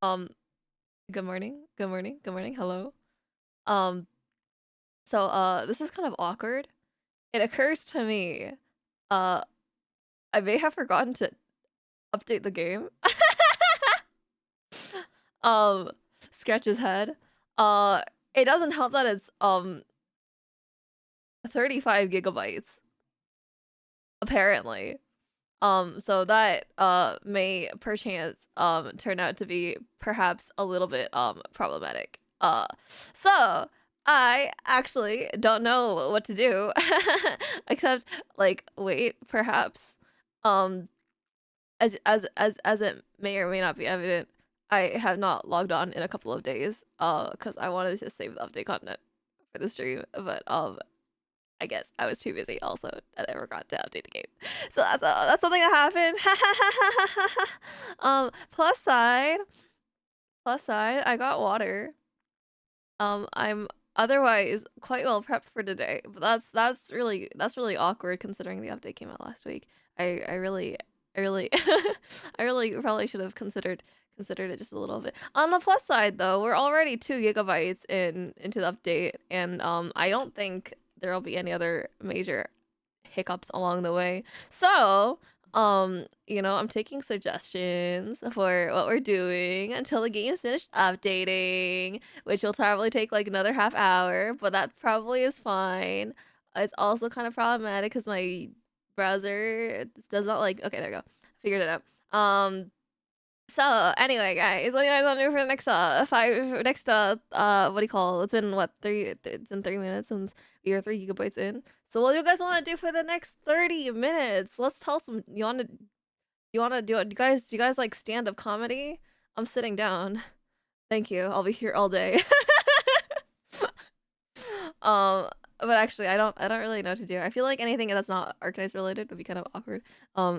Um, good morning. Good morning. Good morning. Hello. Um, this is kind of awkward. It occurs to me, uh, I may have forgotten to update the game. um, Scratch his head. It doesn't help that it's 35 gigabytes apparently. So that may perchance turn out to be perhaps a little bit problematic. So I actually don't know what to do except like wait, perhaps as it may or may not be evident, I have not logged on in a couple of days because I wanted to save the update content for the stream, but I guess I was too busy also and I forgot to update the game. So that's something that happened. Plus side, I got water. I'm otherwise quite well prepped for today, but that's really awkward considering the update came out last week. I really I really probably should have considered it just a little bit. On the plus side though, we're already 2 gigabytes into the update, and I don't think there'll be any other major hiccups along the way. So, you know, I'm taking suggestions for what we're doing until the game's finished updating, which will probably take like another half hour, but that probably is fine. It's also kind of problematic because my browser does not like. Okay, there we go. Figured it out. So anyway, guys, what do you guys want to do for the next what do you call it? It's been what it's been 3 minutes since we are 3 gigabytes in. So what do you guys want to do for the next 30 minutes? Let's tell some. You want to do it? Do you guys like stand-up comedy? I'm sitting down. Thank you. I'll be here all day. But actually, I don't really know what to do. I feel like anything that's not Arcanines related would be kind of awkward.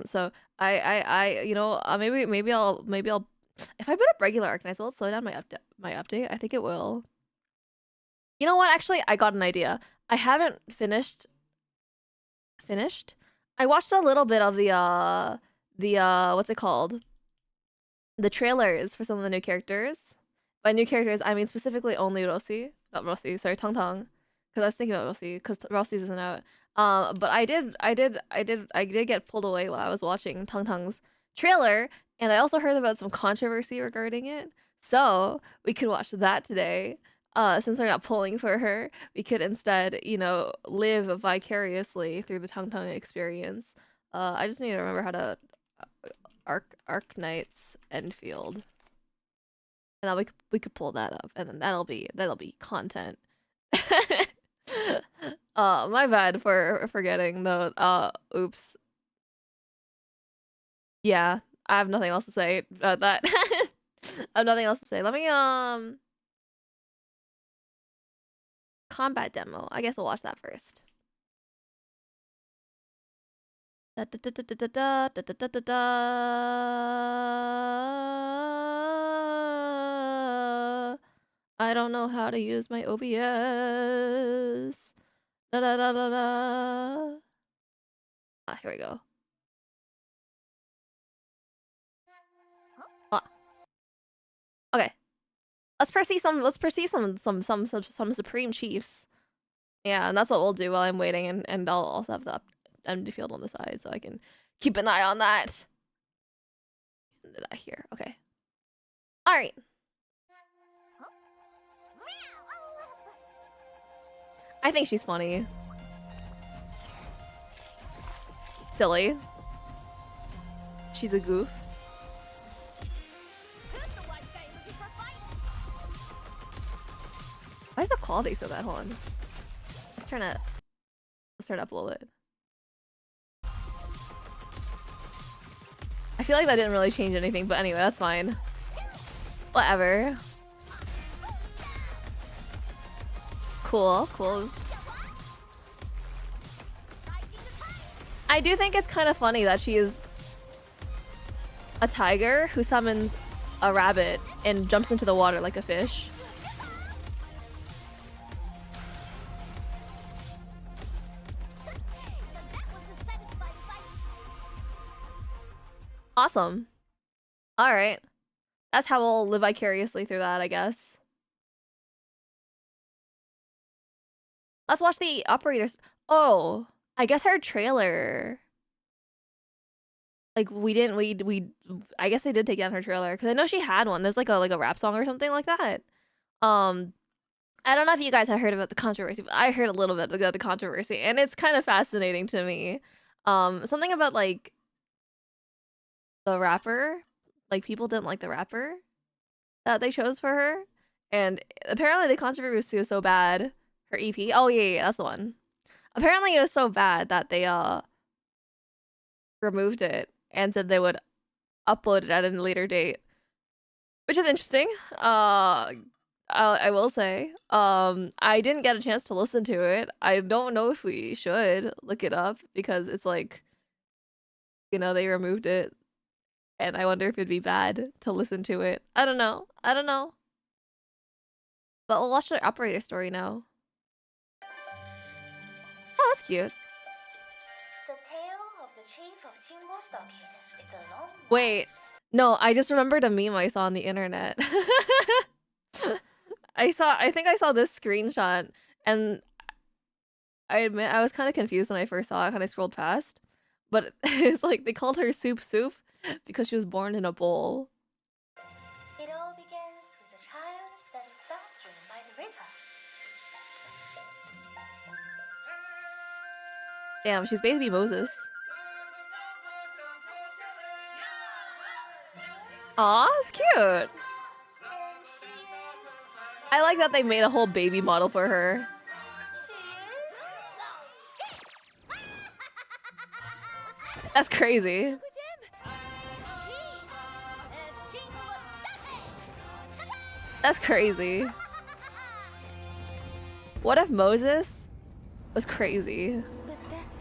So you know, maybe I'll if I put up regular Arcanines, will it slow down my update? I think it will. You know what? Actually, I got an idea. I haven't finished. I watched a little bit of the what's it called? the trailers for some of the new characters. By new characters, I mean specifically only Rossi. Not Rossi, sorry, Tang Tang. Because I was thinking about Rossi, because Rossi's isn't out. But I did get pulled away while I was watching Tang Tang's trailer, and I also heard about some controversy regarding it. So we could watch that today. Since they're not pulling for her, we could instead, you know, live vicariously through the Tang Tang experience. I just need to remember how to Arc Knight's Endfield. And then we could pull that up, and then that'll be content. My bad for forgetting though. Oops. Yeah, I have nothing else to say about that. I have nothing else to say. Let me combat demo. I guess we'll watch that first. Da, da, da, da, da, da, da, da, da, da, da. I don't know how to use my OBS. Da da da da da. Ah, here we go. Ah. Okay. Let's perceive some supreme chiefs. Yeah, and that's what we'll do while I'm waiting, and I'll also have the empty field on the side so I can keep an eye on that. That here. Okay. All right. I think she's funny. Silly. She's a goof. Why is the quality so bad? Hold on. Let's turn it up a little bit. I feel like that didn't really change anything, but anyway, that's fine. Whatever. Cool, cool. I do think it's kind of funny that she is a tiger who summons a rabbit and jumps into the water like a fish. Awesome. All right. That's how we'll live vicariously through that, I guess. Let's watch the operators. Oh, I guess our trailer. Like I guess they did take down her trailer because I know she had one. There's like a rap song or something like that. I don't know if you guys have heard about the controversy, but I heard a little bit about the controversy, and it's kind of fascinating to me. Something about like the rapper, like people didn't like the rapper that they chose for her, and apparently the controversy was so bad. Her EP. Oh yeah, that's the one. Apparently it was so bad that they removed it and said they would upload it at a later date, which is interesting. I will say, I didn't get a chance to listen to it. I don't know if we should look it up because it's like, you know, they removed it, and I wonder if it'd be bad to listen to it. I don't know. But we'll watch the operator story now. Oh, that's cute. The tale of the chief of Qingbo Stockade. It's a long one. Wait, no, I just remembered a meme I saw on the internet. I think I saw this screenshot, and I admit I was kind of confused when I first saw it, kind of scrolled past. But it's like they called her Soup Soup because she was born in a bowl. It all begins with a child setting starstream by the river. Damn, she's baby Moses. Aw, it's cute. And she is... I like that they made a whole baby model for her. That's crazy. That's crazy. What if Moses was crazy? But destiny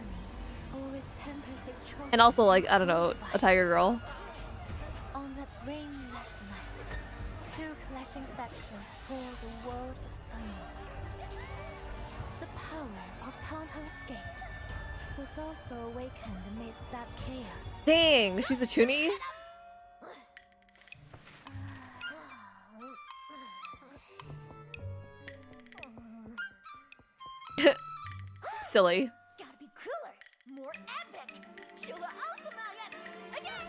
always tempers its choice. And also, like, I don't know, a tiger girl. On that rain-lashed night, two clashing factions tore the world asunder. The power of Tangtang's gaze was also awakened amidst that chaos. Dang, she's a chunie? Silly. Gotta be cooler, more epic. Shula again.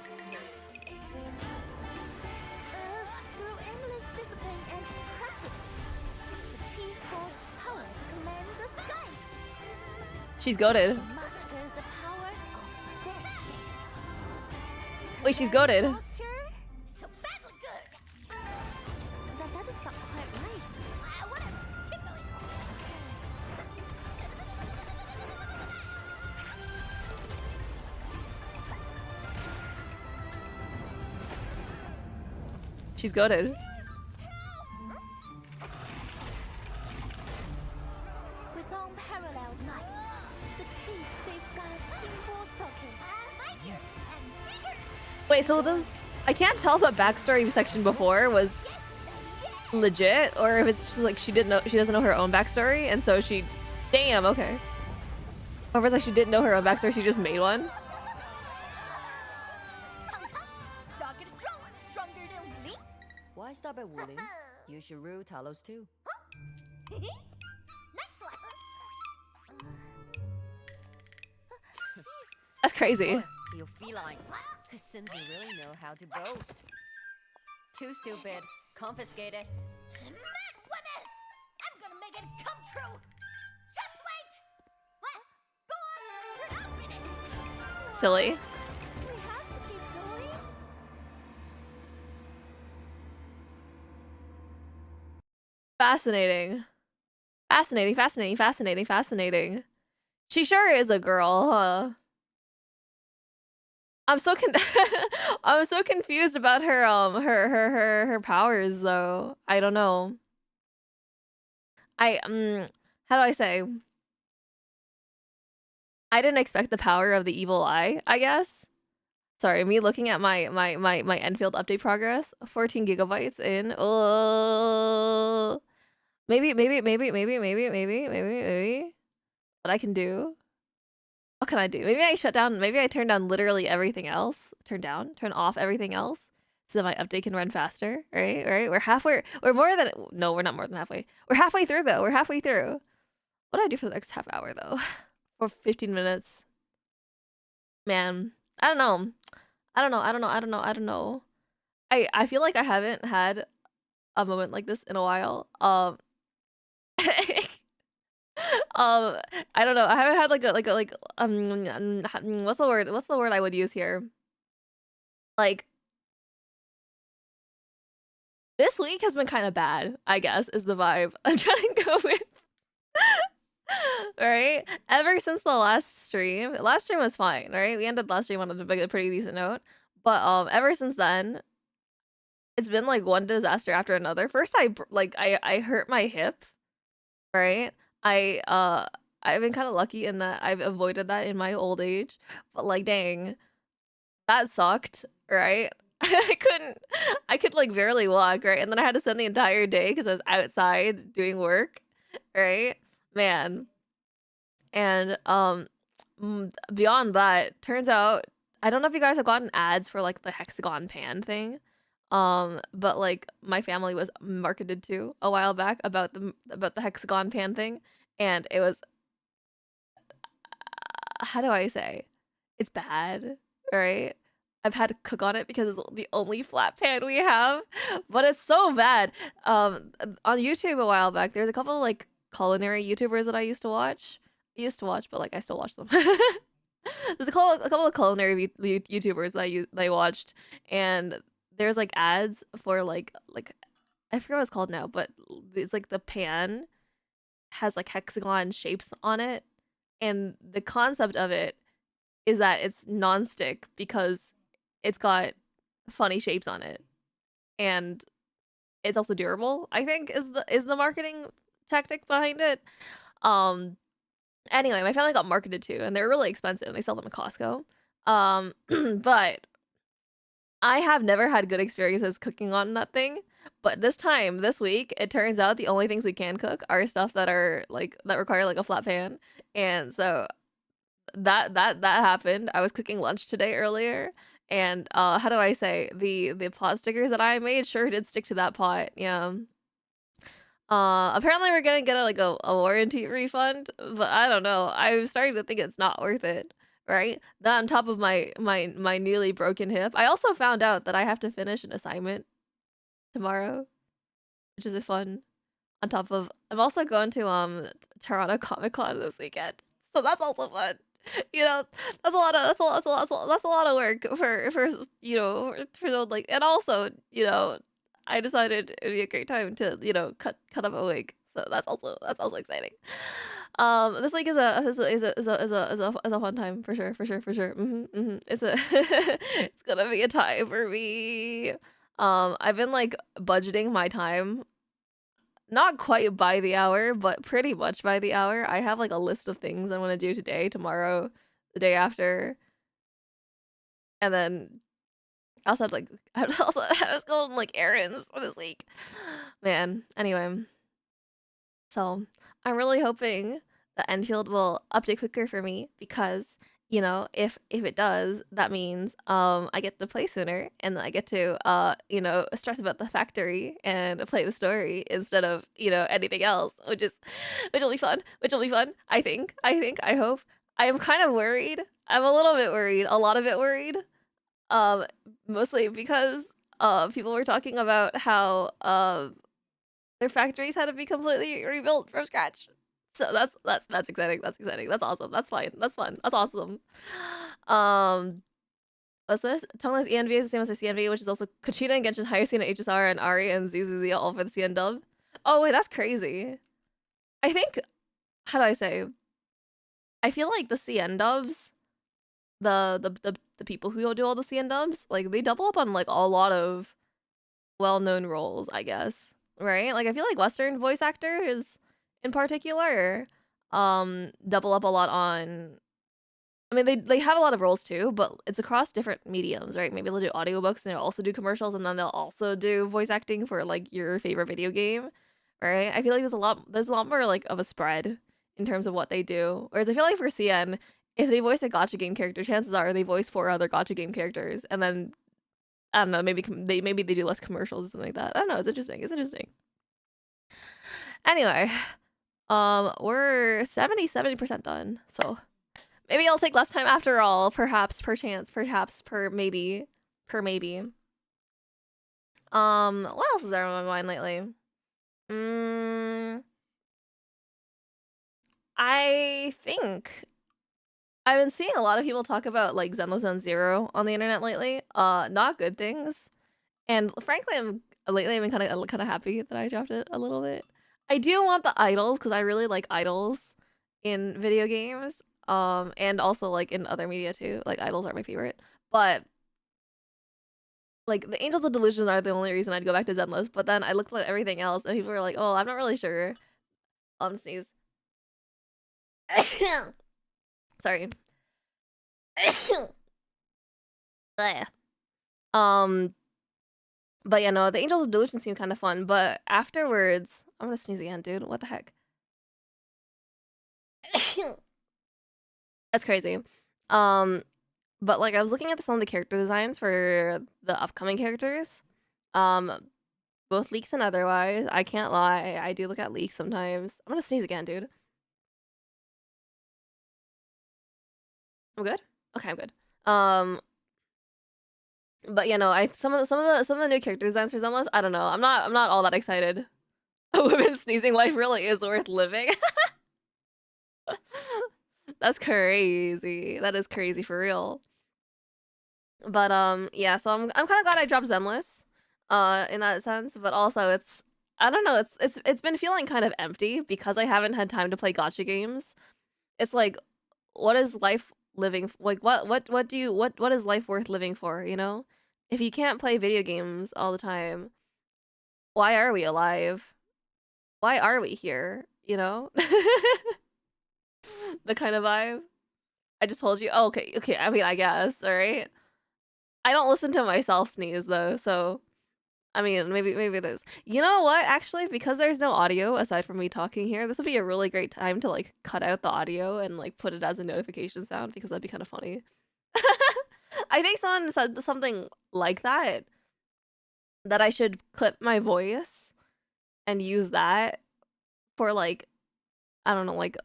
Through endless discipline and practice, the chief forged power to command the skies. She's goated. Master the power of today's games. Wait, she's goated. So badly good. That is not quite right. Whatever. Keep going. She's goated. With unparalleled might, the chief safeguards King Stocking. Mightier and bigger. Wait, so this, I can't tell the backstory section before was legit, or if it's just like she doesn't know her own backstory, and so she, damn, okay. Or if it's like she didn't know her own backstory, she just made one. Why stop at Wooly? You should rule Talos too. Next one. That's crazy. You feline. It seems you really know how to boast. Too stupid. Confiscate it. Mad women! I'm gonna make it come true! Just wait! What? Go on! You're not finished! Silly. We have to keep going? Fascinating. Fascinating. She sure is a girl, huh? I'm so I'm so confused about her her powers though. I don't know. How do I say? I didn't expect the power of the evil eye, I guess. Sorry, me looking at my ENDFIELD update progress. 14 gigabytes in. Oh, maybe. What I can do? What can I do? Maybe I shut down. Maybe I turn down literally everything else. Turn off everything else, so that my update can run faster. Right. We're halfway. We're more than. No, we're not more than halfway. We're halfway through though. What do I do for the next half hour though? Or 15 minutes? Man, I don't know. I feel like I haven't had a moment like this in a while. I don't know. I haven't had what's the word? What's the word I would use here? Like, this week has been kind of bad, I guess, is the vibe I'm trying to go with. Right? Ever since the last stream was fine, right? We ended last stream on a pretty decent note. But ever since then, it's been like one disaster after another. First, I hurt my hip, right? I've been kind of lucky in that I've avoided that in my old age, but like, dang, that sucked, right? I could like barely walk, right? And then I had to spend the entire day because I was outside doing work, right? Man. And beyond that, turns out, I don't know if you guys have gotten ads for like the hexagon pan thing. But like my family was marketed to a while back about the hexagon pan thing, and it was, how do I say, it's bad, right? I've had to cook on it because it's the only flat pan we have, but it's so bad. On YouTube a while back, there's a couple of like culinary YouTubers that I used to watch, but like I still watch them. There's a couple of culinary YouTubers that I watched, and there's like ads for like I forget what it's called now, but it's like the pan has like hexagon shapes on it, and the concept of it is that it's nonstick because it's got funny shapes on it, and it's also durable, I think, is the marketing tactic behind it. Anyway, my family got marketed to, and they're really expensive. They sell them at Costco. But I have never had good experiences cooking on that thing. But this week, it turns out the only things we can cook are stuff that are like that require like a flat pan, and so that happened. I was cooking lunch today earlier, and how do I say, the pot stickers that I made sure did stick to that pot. Yeah. Apparently we're gonna get like a warranty refund, but I don't know. I'm starting to think it's not worth it, right? That on top of my newly broken hip. I also found out that I have to finish an assignment tomorrow, which is fun. On top of, I'm also going to Toronto Comic Con this weekend, so that's also fun. You know, that's a lot of that's a lot of work for you know for the like, and also you know, I decided it'd be a great time to you know cut up a wig, so that's also exciting. This week is a fun time for sure It's a it's gonna be a time for me. I've been like budgeting my time not quite by the hour, but pretty much by the hour. I have like a list of things I want to do today, tomorrow, the day after, and then I also have like I was going like errands this week. Man, anyway, so I'm really hoping that Enfield will update quicker for me because you know if it does, that means I get to play sooner and I get to you know stress about the factory and play the story instead of you know anything else, which will be fun. Which will be fun. I hope. I am kind of worried. I'm a little bit worried. A lot of it worried. Um, Mostly because people were talking about how their factories had to be completely rebuilt from scratch. So that's exciting. That's exciting. That's awesome. That's fine. That's fun. That's awesome. Um, what's this? Tonga's ENV is the same as their CNV, which is also Kachina and Genshin, Hyoscene and HSR, and Ari and ZZZ all for the CN dub. Oh wait, that's crazy. I think how do I say? I feel like the CN dubs, the people who do all the CN dubs, like they double up on like a lot of well-known roles, I guess. Right? Like I feel like Western voice actors in particular double up a lot on I mean they have a lot of roles too, but it's across different mediums, right? Maybe they'll do audiobooks and they'll also do commercials and then they'll also do voice acting for like your favorite video game. Right? I feel like there's a lot more like of a spread in terms of what they do. Whereas I feel like for CN, if they voice a gotcha game character, chances are they voice four other gotcha game characters and then I don't know, maybe they do less commercials or something like that. I don't know, it's interesting. It's interesting. Anyway, we're 70% done. So maybe I'll take less time after all. Perhaps, perchance, perhaps, maybe. What else is there on my mind lately? I think I've been seeing a lot of people talk about like Zenless Zone Zero on the internet lately. Not good things. And frankly, I've been kind of happy that I dropped it a little bit. I do want the idols because I really like idols in video games. And also like in other media too. Like idols are my favorite. But like the Angels of Delusions are the only reason I'd go back to Zenless. But then I looked at everything else and people were like, "Oh, I'm not really sure." Sneeze. Sorry. But yeah, no, the Angels of Delusion seemed kind of fun. But afterwards, I'm gonna sneeze again, dude. What the heck? That's crazy. But like I was looking at some of the character designs for the upcoming characters. Both leaks and otherwise. I can't lie. I do look at leaks sometimes. I'm gonna sneeze again, dude. I'm good? Okay, I'm good. But you know, some of the new character designs for Zenless, I don't know. I'm not all that excited. A woman sneezing life really is worth living. That's crazy. That is crazy for real. But yeah, so I'm kind of glad I dropped Zenless in that sense, but also it's I don't know, it's been feeling kind of empty because I haven't had time to play gotcha games. It's like what is life living like what is life worth living for, you know? If you can't play video games all the time, why are we alive? Why are we here, you know? The kind of vibe. I just told you. Oh, okay. I mean, I guess, all right. I don't listen to myself sneeze though, so I mean, maybe there's. You know what? Actually, because there's no audio aside from me talking here, this would be a really great time to like cut out the audio and like put it as a notification sound because that'd be kind of funny. I think someone said something like that I should clip my voice and use that for like I don't know, like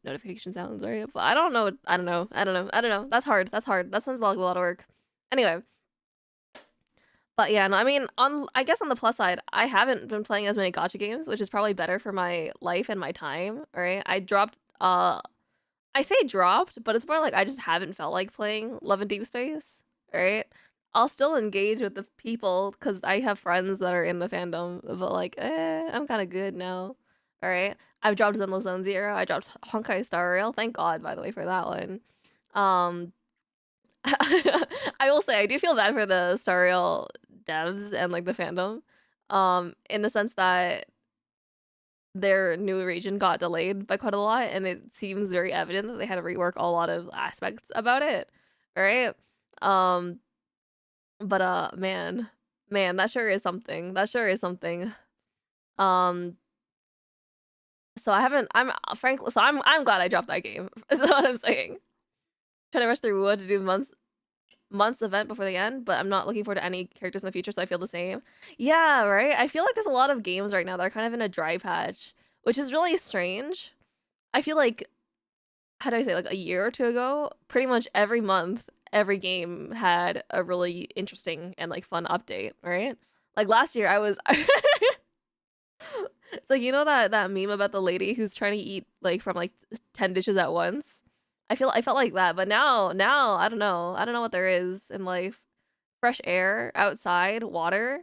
notification sounds, right? But I don't know. I don't know. I don't know. I don't know. That's hard. That's hard. That sounds like a lot of work. Anyway, but yeah, no, I mean, I guess on the plus side, I haven't been playing as many gacha games, which is probably better for my life and my time. Right? I dropped. I say dropped, but it's more like I just haven't felt like playing Love and Deep Space. Right? I'll still engage with the people because I have friends that are in the fandom, but like, I'm kind of good now. All right. I've dropped Zenless Zone Zero. I dropped Honkai Star Rail. Thank God, by the way, for that one. Um, I will say I do feel bad for the Star Rail devs and like the fandom, in the sense that their new region got delayed by quite a lot, and it seems very evident that they had to rework a lot of aspects about it. Right? Um, but man, that sure is something. That sure is something. Um, so I haven't. Frankly, so I'm glad I dropped that game. Is what I'm saying. Trying to rush through what to do months event before the end, but I'm not looking forward to any characters in the future, so I feel the same. Yeah, right. I feel like there's a lot of games right now that are kind of in a dry patch, which is really strange. I feel like, how do I say, like a year or two ago, pretty much every month, every game had a really interesting and like fun update, right? Like last year, I was. It's like, you know that meme about the lady who's trying to eat like from like 10 dishes at once? I felt like that, but now I don't know. I don't know what there is in life. Fresh air, outside, water.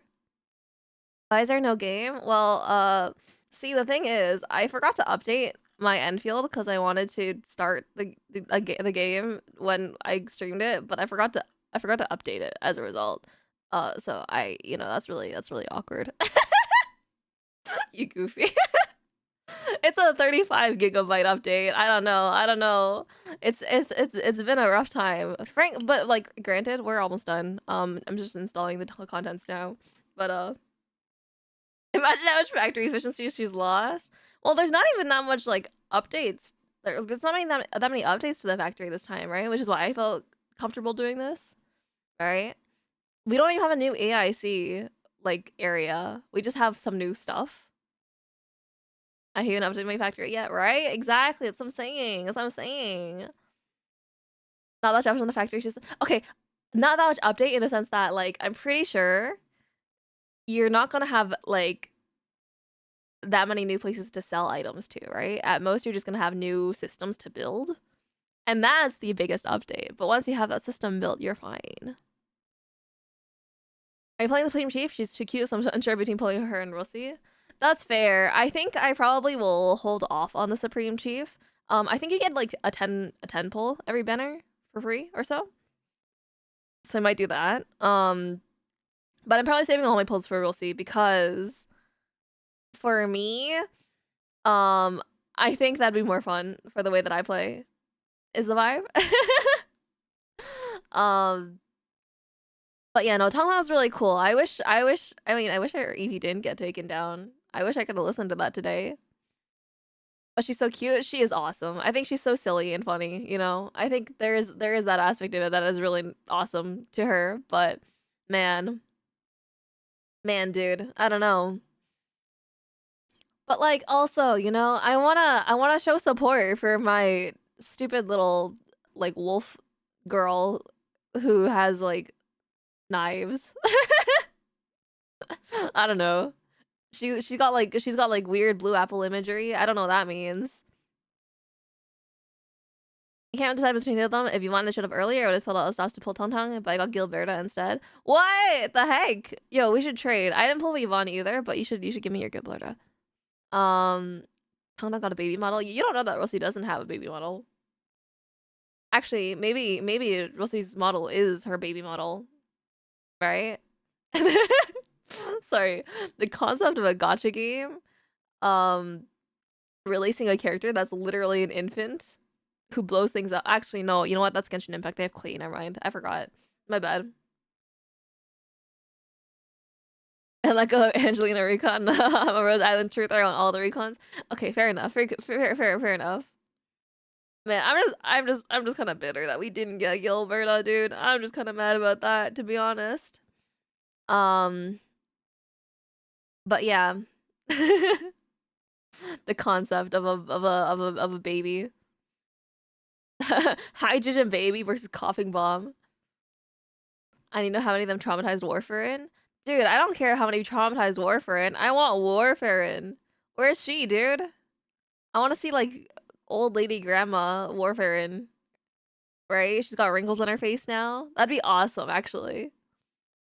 Why is there no game? Well, see, the thing is, I forgot to update my Enfield because I wanted to start the game when I streamed it, but I forgot to update it as a result. So that's really awkward. You goofy. It's a 35 gigabyte update. I don't know. I don't know. It's been a rough time. Frank, but like granted, we're almost done. I'm just installing the contents now. But imagine how much factory efficiency she's lost. Well, there's not even that much like updates. There's not even that many updates to the factory this time, right? Which is why I felt comfortable doing this. All right. We don't even have a new AIC like area. We just have some new stuff. I haven't updated my factory yet, right? Exactly. That's what I'm saying. That's what I'm saying. Not much update on the factory. Just okay. Not that much update in the sense that like I'm pretty sure you're not gonna have like that many new places to sell items to, right? At most, you're just gonna have new systems to build, and that's the biggest update. But once you have that system built, you're fine. Are you playing the Supreme Chief? She's too cute, so I'm unsure between pulling her and Russie. That's fair. I think I probably will hold off on the Supreme Chief. I think you get like a 10 pull every banner for free or so. So I might do that. But I'm probably saving all my pulls for Russie because for me, I think that'd be more fun for the way that I play. Is the vibe. But yeah, no, Tonghua was really cool. I wish our EV didn't get taken down. I wish I could have listened to that today. But she's so cute. She is awesome. I think she's so silly and funny, you know? I think there is that aspect of it that is really awesome to her, but man, dude, I don't know. But like also, you know, I wanna show support for my stupid little like wolf girl who has like knives. I don't know. She's got like weird blue apple imagery. I don't know what that means. You can't decide between of them. If you wanted to shut up earlier, I would have filled out a sauce to pull Tong, but I got Gilberta instead. What the heck? Yo, we should trade. I didn't pull Yvonne either, but you should give me your Gilberta. Tong got a baby model. You don't know that Russie doesn't have a baby model. Actually, maybe Russie's model is her baby model, right? Sorry, the concept of a gacha game, releasing a character that's literally an infant who blows things up. Actually, no, you know what? That's Genshin Impact. They have Clay. Never mind. I forgot. My bad. And like Angelina Recon, a Rose Island Truther on all the recons. Okay, fair enough. Fair enough. Man, I'm just kind of bitter that we didn't get Gilberta, dude. I'm just kind of mad about that, to be honest. But yeah. The concept of a baby. Hydrogen baby versus coughing bomb. I need to know how many of them traumatized warfarin. Dude, I don't care how many traumatized warfarin. I want warfarin. Where's she, dude? I want to see like old lady grandma warfarin. Right? She's got wrinkles on her face now. That'd be awesome, actually.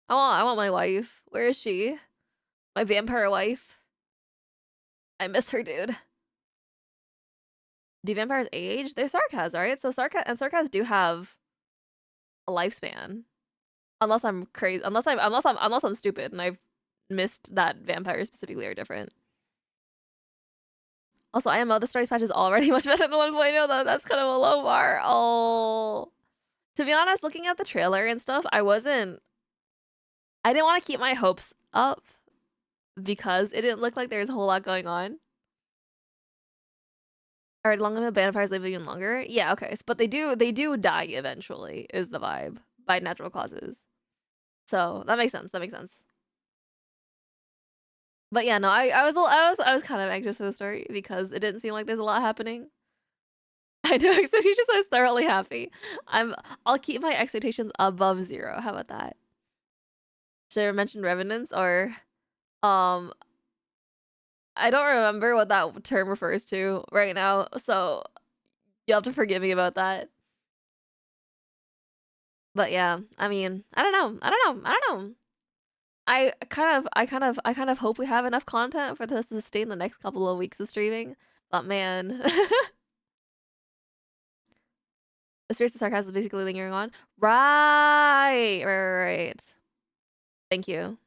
I want my wife. Where is she? My vampire wife. I miss her, dude. Do vampires age? They're Sarkaz, right? So Sarkaz do have a lifespan. Unless I'm crazy. Unless I'm stupid and I've missed that vampires specifically are different. Also, IMO, the stories patch is already much better than 1.0 though. That's kind of a low bar. Oh. To be honest, looking at the trailer and stuff, I didn't want to keep my hopes up because it didn't look like there was a whole lot going on. Alright, long-lived vampires live even longer? Yeah, okay. But they do die eventually, is the vibe. By natural causes. So that makes sense. That makes sense. But yeah, no, I was kind of anxious for the story because it didn't seem like there's a lot happening. I know expectations. I was thoroughly happy. I'll keep my expectations above 0. How about that? Should I mention revenants or I don't remember what that term refers to right now, so you'll have to forgive me about that. But yeah, I mean, I don't know. I kind of hope we have enough content for this to sustain the next couple of weeks of streaming. But man, the spirits of sarcasm is basically lingering on. Right. Thank you.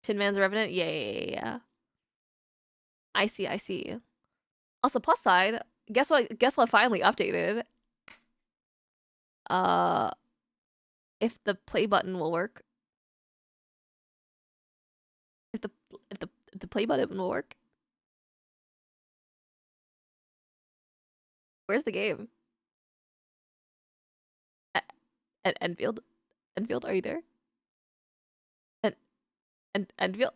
Tin Man's Revenant. Yeah. I see. Also, plus side. Guess what? Finally updated. If the play button will work. If the play button will work. Where's the game? Enfield, are you there? Enfield.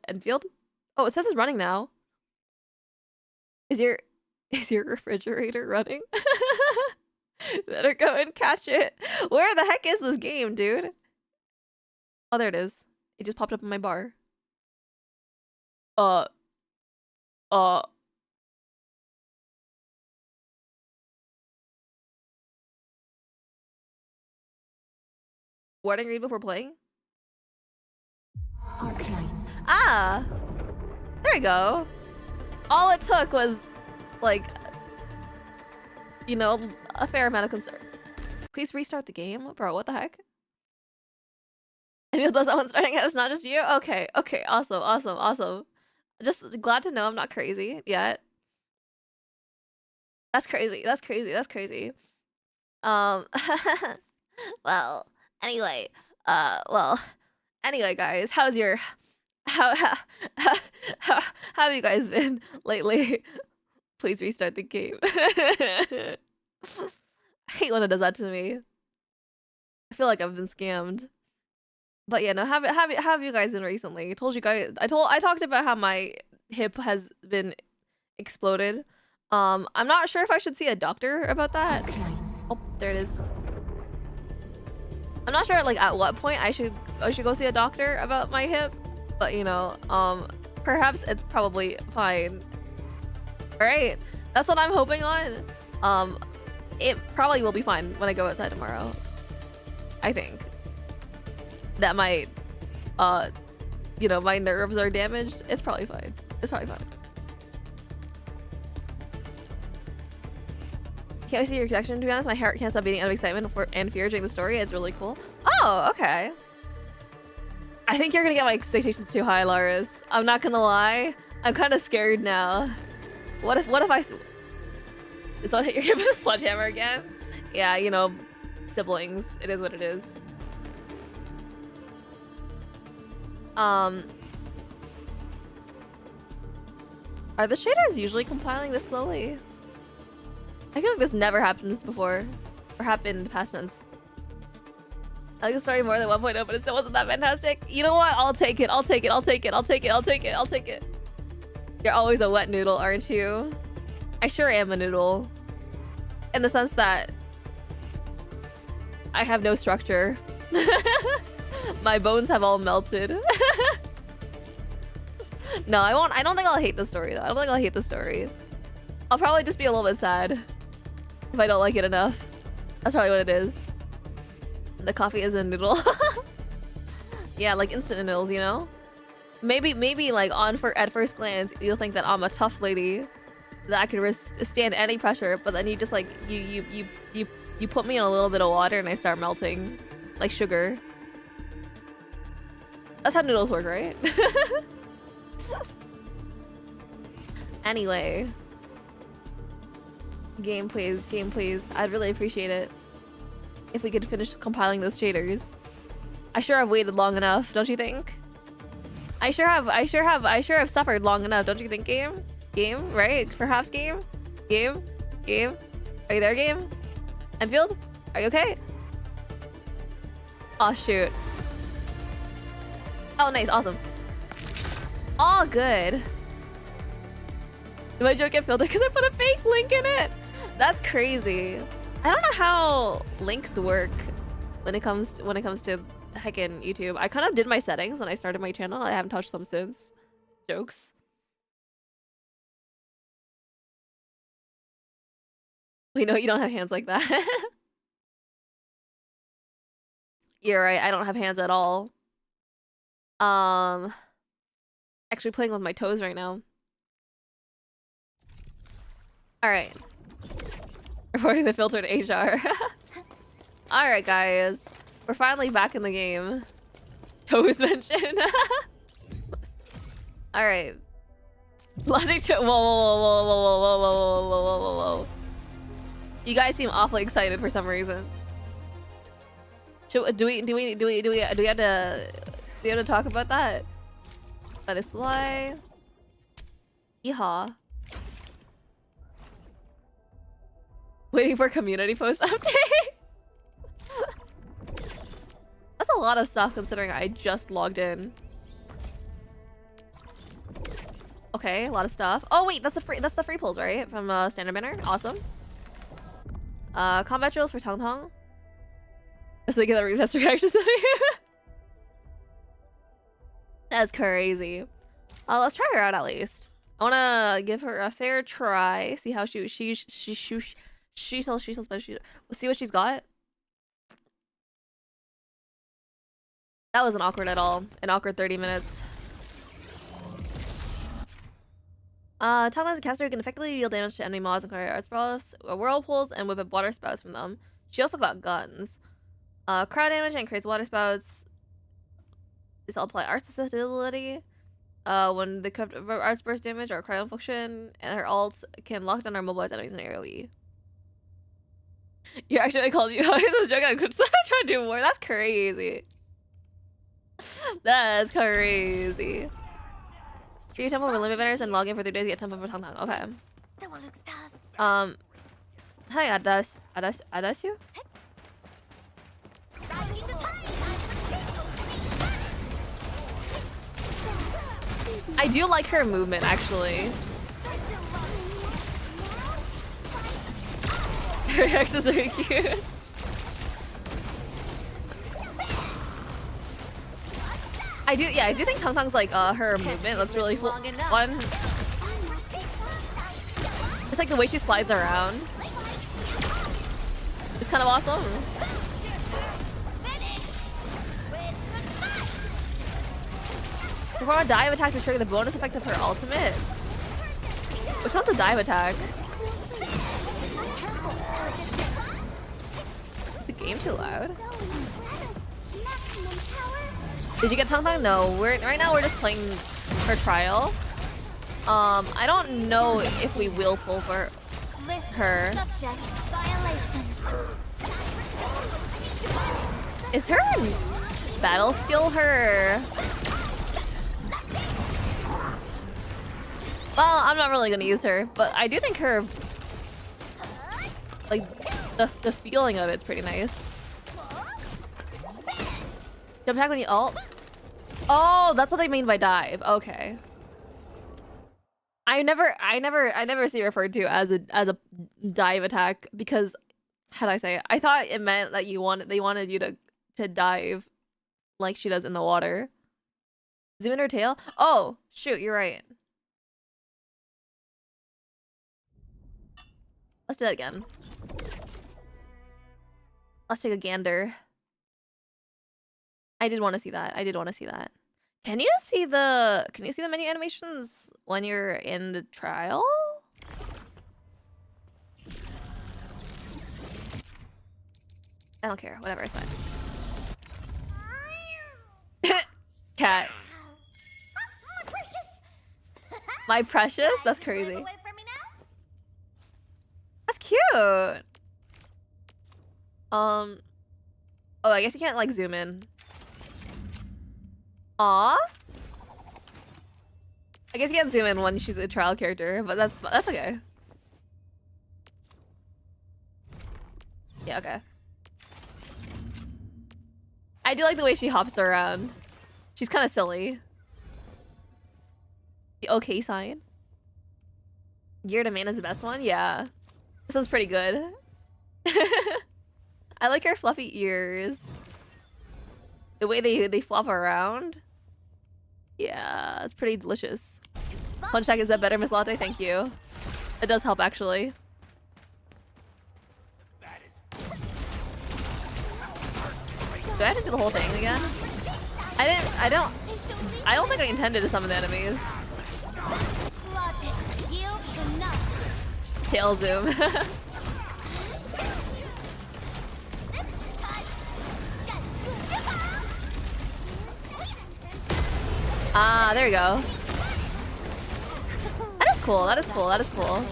Enfield. Oh, it says it's running now. Is your refrigerator running? Better go and catch it. Where the heck is this game, dude? Oh, there it is. It just popped up on my bar. Warning read before playing? Ah! There we go. All it took was, like, you know, a fair amount of concern. Please restart the game? Bro, what the heck? I knew that someone starting it. It's not just you? Okay, awesome. Just glad to know I'm not crazy yet. That's crazy. Well, anyway, guys, how have you guys been lately? Please restart the game. I hate when it does that to me. I feel like I've been scammed. But yeah, no, have you guys been recently? I told you guys. I talked about how my hip has been exploded. I'm not sure if I should see a doctor about that. Oh, there it is. I'm not sure like at what point I should go see a doctor about my hip, but you know, perhaps it's probably fine. All right, that's what I'm hoping on. It probably will be fine when I go outside tomorrow. I think that might, you know, my nerves are damaged. It's probably fine. Can't wait to see your reaction. To be honest, my heart can't stop beating out of excitement and fear during the story. It's really cool. Oh, okay. I think you're gonna get my expectations too high, Laris. I'm not gonna lie. I'm kind of scared now. What if I... Is that hit your hip with a sledgehammer again? Yeah, you know, siblings. It is what it is. Are the shaders usually compiling this slowly? I feel like this never happens before. Or happened past tense. I like the story more than 1.0, but it still wasn't that fantastic. You know what? I'll take it. I'll take it. I'll take it. I'll take it. I'll take it. I'll take it. You're always a wet noodle, aren't you? I sure am a noodle. In the sense that I have no structure. My bones have all melted. No, I won't. I don't think I'll hate the story, though. I don't think I'll hate the story. I'll probably just be a little bit sad if I don't like it enough. That's probably what it is. The coffee is a noodle. Yeah, like instant noodles, you know? Maybe like at first glance, you'll think that I'm a tough lady that I can stand any pressure, but then you just like you put me in a little bit of water and I start melting like sugar. That's how noodles work, right? Anyway, game please. I'd really appreciate it if we could finish compiling those shaders. I sure have waited long enough, don't you think? I sure have suffered long enough, don't you think, game? Game, right? Perhaps game? Game? Game? Are you there, game? Enfield? Are you okay? Oh, shoot. Oh, nice. Awesome. All good. Did my joke get filtered because I put a fake link in it? That's crazy. I don't know how links work when it comes to heckin' YouTube. I kind of did my settings when I started my channel. I haven't touched them since. Jokes. Wait, no, you don't have hands like that. You're right. I don't have hands at all. Actually playing with my toes right now. All right. Reporting the filtered HR. All right, guys. We're finally back in the game. Toes mentioned. All right. Logic to whoa. You guys seem awfully excited for some reason. Do we have to talk about that? By this lie. Yeehaw. Waiting for community post update. That's a lot of stuff considering I just logged in. Okay, a lot of stuff. Oh wait, that's the free pulls, right? From standard banner. Awesome. Combat drills for Tong Tong. Just making the retest reactions. That's crazy. Let's try her out at least. I wanna give her a fair try. See how she sells. We'll see what she's got. That wasn't awkward at all. An awkward 30 minutes. Tong as a caster who can effectively deal damage to enemy mobs and carry arts whirlpools and whip up water spouts from them. She also got guns. Crowd damage and creates water spouts. This will apply arts accessibility. When the arts burst damage or cryo function, and her ult can lock down or mobilize enemies in AoE. You actually called you. I was joking. I'm trying to do more. That's crazy. That's crazy. Do your temple with limit banners and log in for 3 days. Get temple for Tong Tong. Okay. That one looks tough. Hi, Adasu? Rising the tide. I do like her movement, actually. Her reactions are very cute. I do think Tong Tong's like her movement looks really fun. It's like the way she slides around. It's kind of awesome. Perform a dive attack to trigger the bonus effect of her ultimate. Which one's a dive attack? Is the game too loud? Did you get Tong Tong? No. Right now we're just playing her trial. I don't know if we will pull for her. Is her battle skill her? Well, I'm not really gonna use her, but I do think her, like, the feeling of it's pretty nice. Jump attack when you ult? Oh, that's what they mean by dive. Okay. I never see it referred to as a dive attack because how do I say it? I thought it meant that they wanted you to dive like she does in the water. Zoom in her tail? Oh, shoot, you're right. Let's do that again. Let's take a gander. I did want to see that. I did want to see that. Can you see the menu animations when you're in the trial? I don't care. Whatever, it's fine. Cat. My precious! My precious? That's crazy. Away from me now? That's cute. Oh, I guess you can't like zoom in. Aw. I guess you can't zoom in when she's a trial character, but that's okay. Yeah, okay. I do like the way she hops around. She's kind of silly. The okay sign. Gear to Man is the best one? Yeah. This one's pretty good. I like her fluffy ears. The way they flop around. Yeah, it's pretty delicious. Punch tag, is that better, Miss Latte? Thank you. It does help, actually. Do I have to do the whole thing again? I don't think I intended to summon the enemies. Logic yields enough. Tail zoom. Ah, there we go. That is cool, that is cool, that is cool.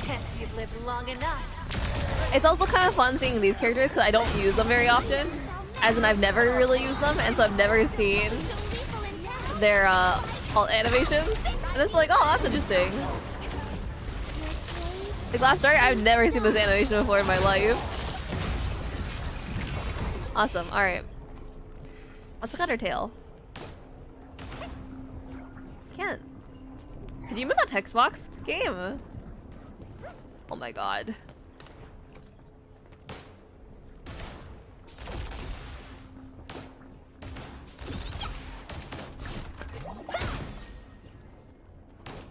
Guess you've lived long enough. It's also kind of fun seeing these characters because I don't use them very often. As in, I've never really used them, and so I've never seen their alt animations. And it's like, oh, that's interesting. Like last start, I've never seen this animation before in my life. Awesome. All right. Let's look at her tail. Can't. Did you move that text box? Game. Oh my god.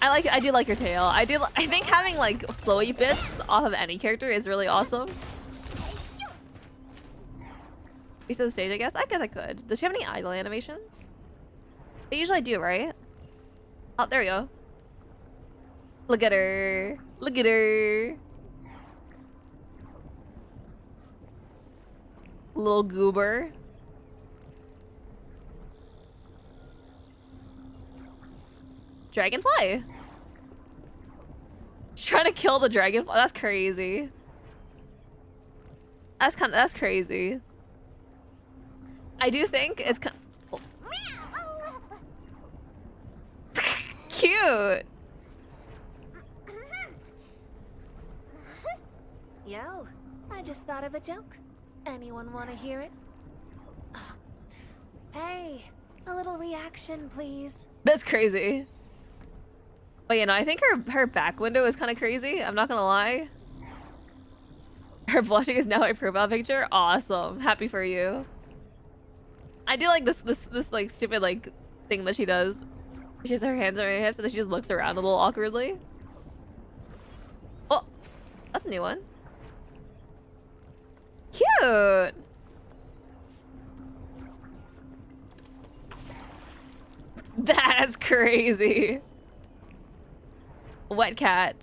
I do like your tail. I think having like flowy bits off of any character is really awesome. Reset the stage, I guess. I guess I could. Does she have any idle animations? They usually do, right? Oh, there we go. Look at her. Look at her. Little goober. Dragonfly. She's trying to kill the dragonfly. That's crazy. That's crazy. I do think it's kind of... Cute. Yo, I just thought of a joke. Anyone want to hear it? Hey, a little reaction, please. That's crazy. But you know, I think her back window is kind of crazy. I'm not gonna lie. Her blushing is now a profile picture. Awesome. Happy for you. I do like this like stupid like thing that she does. She has her hands on her hips and then she just looks around a little awkwardly. Oh, that's a new one. Cute. That's crazy. Wet cat.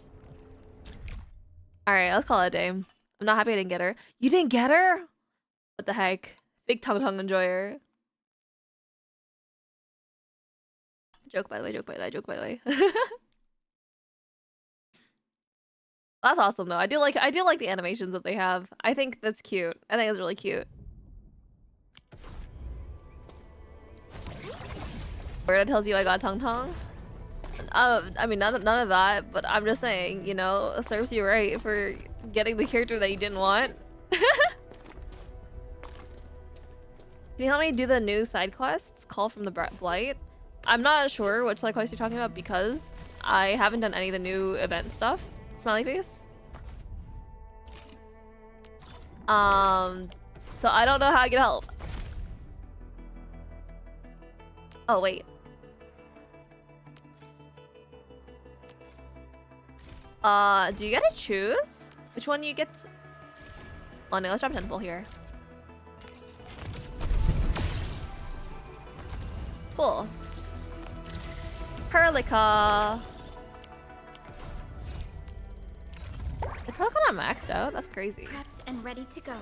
Alright, let's call it a day. I'm not happy I didn't get her. You didn't get her? What the heck? Big tongue enjoyer. Joke by the way, joke by the way, joke by the way. That's awesome though. I do like the animations that they have. I think that's cute. I think it's really cute. Where it tells you I got tongue. I mean, none of that, but I'm just saying, you know, it serves you right for getting the character that you didn't want. Can you help me do the new side quests? Call from the Blight? I'm not sure which side quest you're talking about because I haven't done any of the new event stuff. Smiley face. So I don't know how I can help. Oh, wait. Do you get to choose which one you get to... Oh no, let's drop Tenfold here. Cool. Perlica. Is Perlica not maxed out? That's crazy. Prepped and ready to go.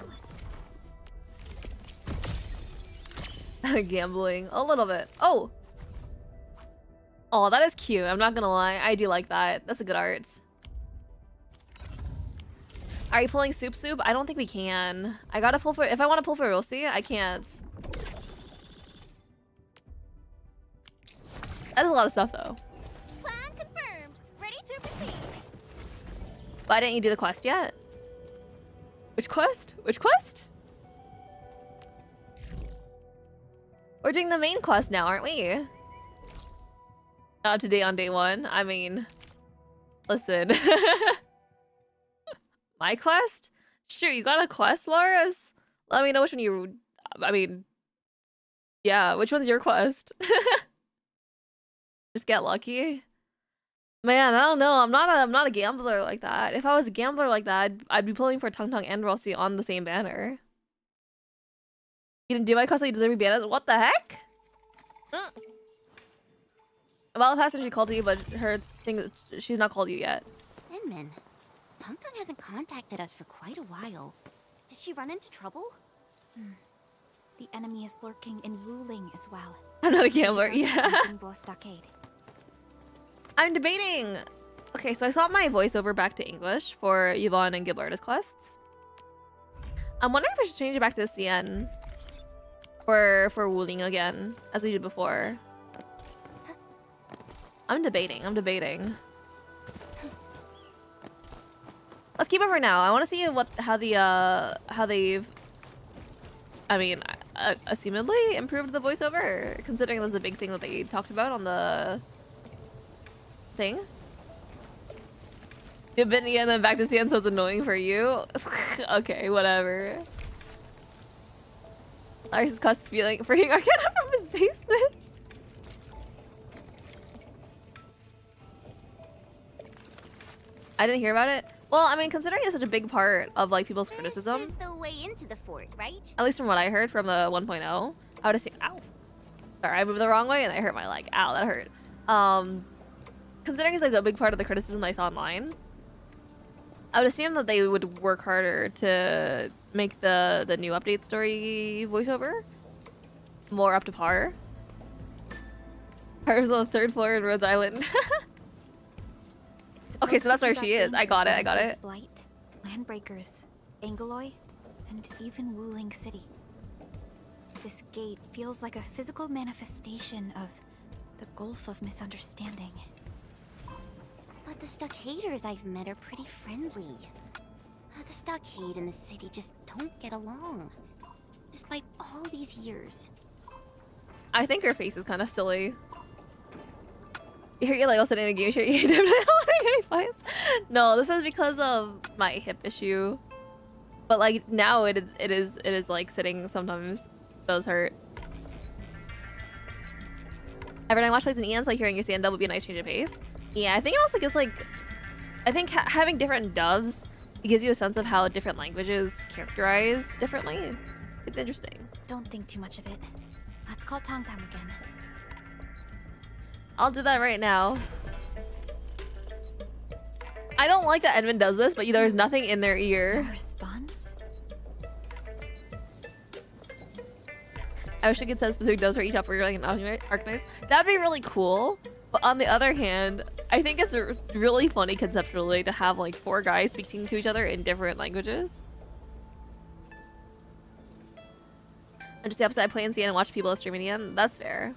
Gambling. A little bit. Oh! Oh, that is cute. I'm not gonna lie. I do like that. That's a good art. Are you pulling Soup Soup? I don't think we can. I gotta pull for... If I want to pull for Rosie, I can't. That's a lot of stuff, though. Plan confirmed. Ready to proceed. Why didn't you do the quest yet? Which quest? Which quest? We're doing the main quest now, aren't we? Not today on day one. I mean... Listen. My quest? Sure, you got a quest, Loris? Let me know which one you... I mean... Yeah, which one's your quest? Just get lucky? Man, I don't know. I'm not a gambler like that. If I was a gambler like that, I'd be pulling for Tung Tung and Rossi on the same banner. You didn't do my quest, so you deserve to be banned. What the heck? Well, past she called you, but her thing, she's not called you yet. Inman, Tung Tung hasn't contacted us for quite a while. Did she run into trouble? The enemy is lurking in Wuling as well. I'm not a gambler, yeah. Stockade. I'm debating. Okay, so I swapped my voiceover back to English for Yvonne and Gilberta's quests. I'm wondering if I should change it back to CN for Wuling again, as we did before. I'm debating. Let's keep it for now. I want to see how they've, I mean, assumedly improved the voiceover, considering that's a big thing that they talked about on the thing. You've been and then back to CN, so it's annoying for you. Okay, whatever. Lars' cost feeling freeing Arcana from his basement. I didn't hear about it. Well, I mean, considering it's such a big part of like people's criticism. This is the way into the fort, right? At least from what I heard from the 1.0, I would assume. Ow. Sorry, I moved the wrong way and I hurt my leg. Ow, that hurt. Considering it's like a big part of the criticism I saw online, I would assume that they would work harder to make the new update story voiceover more up to par. Pirates on the 3rd floor in Rhodes Island. Okay, so that's where she is. I got it. Blight, Landbreakers, Angaloy, and even Wuling City. This gate feels like a physical manifestation of the Gulf of Misunderstanding. But the stockaders I've met are pretty friendly. The stockade and the city just don't get along, despite all these years. I think her face is kind of silly. You hear you like also in a game shirt. You definitely don't think any fights. No, this is because of my hip issue. But like now it is like sitting sometimes does hurt. Every time I watch plays in EN, so like hearing you say dub would be a nice change of pace. Yeah, I think it also gives like, I think having different dubs, it gives you a sense of how different languages characterize differently. It's interesting. Don't think too much of it. Let's call Tong Tam again. I'll do that right now. I don't like that Edmund does this, but there's nothing in their ear. No response? I wish I could set specific dubs for each operator like an Arcanist. That'd be really cool. But on the other hand, I think it's really funny conceptually to have like 4 guys speaking to each other in different languages. And just the opposite, I play in CN and watch people streaming EN. That's fair.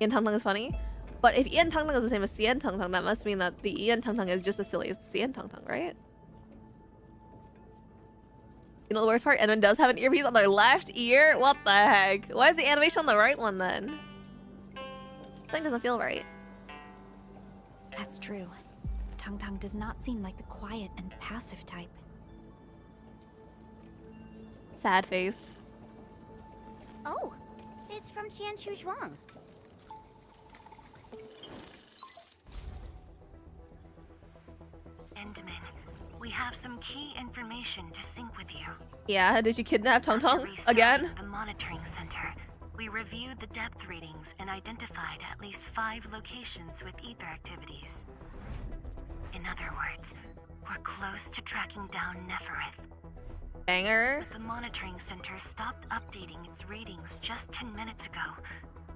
EN Tung Tung is funny. But if Ian Tang Tang is the same as Cien Tang Tang, that must mean that the Ian Tang Tang is just as silly as Cien Tang Tang, right? You know the worst part? Edmund does have an earpiece on their left ear? What the heck? Why is the animation on the right one then? Something doesn't feel right. That's true. Tang Tang does not seem like the quiet and passive type. Sad face. Oh, it's from Tianshu Zhuang. Endman, we have some key information to sync with you. Yeah, did you kidnap Tong After Tong restarting again? the monitoring center, we reviewed the depth readings and identified at least 5 locations with ether activities. In other words, we're close to tracking down Nefereth. Banger. But the monitoring center stopped updating its readings just 10 minutes ago,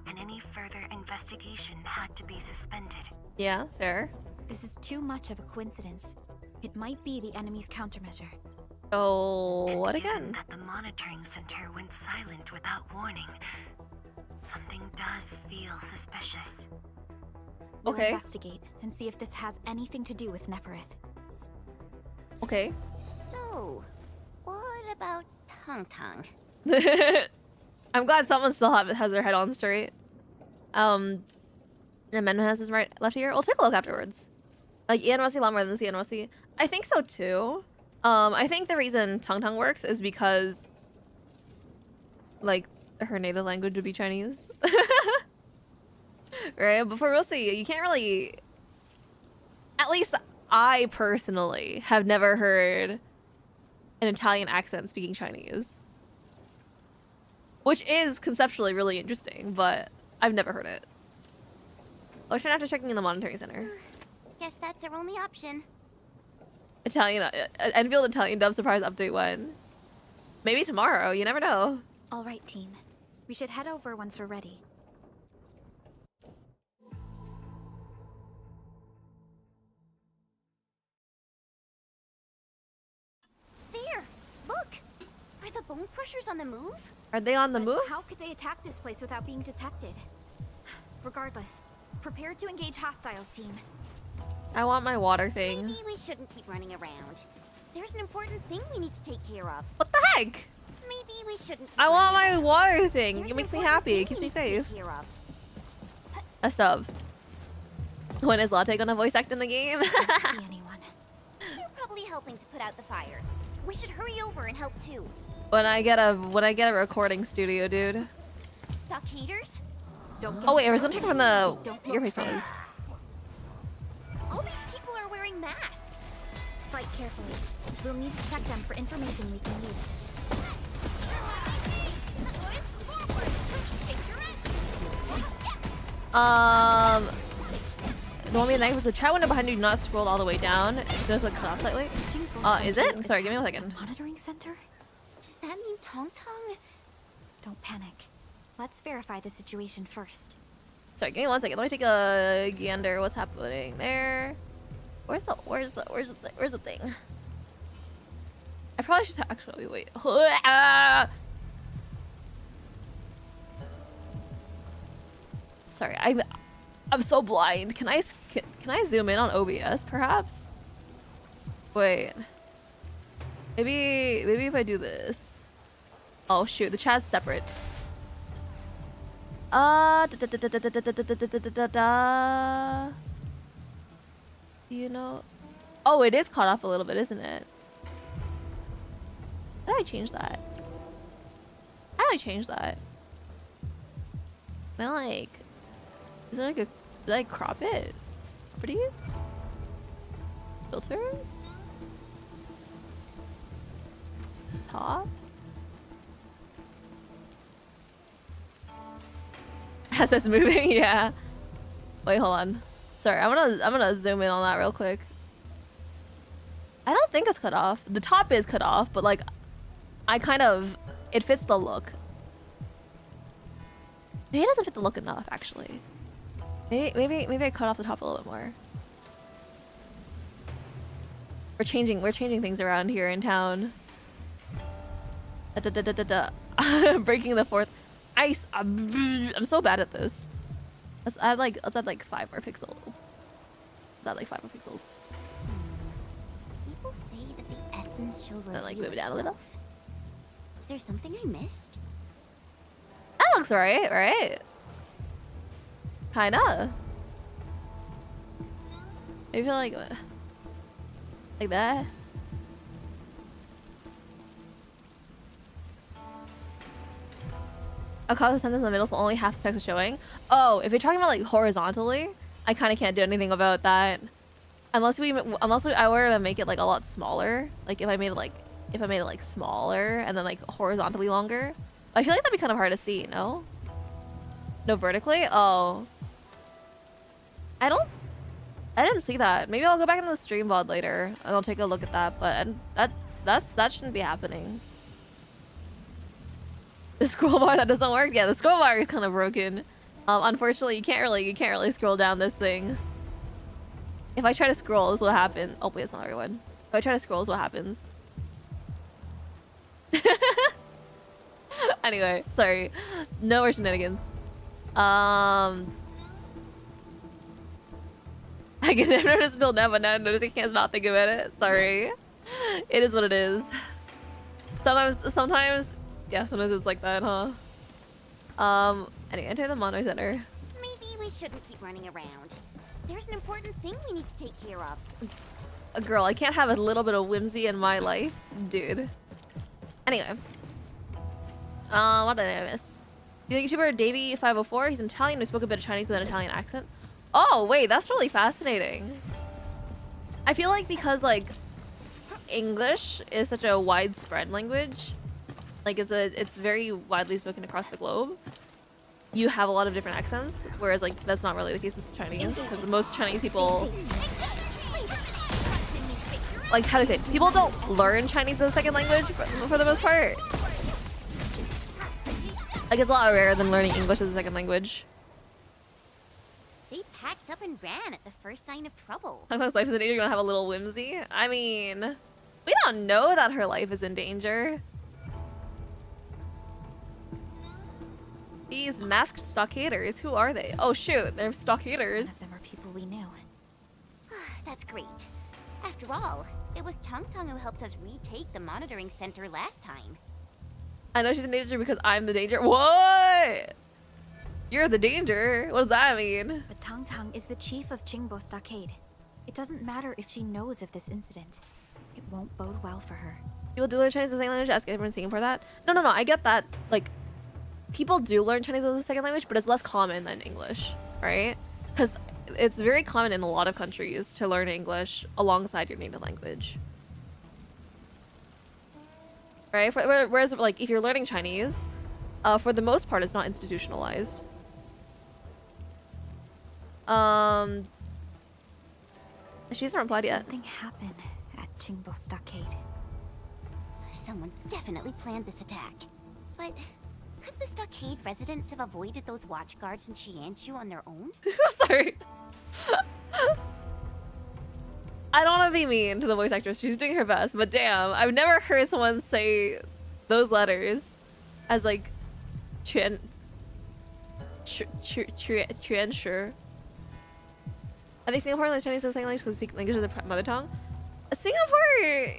and any further investigation had to be suspended. Yeah, fair. This is too much of a coincidence. It might be the enemy's countermeasure. Oh, And what given again? that the monitoring center went silent without warning, something does feel suspicious. We'll Okay. investigate and see if this has anything to do with Nefereth. Okay. So, what about Tang Tang? I'm glad someone still has their head on straight. Amendment has his left ear. We'll take a look afterwards. Like Ian Rusty a lot more than Ian Rusty. I think so too. I think the reason Tang Tang works is because like her native language would be Chinese. Right? But for Rusty, you can't really, at least I personally have never heard an Italian accent speaking Chinese. Which is conceptually really interesting, but I've never heard it. Oh, should after checking in the monitoring center. Guess that's our only option. Italian, Enfield Italian dub surprise update when? Maybe tomorrow, you never know. All right, team. We should head over once we're ready. There! Look! Are the bone crushers on the move? Are they on the But move? how could they attack this place without being detected? Regardless, prepare to engage hostiles, team. I want my water thing. Maybe we shouldn't keep running around. There's an important thing we need to take care of. What the heck? Maybe we shouldn't keep I want my running around. water thing. There's It an makes me important happy. It thing keeps we me need to take safe. care of. A sub. When is Latte gonna voice act in the game? Don't see anyone. You're probably helping to put out the fire. We should hurry over and help too. when I get a recording studio, dude. Stuck haters? Don't get Oh wait, I was gonna check from the Don't look earpiece for was. All these people are wearing masks. Fight carefully. We'll need to check them for information we can use. The one being was the chat window behind you not scrolled all the way down. So it's like cut off slightly. Is it? Sorry, give me 1 second. Monitoring center? Does that mean Tong Tong? Don't panic. Let's verify the situation first. Sorry, give me 1 second. Let me take a gander. What's happening there? Where's the thing? I probably should actually wait. Sorry, I'm so blind. Can I zoom in on OBS perhaps? Wait. Maybe if I do this. Oh shoot, the chat's separate. You know, oh, it is caught off a little bit, isn't it? How do I change that? How do I change that? Can I like, is there like a, did I crop it? Properties? Filters? Top? As it's moving, yeah. Wait, hold on. Sorry, I'm gonna zoom in on that real quick. I don't think it's cut off. The top is cut off, but like, it fits the look. Maybe it doesn't fit the look enough, actually. Maybe I cut off the top a little bit more. We're changing things around here in town. Breaking the fourth ice. I'm so bad at this. let's add like 5 more pixels. Let's add like 5 more pixels. People say that the essence shall reveal Then, like, move it down a little. itself. Is there something I missed? That looks right, right? Kinda. I feel like that. A cause sentence in the middle, so only half the text is showing. Oh, if you're talking about like horizontally, I kind of can't do anything about that, unless I were to make it like a lot smaller. Like if I made it like smaller and then like horizontally longer. I feel like that'd be kind of hard to see. No. No, vertically. Oh. I didn't see that. Maybe I'll go back into the stream VOD later and I'll take a look at that. But that shouldn't be happening. The scroll bar that doesn't work. Yeah, the scroll bar is kind of broken. Unfortunately, you can't really scroll down this thing. If I try to scroll, this is what happens. Oh wait, it's not everyone. If I try to scroll, this is what happens. Anyway, sorry. No more shenanigans. I can never notice until now, but now noticing I can't not think about it. Sorry. It is what it is. Sometimes, yeah, sometimes it's like that, huh? Anyway, enter the Mono Center. Maybe we shouldn't keep running around. There's an important thing we need to take care of. A girl, I can't have a little bit of whimsy in my life, dude. Anyway. What did I miss? The YouTuber Davey504, he's Italian, who spoke a bit of Chinese with an Italian accent. Oh, wait, that's really fascinating. I feel like because, like, English is such a widespread language, like, it's very widely spoken across the globe, you have a lot of different accents, whereas, like, that's not really the case with Chinese, because most Chinese people, like, how to say it? People don't learn Chinese as a second language for the most part. Like, it's a lot rarer than learning English as a second language. They packed up and ran at the first sign of trouble. Sometimes life is in danger, you want to have a little whimsy. I mean, we don't know that her life is in danger. These masked stockaders, who are they? Oh shoot, they're stockaders. None of them are people we knew. That's great. After all, it was Tung Tung who helped us retake the monitoring center last time. I know she's in danger because I'm the danger. What? You're the danger? What does that mean? But Tang Tang is the chief of Jingbo Stockade. It doesn't matter if she knows of this incident. It won't bode well for her. People do learn Chinese as a second language. Ask everyone singing for that. No, I get that. Like, people do learn Chinese as a second language, but it's less common than English, right? Because it's very common in a lot of countries to learn English alongside your native language. Right? Whereas, like, if you're learning Chinese, for the most part, it's not institutionalized. She hasn't replied yet. Something happened at Jingbo Stockade. Someone definitely planned this attack. But could the stockade residents have avoided those watch guards in Qianchu on their own? Sorry. I don't want to be mean to the voice actress. She's doing her best, but damn, I've never heard someone say those letters as like Quan Sure. I think Singapore learns Chinese as a second language because they speak language as their mother tongue. Singapore,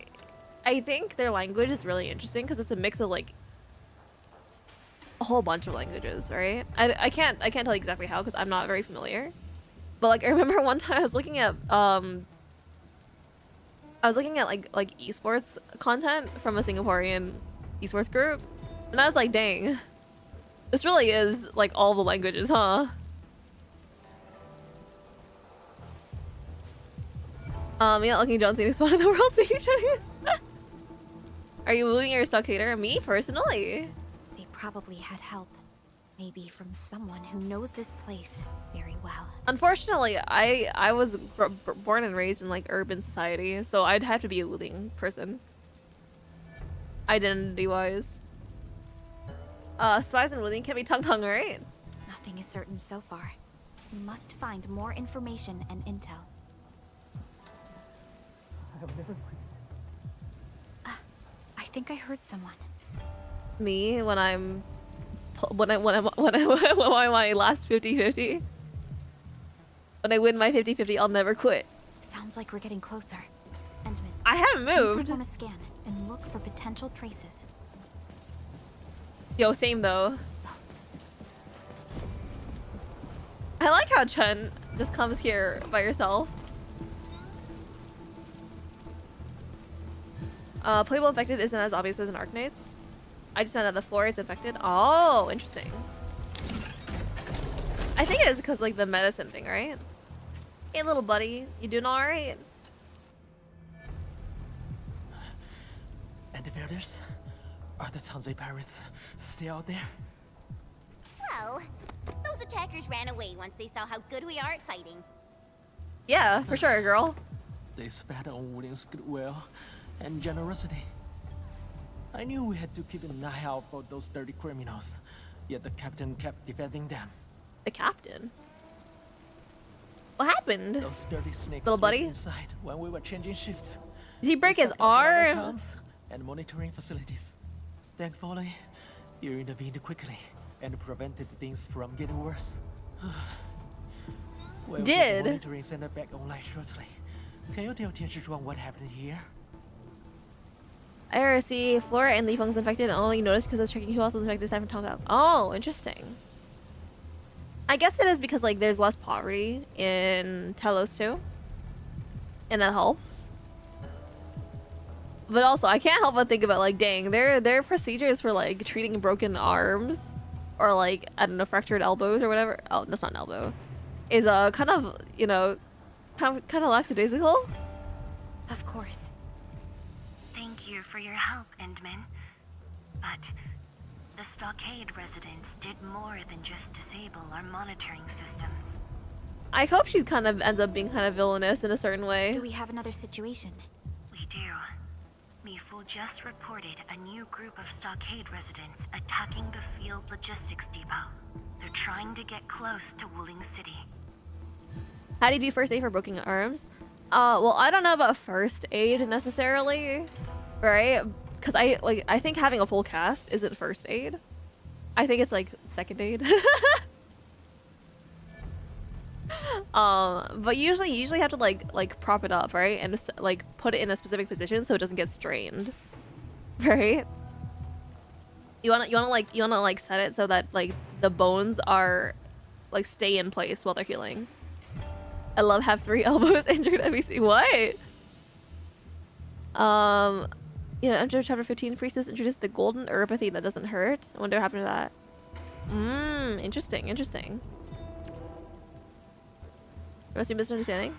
I think their language is really interesting because it's a mix of like a whole bunch of languages, right? I can't tell you exactly how because I'm not very familiar. But like I remember one time I was looking at like esports content from a Singaporean esports group, and I was like, dang, this really is like all the languages, huh? Yeah, looking Johnson is one of the world speaking Chinese. Are you moving your stockader? Me personally? They probably had help. Maybe from someone who knows this place very well. Unfortunately, I was born and raised in like urban society, so I'd have to be a Wuling person. Identity-wise. Spies and Wuling can be tongue, right? Nothing is certain so far. We must find more information and intel. I think I heard someone. Me when I'm my last 50-50. When I win my 50-50, I'll never quit. Sounds like we're getting closer. Endman, I haven't moved. perform a scan and look for potential traces. Yo, same though. I like how Chen just comes here by herself. Playable infected isn't as obvious as an Arknight's. I just found out the floor is infected. Oh, interesting. I think it is because like the medicine thing, right? Hey, little buddy, you doing all right? ENDFIELDers? Are the Tanzai pirates still out there? Well, those attackers ran away once they saw how good we are at fighting. Yeah, for sure, girl. They spat on Wuling's goodwill and generosity. I knew we had to keep an eye out for those dirty criminals, yet the captain kept defending them. The captain? What happened? Those dirty snakes Little buddy? slipped inside when we were changing shifts. Did he break They his sucked out our arm? accounts and monitoring facilities. Thankfully, you intervened quickly and prevented things from getting worse. We'll get the Did? monitoring center back online shortly. Can you tell Tian Zhuang what happened here? IRC, Flora and Li Feng's infected and only noticed because I was checking who else was infected aside from Tonga. Oh, interesting. I guess it is because like there's less poverty in Telos too. And that helps. But also I can't help but think about like dang, their procedures for like treating broken arms or like I don't know, fractured elbows or whatever. Oh, that's not an elbow. Is kind of, you know, kind of lackadaisical. Of course. Thank you for your help, Endman. But the stockade residents did more than just disable our monitoring systems. I hope she kind of ends up being kind of villainous in a certain way. Do we have another situation? We do. Mifu just reported a new group of stockade residents attacking the field logistics depot. They're trying to get close to Wuling City. How do you do first aid for broken arms? Well, I don't know about first aid necessarily, right? Because I think having a full cast isn't first aid. I think it's like second aid. But usually you have to like prop it up, right? And like put it in a specific position so it doesn't get strained, right? You wanna like set it so that like the bones are like stay in place while they're healing. I love have 3 elbows injured NPC. What? Yeah, enter chapter 15. Priestess introduced the golden uropathy that doesn't hurt. I wonder what happened to that. Interesting, interesting. Must be misunderstanding.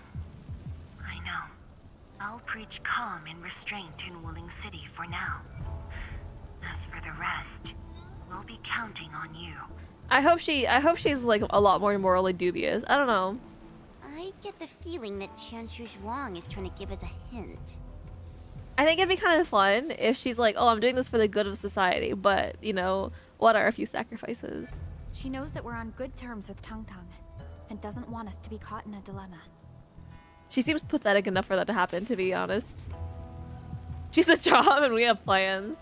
I know. I'll preach calm and restraint in Wuling City for now. As for the rest, we'll be counting on you. I hope she's like a lot more morally dubious. I don't know. I get the feeling that Tianshu Zhuang is trying to give us a hint. I think it'd be kind of fun if she's like, oh, I'm doing this for the good of society, but, you know, what are a few sacrifices? She knows that we're on good terms with Tang Tang and doesn't want us to be caught in a dilemma. She seems pathetic enough for that to happen, to be honest. She's a job and we have plans.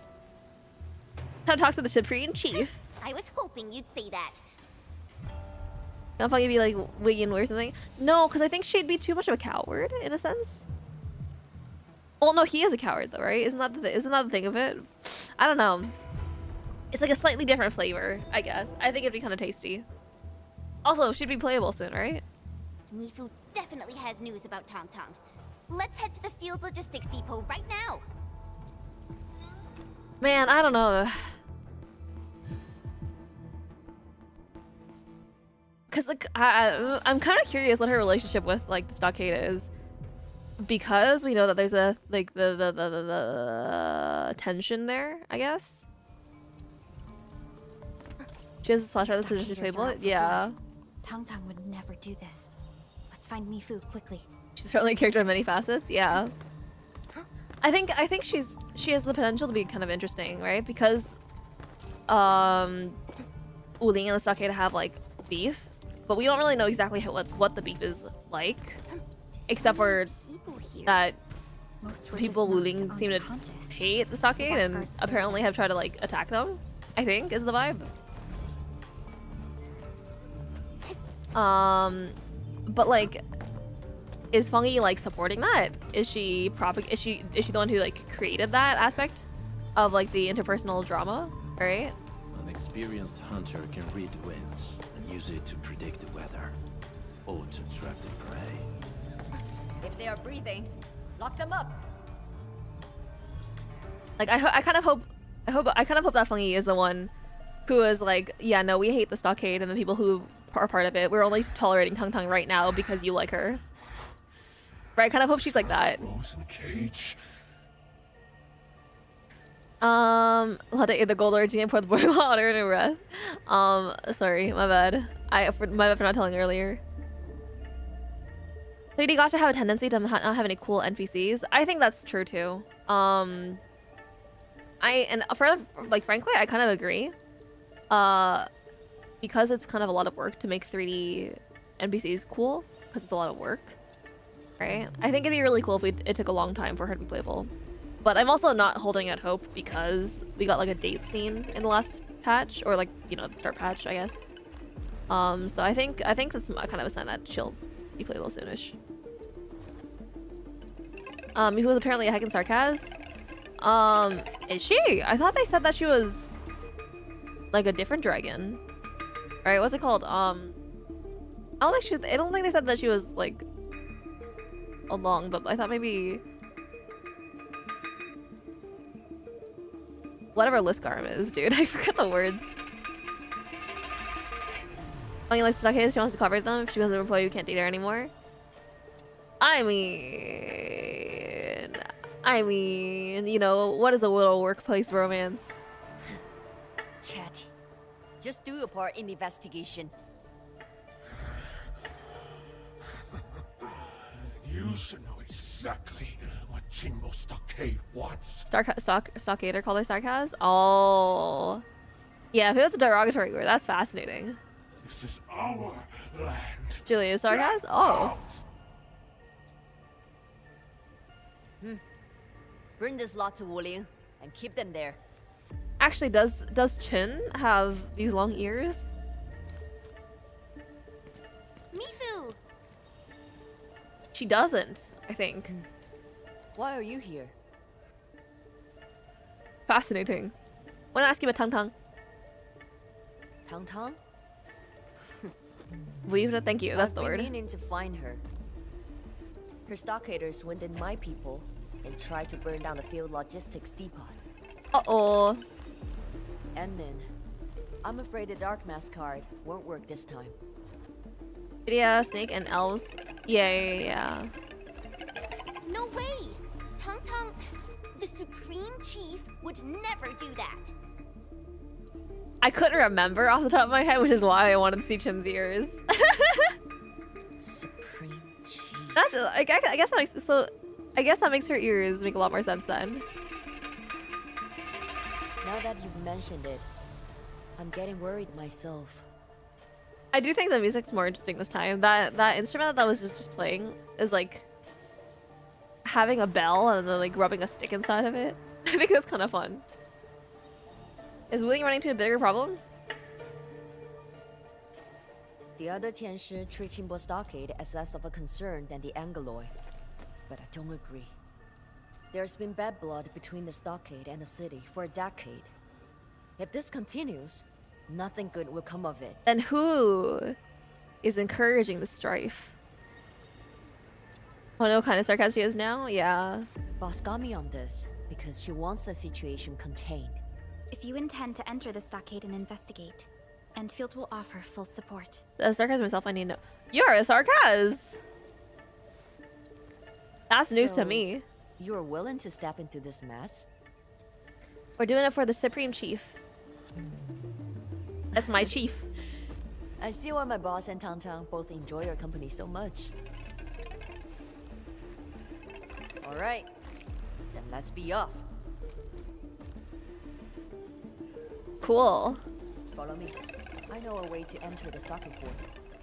Time to talk to the Supreme Chief. I was hoping you'd say that. I'll probably be like William or something. No, because I think she'd be too much of a coward in a sense. Well, no, he is a coward though, right? Isn't that the thing of it? I don't know. It's like a slightly different flavor, I guess. I think it'd be kind of tasty. Also, she'd be playable soon, right? Mifu definitely has news about Tang Tang. Let's head to the field logistics depot right now. Man, I don't know. Cause like I'm kind of curious what her relationship with like the stockade is, because we know that there's a like the tension there. I guess she has a splash out so she's playable. Yeah, Tang Tang would never do this. Let's find Mifu quickly. she's certainly a character of many facets. Yeah, I think she has the potential to be kind of interesting, right? Because Wuling and the stockade have like beef. But we don't really know exactly what the beef is like, except for that people Wuling seem to hate the stockade and apparently have tried to like attack them. I think is the vibe. But like, is Fungi like supporting that? Is she the one who like created that aspect of like the interpersonal drama, right? An experienced hunter can read the winds and use it to predict the weather, or to trap the prey. If they are breathing, lock them up. Like I kind of hope that Fungi is the one who is like, yeah, no, we hate the stockade and the people who are part of it. We're only tolerating Tung Tung right now because you like her. Right? I kind of hope she's like that. Frozen cage. Let it in the gold orgy and pour the boiling water in her breath. Sorry, my bad. My bad for not telling earlier. 3D gacha have a tendency to not have any cool NPCs. I think that's true too. Frankly, I kind of agree. Because it's kind of a lot of work to make 3D NPCs cool, because it's a lot of work, right? I think it'd be really cool if it took a long time for her to be playable. But I'm also not holding out hope because we got like a date scene in the last patch, or like, you know, the start patch, I guess. So I think that's kind of a sign that she'll be playable soonish. Who was apparently a heckin' sarcasm. Is she? I thought they said that she was like a different dragon. Alright, what's it called? I don't think they said that she was like along, but I thought maybe whatever Liskarm is, dude. I forget the words. Funny likes to talk his, she wants to cover them. If she becomes a employee, you can't date her anymore. I mean, you know, what is a little workplace romance? Chatty. Just do your part in the investigation. You should know exactly what Jingbo Stockade wants. Stockader called her sarcasm? Oh. Yeah, if it was a derogatory word, that's fascinating. This is our land. Julia's sarcasm? Oh. Bring this lot to Wuling and keep them there. Actually, does Chin have these long ears? Mifu! She doesn't, I think. Why are you here? Fascinating. Wanna ask you about Tung Tung? Tang Tang? Thank you, that's the I've word. been meaning to find her. Her stockaders winded my people and tried to burn down the field logistics depot. Uh-oh. And then, I'm afraid the Dark Mask card won't work this time. Yeah, Snake and elves. Yeah. No way! Tung Tung, the Supreme Chief, would never do that. I couldn't remember off the top of my head, which is why I wanted to see Chin's ears. Supreme Chief. I guess that makes her ears make a lot more sense then. Now that you've mentioned it, I'm getting worried myself. I do think the music's more interesting this time. That instrument that was just playing is like having a bell and then like rubbing a stick inside of it. I think that's kind of fun. Is Wuling running into a bigger problem? The other Tianshi treat Qingbo Stockade as less of a concern than the Angaloy. But I don't agree. There's been bad blood between the stockade and the city for a decade. If this continues, nothing good will come of it. Then who is encouraging the strife? Oh no, what kind of sarcasm she is now? Yeah. Boss got me on this because she wants the situation contained. If you intend to enter the stockade and investigate, ENDFIELD will offer full support. Sarcasm myself, I need to know. You're a sarcasm! That's news to So, me. You're willing to step into this mess? We're doing it for the Supreme Chief. That's my chief. I see why my boss and Tang Tang both enjoy your company so much. Alright, then let's be off. Cool. Follow me. I know a way to enter the stockade fort.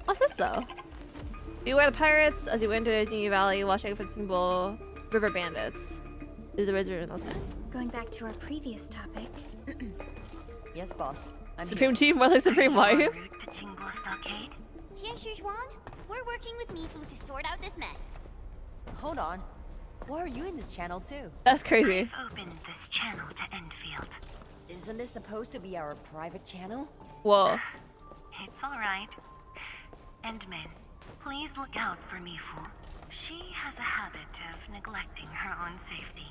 What's this though? Beware the pirates as you enter Jinyu Valley, watch out for the river bandits. Is the river okay? Going back to our previous topic. Yes, boss. I'm Supreme Chief, more like Supreme Wife. En route to Jingbo Stockade? 天使王， We're working with Mifu to sort out this mess. Hold on. Why are you in this channel too? That's crazy. I've opened this channel to Enfield. Isn't this supposed to be our private channel? Whoa. It's alright. Endman, please look out for Mifu. She has a habit of neglecting her own safety.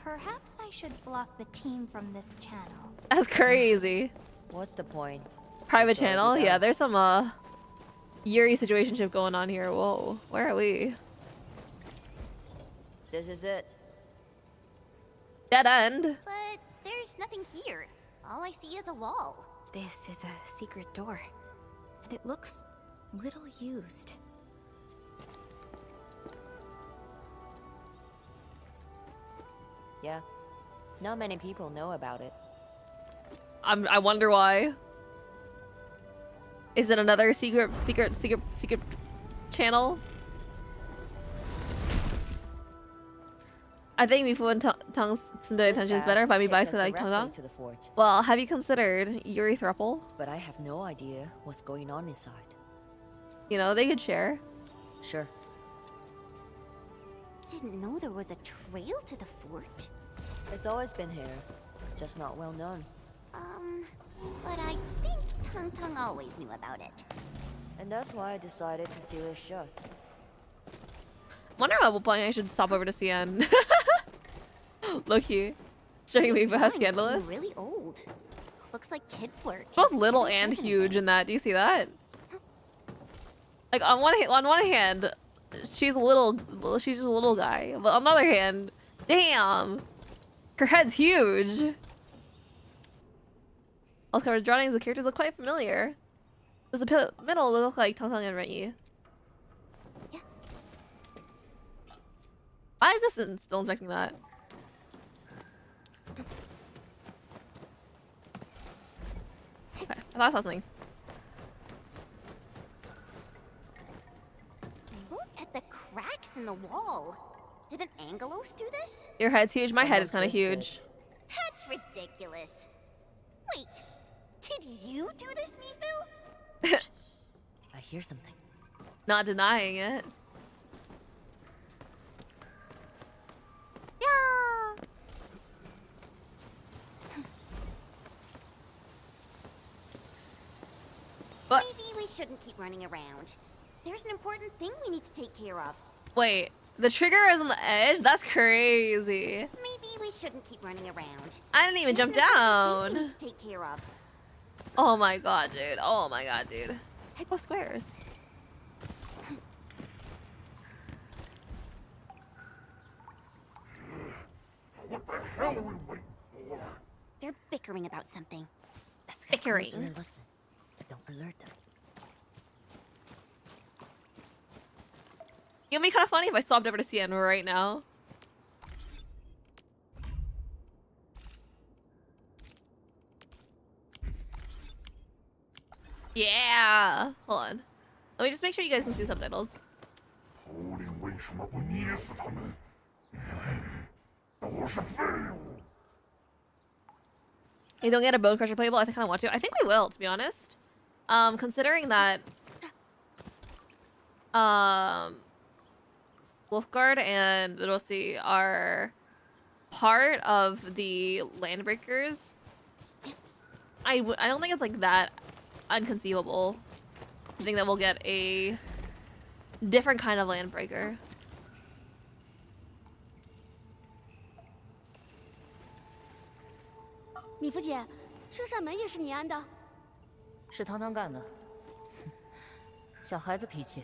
Perhaps I should block the team from this channel. That's crazy. What's the point? Private It's already channel? done. Yeah, there's some Yuri situationship going on here. Whoa. Where are we? This is it. Dead end. But there's nothing here. All I see is a wall. This is a secret door, and it looks little used. Yeah. Not many people know about it. I wonder why. Is it another secret channel? I think Mifu and Tang's Tsundere This attention is path better if I be takes biased us because I like directly Tang. to the fort, Well, have you considered Yuri Thruple? but I have no idea what's going on inside. You know, they could share. Sure. Didn't know there was a trail to the fort. It's always been here, just not well known. But I think Tang Tang always knew about it. And that's why I decided to seal it shut. Wonder at what point I should stop over to CN. Look-y. Showing me These how drawings seem scandalous. really old. Looks like kids' work. Both little Maybe and it's huge in that. Do you see that? Like on one hand, she's just a little guy, but on the other hand, damn, her head's huge. Also, covered drawings, the characters look quite familiar. Does the middle look like Tang Tang and Renyi? Yeah. Why is this still inspecting that? Okay, I thought I saw something. Look at the cracks in the wall. Did an Angelos do this? Your head's huge. My head is kind of Someone twisted. huge. That's ridiculous. Wait, did you do this, Mifu? I hear something. Not denying it. Yeah. But Maybe we shouldn't keep running around. There's an important thing we need to take care of. wait, the trigger is on the edge? That's crazy. Maybe we shouldn't keep running around. I didn't even There's jump an important thing we down. need to take care of. Oh my god, dude. Oh my god, dude. Hey, go squares. What the hell are we waiting for? They're bickering about something. Let's get Bickering. closer and listen. Don't alert them. It'd be kind of funny if I swapped over to CN right now. Yeah. Hold on. Let me just make sure you guys can see subtitles. 头领为什么不捏死他们？都是废物！ You don't get a Bone Crusher playable? I kind of want to. I think we will, to be honest. Considering that Wolfguard and Rossi are part of the Landbreakers, I don't think it's like that unconceivable. I think that we'll get a different kind of Landbreaker. 米芙姐，这扇门也是你安的？是汤汤干的。小孩子脾气。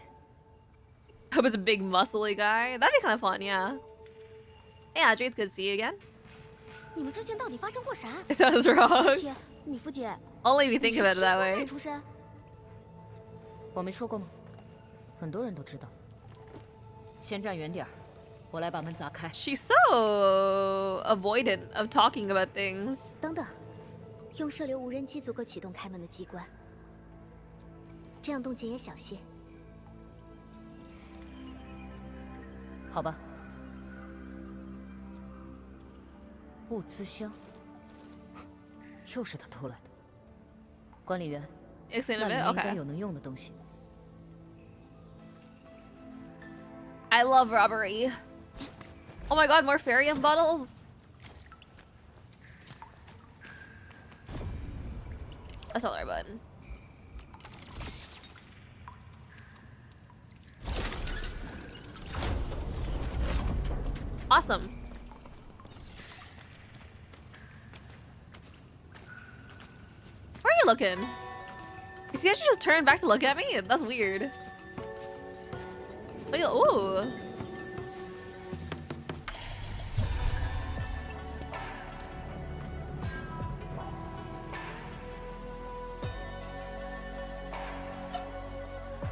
I was a big muscly guy. That'd be kind of fun, yeah. Hey, Audrey, it's good to see you again. 你们之前到底发生过啥？ That was wrong. 姐，米芙姐， Only if you think 你 of 是 it that 天 way. 光寨出身？我没说过吗？很多人都知道。先站远点儿，我来把门砸开。 She's so avoidant of talking about things. 等等，用射流无人机足够启动开门的机关，这样动静也小些。 好吧。物资箱，又是他偷来的。管理员， Explain 那 a 里 bit? 面应该 Okay. 有能用的东西。I love robbery. Oh my god, more Farium bottles. That's not the right button. Awesome. Where are you looking? You see, I should just turn back to look at me? That's weird. What are you, ooh.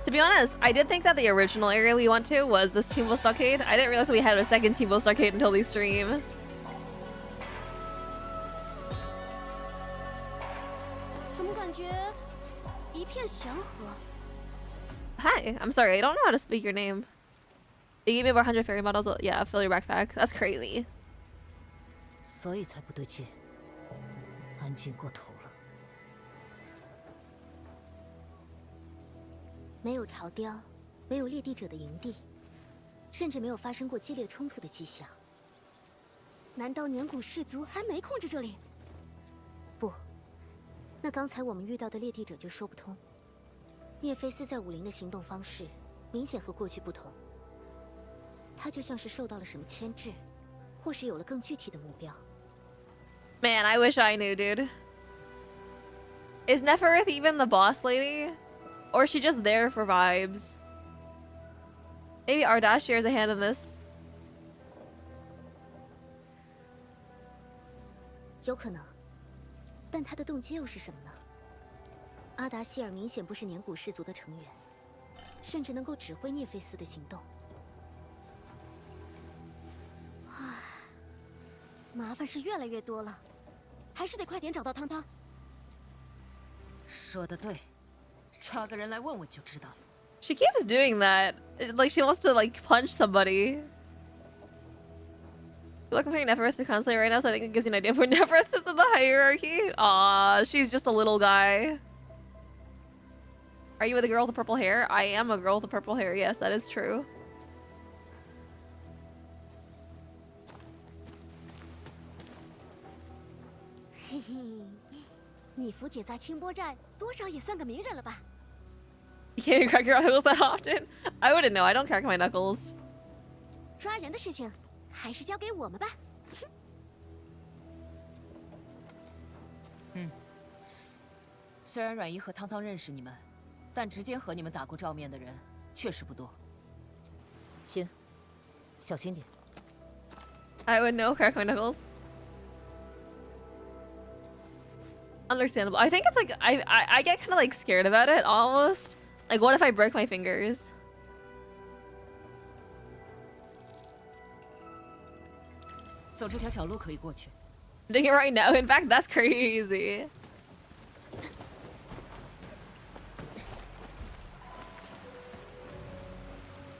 To be honest, I did think that the original area we went to was this Teambo Stockade. I didn't realize we had a second Teambo Stockade until the stream. 怎么感觉一片祥和？ Hi, I'm sorry, I don't know how to speak your name. You gave me about 100 fairy models. Well, yeah, fill your backpack. That's crazy. 所以才不对劲，安静过头了。没有巢雕，没有猎地者的营地，甚至没有发生过激烈冲突的迹象。难道年古氏族还没控制这里？不，那刚才我们遇到的猎地者就说不通。涅菲斯在武林的行动方式明显和过去不同，他就像是受到了什么牵制，或是有了更具体的目标。Man, I wish I knew, dude. Is Neferith even the boss lady? Or is she just there for vibes? Maybe Ardash shares a hand in this. 有可能，但他的动机又是什么呢？阿达希尔明显不是年古氏族的成员，甚至能够指挥涅菲斯的行动。唉，麻烦是越来越多了，还是得快点找到汤汤。说得对，抓个人来问问就知道了。 She keeps doing that. Like, she wants to, like, punch somebody. You're comparing Neferith to Consley right now, so I think it gives you an idea of where Neferith sits in the hierarchy. Aw, she's just a little guy. Are you with a girl with the purple hair? I am a girl with the purple hair. Yes, that is true. 嘿嘿，你福姐在清波寨多少也算个名人了吧？ You can't crack your knuckles that often? I wouldn't know. I don't crack my knuckles. 抓人的事情还是交给我们吧。虽然阮姨和汤汤认识你们，但直接和你们打过照面的人确实不多。行，小心点。 I would know. Crack my knuckles. Understandable. I think it's like I get kind of like scared about it almost. Like, what if I break my fingers? 走这条小路可以过去。 I'm doing it right now. In fact, that's crazy.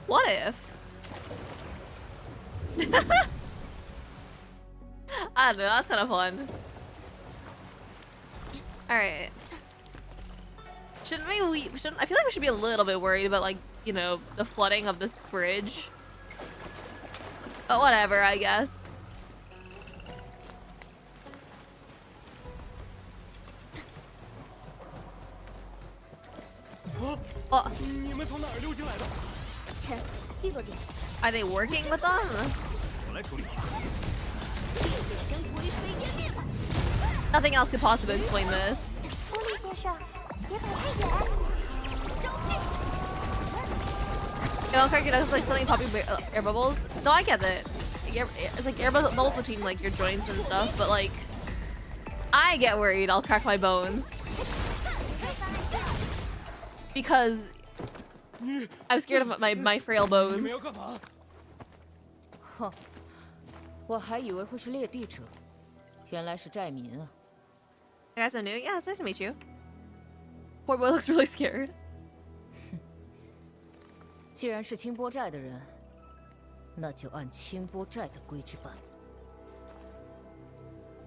What if? I don't know. That's kind of fun. All right. Shouldn't we? Shouldn't I feel like we should be a little bit worried about, like, you know, the flooding of this bridge. But whatever, I guess. Oh. 你们从哪儿溜进来的？臣，利落点， Are they working with them? 我来处理。将颓废湮灭吧。 Nothing else could possibly explain this. 波利先生，别跑太远。招进。 You know, Craig, that's like suddenly popping air bubbles. No, I get it. It's like air bubbles between, like, your joints and stuff, but, like, I get worried I'll crack my bones. Because I'm scared of my frail 你 bones. 们要干嘛？哼，我还以为会是猎地者，原来是寨民啊。 You guys are new? Yeah, it's nice to meet you. Poor boy looks really scared. 既然是清波寨的人，那就按清波寨的规制办。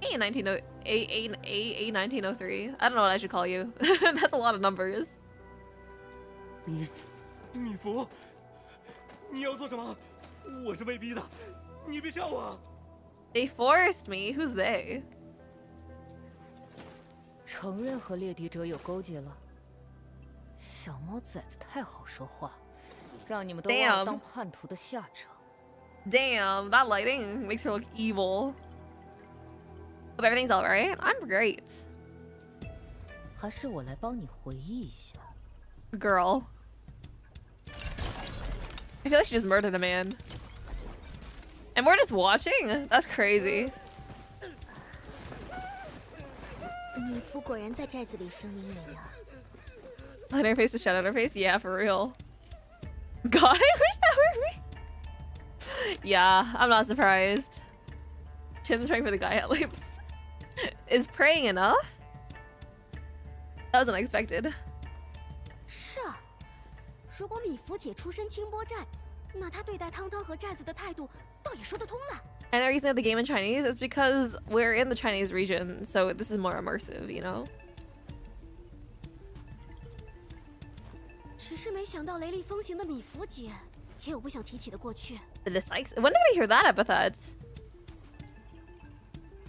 A1903. I don't know what I should call you. That's a lot of numbers. 你福，你要做什么？我是被逼的，你别笑我。They forced me. Who's they? 承认和猎敌者有勾结了。小猫崽子太好说话，让你们都忘了当叛徒的下场。Damn, that lighting makes her look evil. Hope everything's alright. I'm great. 还是我来帮你回忆一下。Girl. I feel like she just murdered a man. And we're just watching? That's crazy. 女夫果然在寨子里声名远扬。Line her face to shut out her face? Yeah, for real. God, I wish that were me. Yeah, I'm not surprised. Chin's praying for the guy at lips. Is praying enough? That was unexpected. 是啊，如果米芙姐出身清波寨，那她对待汤汤和寨子的态度倒也说得通了。And the reason of the game in Chinese is because we're in the Chinese region, so this is more immersive, you know? 只是没想到雷厉风行的米芙姐也有不想提起的过去。The dislikes? When did we hear that epithet?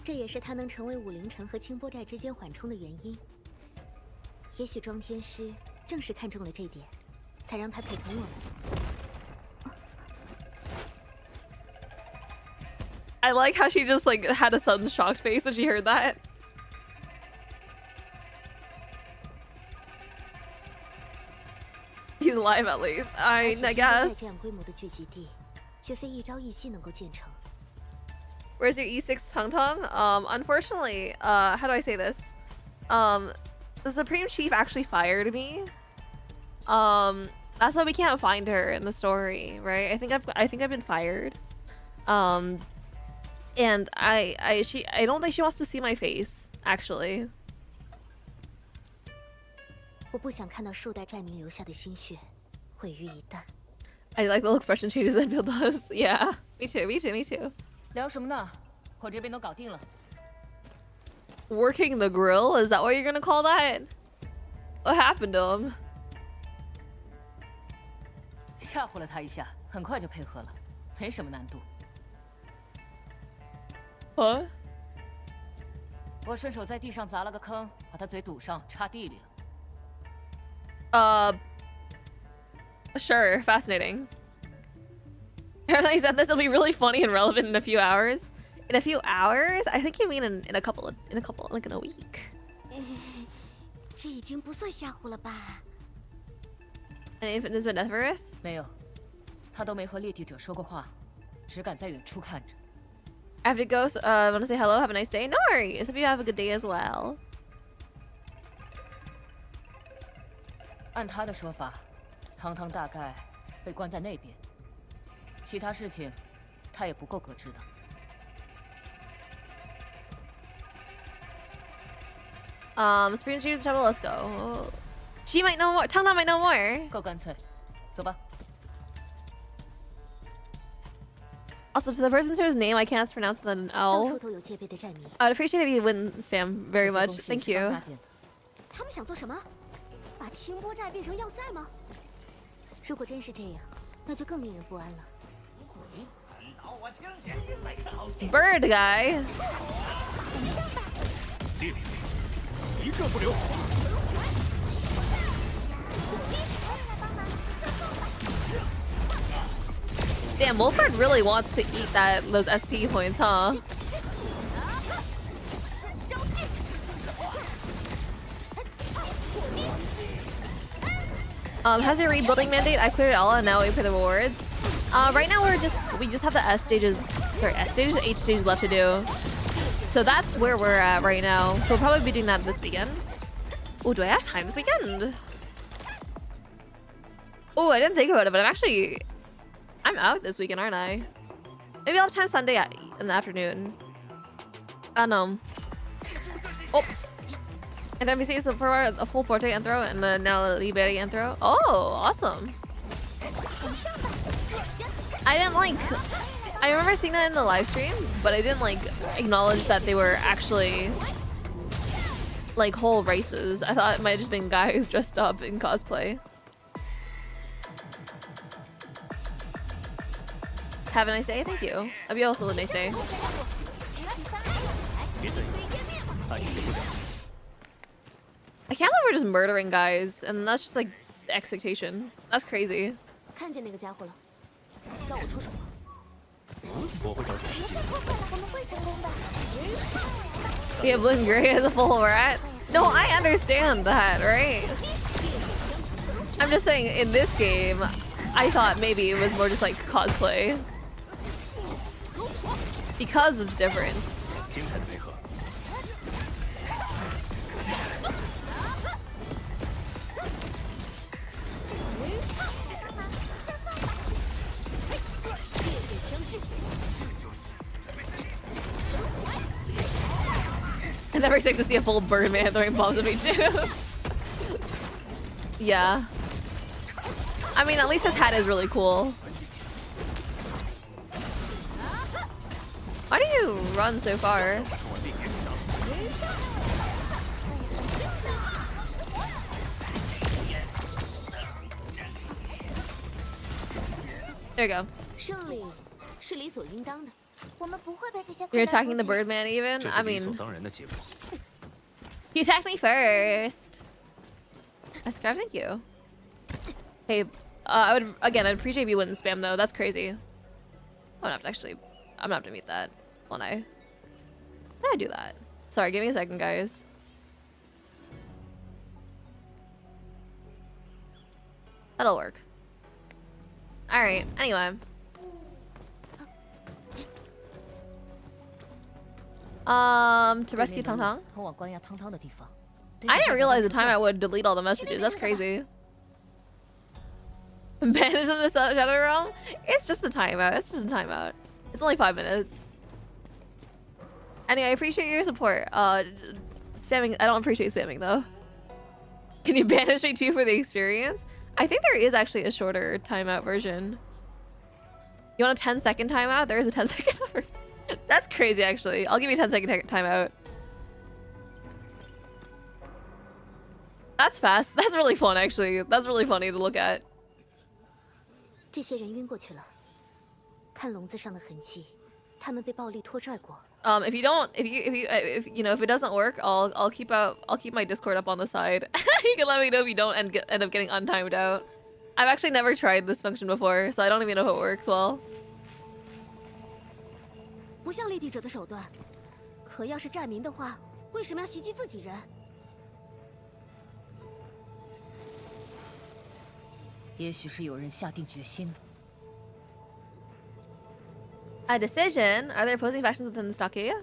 这也是她能成为武陵城和清波寨之间缓冲的原因。也许庄天师正是看中了这点，才让她陪同我们。 I like how she just like had a sudden shocked face when she heard that. He's alive at least. I guess. 这样规模的聚集地，绝非一朝一夕能够建成。 Where's your E6 Tung Tung? Unfortunately, how do I say this? The Supreme Chief actually fired me. That's why we can't find her in the story, right? I think I've been fired. And I don't think she wants to see my face, actually. 我不想看到数代寨民留下的心血毁于一旦。 I like the little expression changes that Bill does. Yeah, me too, me too, me too. 聊什么呢？我这边都搞定了。 Working the grill? Is that what you're gonna call that? What happened to him? 吓唬了他一下，很快就配合了，没什么难度。 Huh? 我顺手在地上砸了个坑，把他嘴堵上，插地里了。 Sure, fascinating. Apparently he said this will be really funny and relevant in a few hours. In a few hours? I think you mean in a couple, like in a week. 这已经不算吓唬了吧？ An infant has been death for Earth? 没有，他都没和猎地者说过话，只敢在远处看着。 I have to go. So, want to say hello. Have a nice day. No worries. Hope you have a good day as well. 按他的说法，汤汤大概被关在那边，其他事情他也不够格知道。 Supreme Chief's trouble. Let's go. She might know more. Tang might know more. 够干脆，走吧。 Also, to the person whose name I can't pronounce the 到 L, 处都有戒备的寨民。 I'd appreciate if you wouldn't spam very much. 这些 Thank 公事是刚 you. 搭建的。他们想做什么？把清波寨变成要塞吗？如果真是这样，那就更令人不安了。 Bird guy. 一个不留。 Damn, Wolford really wants to eat those SP points, huh? Has your rebuilding mandate? I cleared it all and now wait for the rewards. Right now we just have the H stages left to do. So that's where we're at right now. So we'll probably be doing that this weekend. Oh, do I have time this weekend? Oh, I didn't think about it, but I'm out this weekend, aren't I? Maybe I'll have time Sunday in the afternoon. I don't know. Oh! And then we see for a full Forte Anthro and the now Liberi Anthro. Oh, awesome. I remember seeing that in the live stream, but I didn't acknowledge that they were actually whole races. I thought it might have just been guys dressed up in cosplay. Have a nice day. Thank you. Hope you also have a nice day. I can't believe we're just murdering guys, and that's just like the expectation. That's crazy. 看见那个家伙了，让我出手。我会找准时机。我们会成功的。 Yeah, blue and gray as a full rat. No, I understand that, right? I'm just saying, in this game, I thought maybe it was more just like cosplay. Because it's different. 精彩的配合。 I never expect to see a full Birdman throwing bombs at me too. Yeah. I mean, at least his hat is really cool. Why do you run so far? There you go. 胜利是理所应当的。我们不会被这些。 You're attacking the Birdman even? 这 I 是理所 mean, 当然的结果。 you attacked me first. Ascribe, thank you. Hey, I'd appreciate if you wouldn't spam though. That's crazy. I'm gonna have to actually, I'm gonna have to mute that, won't I? How did I do that? Sorry, give me a second, guys. That'll work. All right. Anyway. To rescue Tang Tang. 通往关押汤汤的地方。 I didn't realize the timeout would delete all the messages. That's crazy. Banish in the Shadow Realm? It's just a timeout. It's just a timeout. It's only 5 minutes. Anyway, I appreciate your support. Spamming. I don't appreciate spamming though. Can you banish me too for the experience? I think there is actually a shorter timeout version. You want a 10-second timeout? There is a 10-second version. That's crazy, actually. I'll give you a 10-second timeout. That's fast. That's really fun, actually. That's really funny to look at. 这些人晕过去了，看笼子上的痕迹，他们被暴力拖拽过。If you don't, if you know, if it doesn't work, I'll keep my Discord up on the side. You can let me know if you don't end up getting untimed out. I've actually never tried this function before, so I don't even know if it works well. 不像立地者的手段，可要是寨民的话，为什么要袭击自己人？ 也许是有人下定决心了。 A decision? Are there opposing factions within the stockade?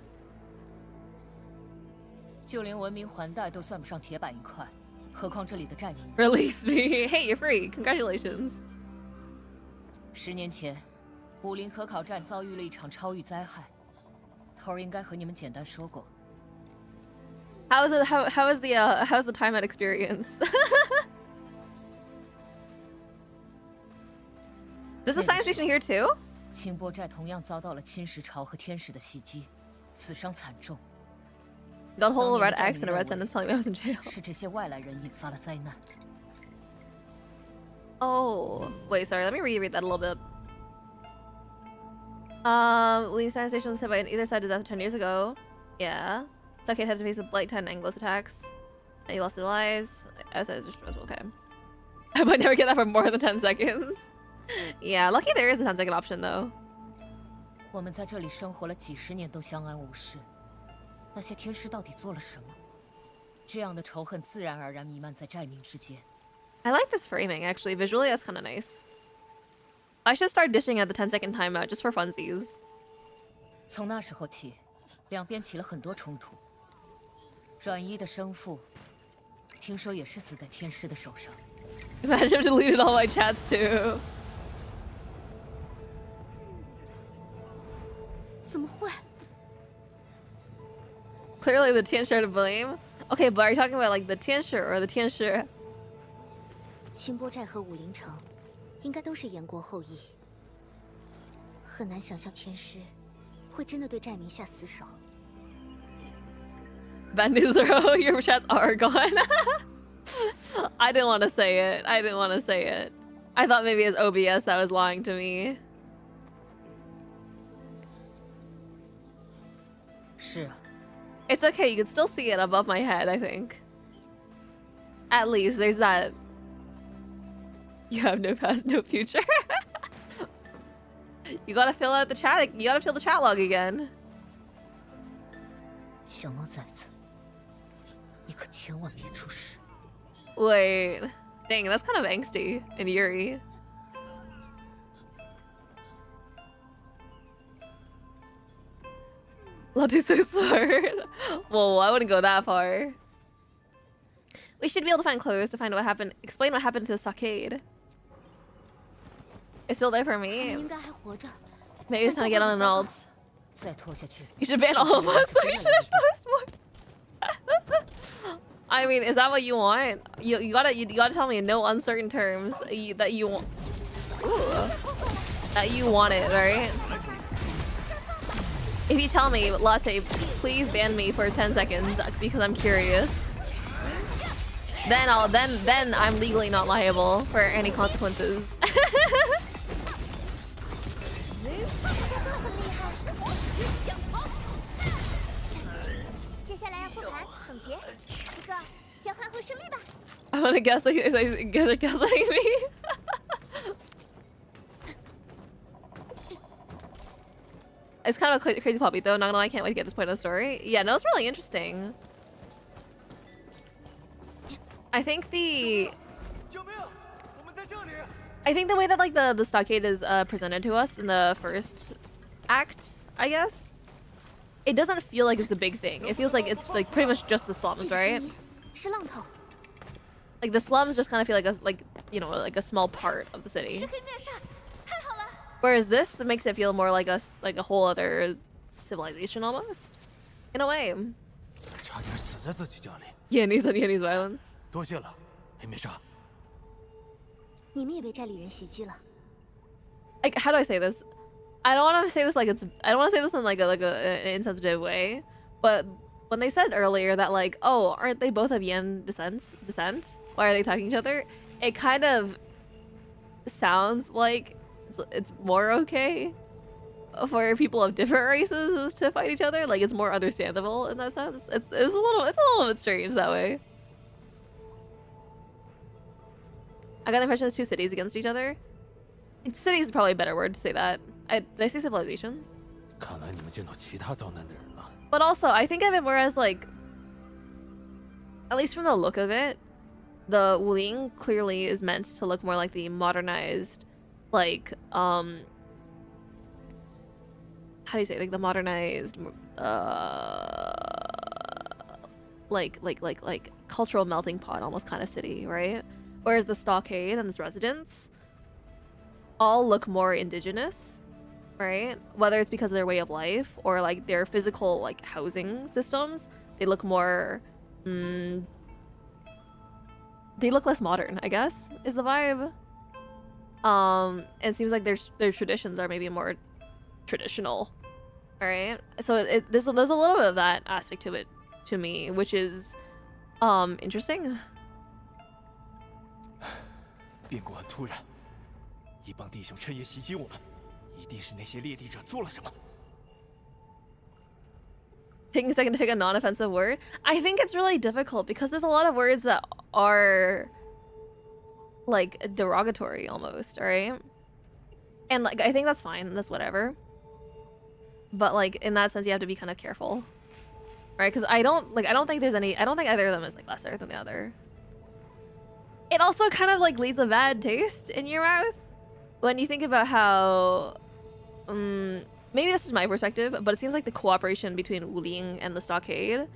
就连文明环带都算不上铁板一块，何况这里的寨民。Release me! Hey, you're free. Congratulations. 10年前，武林科考站遭遇了一场超域灾害，头儿应该和你们简单说过。How's the timeout experience? There's a science station here too? 清波寨同样遭到了侵蚀潮和天使的袭击，死伤惨重。 Got a whole red X and a red sentence telling me I was in jail. 是这些外来人引发了灾难。 Oh, wait, sorry. Let me reread that a little bit. Leading science station was hit by an either side disaster 10 years ago. Yeah. Stockade had to face the Blight 10 Anglos attacks. And he lost his lives. Outside is responsible. Okay. I might never get that for more than 10 seconds. Yeah, lucky there is a 10-second option though. 我们在这里生活了几十年都相安无事，那些天师到底做了什么？这样的仇恨自然而然弥漫在寨民之间。 I like this framing actually. Visually, that's kind of nice. I should start dishing at the 10-second timeout just for funsies. 从那时候起，两边起了很多冲突。阮一的生父，听说也是死在天师的手上。 Imagine if I deleted all my chats too. 怎么会？ Clearly the Tianshi to blame. Okay, but are you talking about like the Tianshi or the Tianshi? 清波寨和武林城，应该都是燕国后裔。很难想象天师会真的对寨民下死手。 Bandizero, your chats are gone. I didn't want to say it. I didn't want to say it. I thought maybe it was OBS that was lying to me. 是啊。 It's okay, you can still see it above my head, I think. At least there's that. You have no past, no future. You gotta fill out the chat. You gotta fill the chat log again. 小猫崽子，你可千万别出事。 Wait, dang, that's kind of angsty and eerie. Love is so smart. Whoa, I wouldn't go that far. We should be able to find clues to find what happened. Explain what happened to the stockade. It's still there for me. 应该还活着。 Maybe it's time to get on an alt. 再拖下去， You should ban all of us. So you should post more. I mean, is that what you want? You gotta tell me in no uncertain terms that you want. Ooh, that you want it, right? If you tell me, Latte, please ban me for 10 seconds because I'm curious. Then I'm legally not liable for any consequences. 接下来要复盘总结，一个先欢呼胜利吧。 I wanna guess like is guess like me. It's kind of a crazy puppy though. Not gonna lie, I can't wait to get this point of the story. Yeah, no, it's really interesting. I think the way that like the stockade is presented to us in the first act, I guess, it doesn't feel like it's a big thing. It feels like it's like pretty much just the slums, right? 是浪头， Like the slums just kind of feel like you know like a small part of the city. 石黑面煞，太好了！ Whereas this makes it feel more like a whole other civilization almost, in a way. 差点死在自己家里。 Yanni's violence. 多谢了，黑面纱。你们也被寨里人袭击了。 Like how do I say this? I don't want to say this like it's. I don't want to say this in like an insensitive way, but when they said earlier that like, oh, aren't they both of Yan descent? Why are they attacking each other? It kind of sounds like it's more okay for people of different races to fight each other. Like it's more understandable in that sense. It's a little bit strange that way. I got the impression it's two cities against each other. Cities is probably a better word to say that. Did I say civilizations? 看来你们见到其他遭难的人了。 But also, I think of it more as like, at least from the look of it, the Wuling clearly is meant to look more like the modernized, like how do you say, like the modernized, like cultural melting pot almost kind of city, right? Whereas the stockade and its residents all look more indigenous, right? Whether it's because of their way of life or like their physical like housing systems, they look more they look less modern, I guess, is the vibe. It seems like their traditions are maybe more traditional, all right? So there's a little bit of that aspect to it to me, which is interesting. 变故很突然，一帮弟兄趁夜袭击我们，一定是那些猎地者做了什么。 Taking a second to pick a non-offensive word. I think it's really difficult because there's a lot of words that are like derogatory almost, right? And like I think that's fine, that's whatever. But like in that sense, you have to be kind of careful, right? Because I don't think either of them is like lesser than the other. It also kind of like leaves a bad taste in your mouth when you think about how maybe this is my perspective, but it seems like the cooperation between Wuling and the stockade,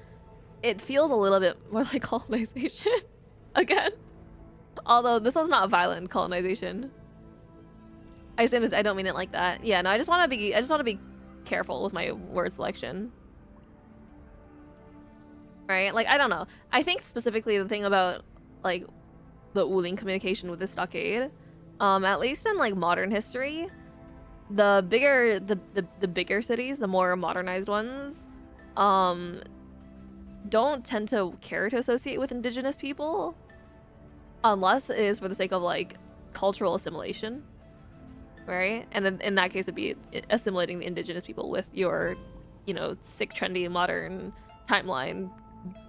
it feels a little bit more like colonization again. Although this one's not violent colonization. I don't mean it like that. Yeah, no, I just want to be careful with my word selection. Right? Like I don't know. I think specifically the thing about like the Wuling communication with the stockade, at least in like modern history, the bigger cities, the more modernized ones, don't tend to care to associate with indigenous people unless it is for the sake of like cultural assimilation, right? And then in that case it'd be assimilating the indigenous people with your you know, sick, trendy, modern timeline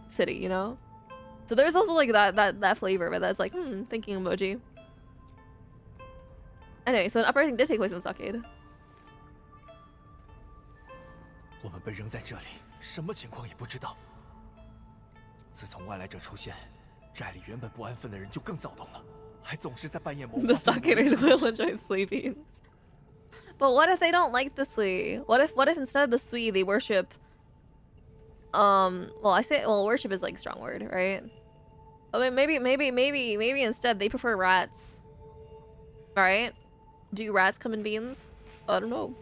city, you know? So there's also like that flavor of it that's like, thinking emoji. Anyway, so an uprising did take place in the stockade. 我们被扔在这里，什么情况也不知道。自从外来者出现，寨里原本不安分的人就更躁动了，还总是在半夜谋划。 The stockaders will enjoy sleeping. But what if they don't like the Sui? What if instead of the Sui they worship? Well, worship is like a strong word, right? I mean, maybe instead they prefer rats. Right? Do rats come in beans? I don't know.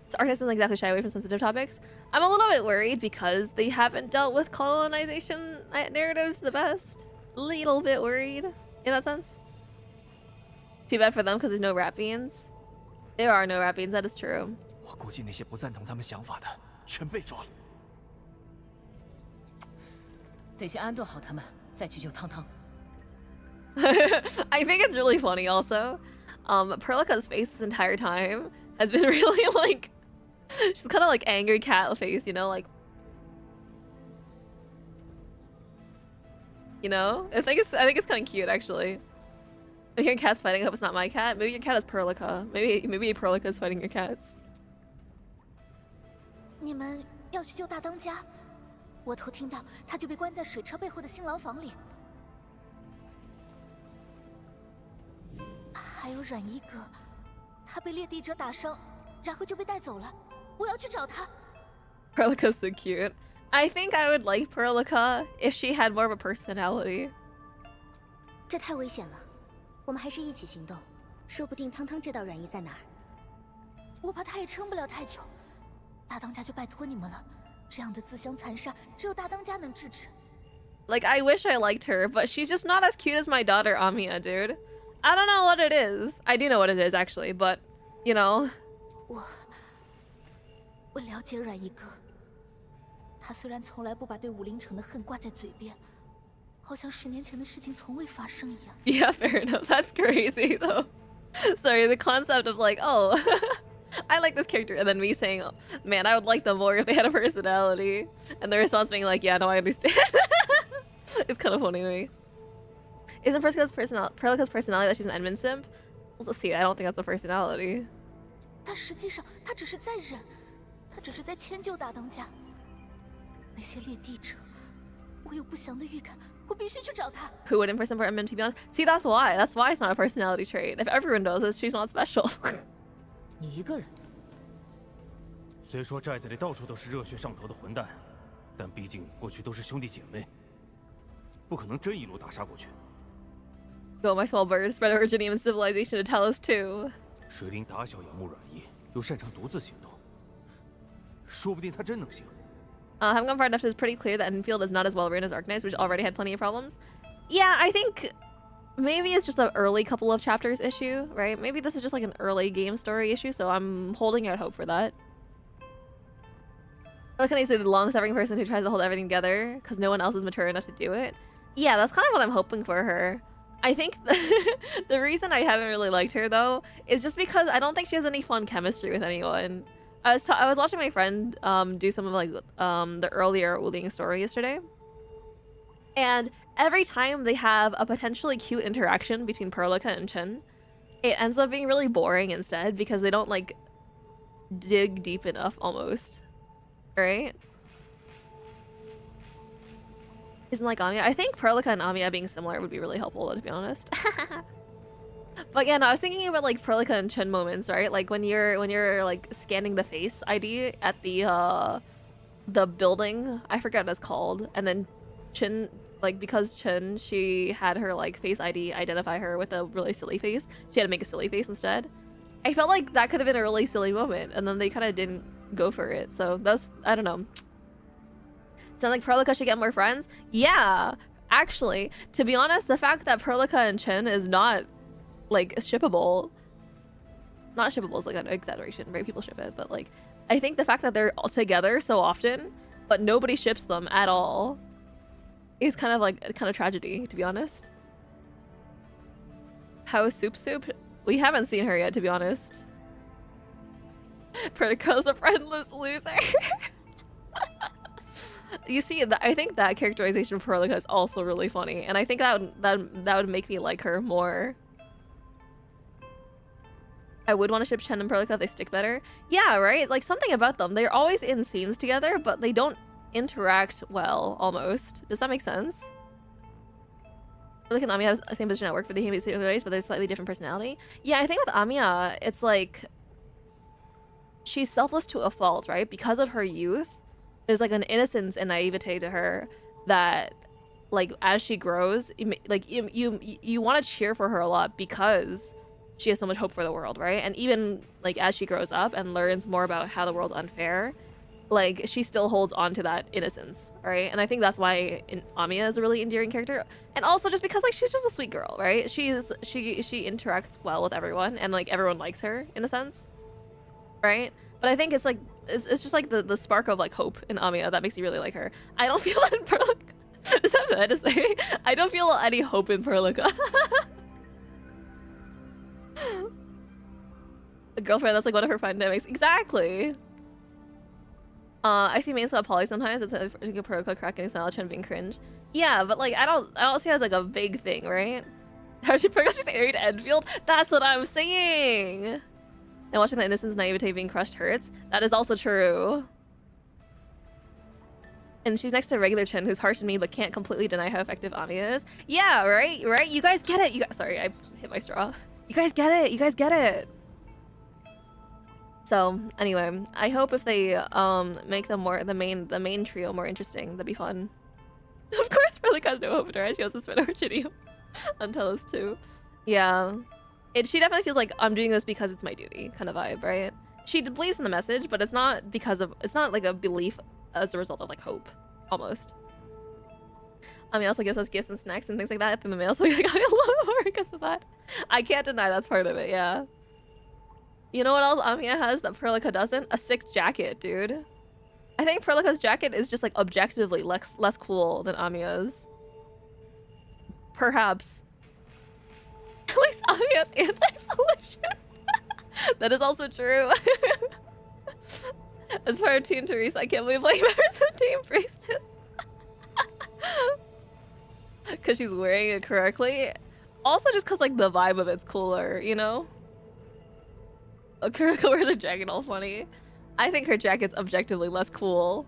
So artists doesn't exactly shy away from sensitive topics. I'm a little bit worried because they haven't dealt with colonization narratives the best. Little bit worried in that sense. Too bad for them because there's no rat beans. There are no rat beans, that is true. 我估计那些不赞同他们想法的全被抓了。得先安顿好他们，再去救汤汤。I think it's really funny also. Perlica's face this entire time has been really like, she's kind of like angry cat face, you know, like, you know. I think it's kind of cute actually. I'm hearing cats fighting. I hope it's not my cat. Maybe your cat is Perlica. Maybe Perlica is fighting your cats. 你们要去救大当家，我偷听到他就被关在水车背后的新牢房里。还有阮一哥，他被猎地者打伤，然后就被带走了。我要去找他。Perlica's so cute. I think I would like Perlica if she had more of a personality. 这太危险了，我们还是一起行动，说不定汤汤知道阮一在哪儿。我怕他也撑不了太久，大当家就拜托你们了。这样的自相残杀，只有大当家能制止。Like, I wish I liked her, but she's just not as cute as my daughter Amiya, dude. I don't know what it is. I do know what it is actually, but you know. 我了解阮一哥，他虽然从来不把对武陵城的恨挂在嘴边，好像10年前的事情从未发生一样。Yeah, fair enough. That's crazy though. Sorry, the concept of like, oh, I like this character, and then me saying, oh, man, I would like them more if they had a personality, and the response being like, yeah, no, I understand. It's kind of funny to me. Isn't Perlica's personality that she's an Edmund simp? Let's see, I don't think that's a personality. 但实际上，他只是在忍，他只是在迁就大当家。那些猎地者，我有不祥的预感，我必须去找他。 Who wouldn't for some Edmund, to be honest? See, that's why. That's why it's not a personality trait. If everyone does it, she's not special. 你一个人？虽说寨子里到处都是热血上头的混蛋，但毕竟过去都是兄弟姐妹，不可能真一路大杀过去。 Go, my small bird, spread origin and civilization to tell us too. 水灵打小仰慕软意，又擅长独自行动，说不定他真能行。Having gone far enough, it's pretty clear that ENDFIELD is not as well written as Arknights, which already had plenty of problems. Yeah, I think maybe it's just an early couple of chapters issue, right? Maybe this is just like an early game story issue, so I'm holding out hope for that. Like, can I say the long-suffering person who tries to hold everything together because no one else is mature enough to do it? Yeah, that's kind of what I'm hoping for her. I think the reason I haven't really liked her though is just because I don't think she has any fun chemistry with anyone. I was watching my friend do some of like the earlier Wuling story yesterday, and every time they have a potentially cute interaction between Perlica and Chen, it ends up being really boring instead because they don't like dig deep enough almost, right? Isn't like Amiya. I think Perlica and Amiya being similar would be really helpful though, to be honest. But yeah, no, I was thinking about like Perlica and Chen moments, right? Like when you're like scanning the face ID at the building, I forget what it's called, and then Chen, like because Chen, she had her like face ID identify her with a really silly face. She had to make a silly face instead. I felt like that could have been a really silly moment, and then they kind of didn't go for it. So that's, I don't know. Sound like Perlica should get more friends? Yeah, actually, to be honest, the fact that Perlica and Chen is not like shippable, not shippable is like an exaggeration, right? People ship it, but like I think the fact that they're all together so often but nobody ships them at all is kind of like a kind of tragedy, to be honest. How is Soup? We haven't seen her yet, to be honest. Perlica's a friendless loser. You see, I think that characterization of Perlica is also really funny, and I think that would make me like her more. I would want to ship Chen and Perlica if they stick better. Yeah, right? Like, something about them. They're always in scenes together, but they don't interact well, almost. Does that make sense? Perlica and Amiya have the same position at work, but they behave in similar ways, but they're slightly different personality. Yeah, I think with Amiya, it's like... she's selfless to a fault, right? Because of her youth, there's like an innocence and naivete to her that, like, as she grows, like, you want to cheer for her a lot because she has so much hope for the world, right? And even, like, as she grows up and learns more about how the world's unfair, like, she still holds on to that innocence, right? And I think that's why Amiya is a really endearing character. And also just because, like, she's just a sweet girl, right? She interacts well with everyone, and, like, everyone likes her, in a sense. Right? But I think it's like it's just like the spark of like hope in Amiya that makes me really like her. I don't feel that in Perlica. Is that bad to say? I don't feel any hope in Perlica. A girlfriend, that's like one of her dynamics. Exactly. I see main swap Polly sometimes. It's a Perlica cracking style, Chen being cringe. Yeah, but like I don't see it as like a big thing, right? How she she's married to Enfield? That's what I'm saying. And watching the innocence naivete being crushed hurts. That is also true. And she's next to regular Chen, who's harsh and mean, but can't completely deny how effective Amiya is. Yeah, right? Right? You guys get it. Sorry, I hit my straw. You guys get it. You guys get it. So, anyway, I hope if they make them more the main trio more interesting, that'd be fun. Of course, Perlica has no hope in her, and she also spent her shitty on Telos too. Yeah. She definitely feels like I'm doing this because it's my duty kind of vibe, right? She believes in the message, but it's not like a belief as a result of like hope, almost. Amiya also gives us gifts and snacks and things like that through the mail, so we like I love her because of that. I can't deny that's part of it, yeah. You know what else Amiya has that Perlica doesn't? A sick jacket, dude. I think Perlica's jacket is just like objectively less cool than Amiya's. Perhaps. At least Amiya's anti-pollution. That is also true. As part of Team Teresa, I can't believe like members of Team Priestess. Because she's wearing it correctly. Also just because like the vibe of it's cooler, you know? Kuriko wears a jacket all funny. I think her jacket's objectively less cool.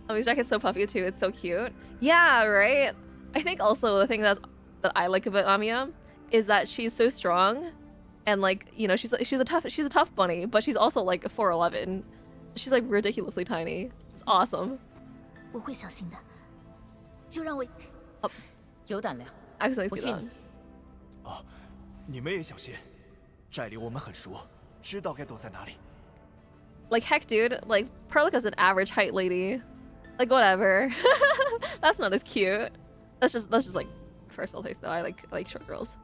Amiya's jacket's so puffy too, it's so cute. Yeah, right? I think also the thing that I like about Amiya is that she's so strong, and like, you know, she's a tough bunny, but she's also like 4'11". She's like ridiculously tiny. It's awesome. 我会小心的，就让我。有胆量。 Actually, 我信你。哦，你们也小心，寨里我们很熟，知道该躲在哪里。 Like heck, dude. Like Perlica's an average height lady. Like whatever. That's not as cute. That's just like personal taste though. I like short girls.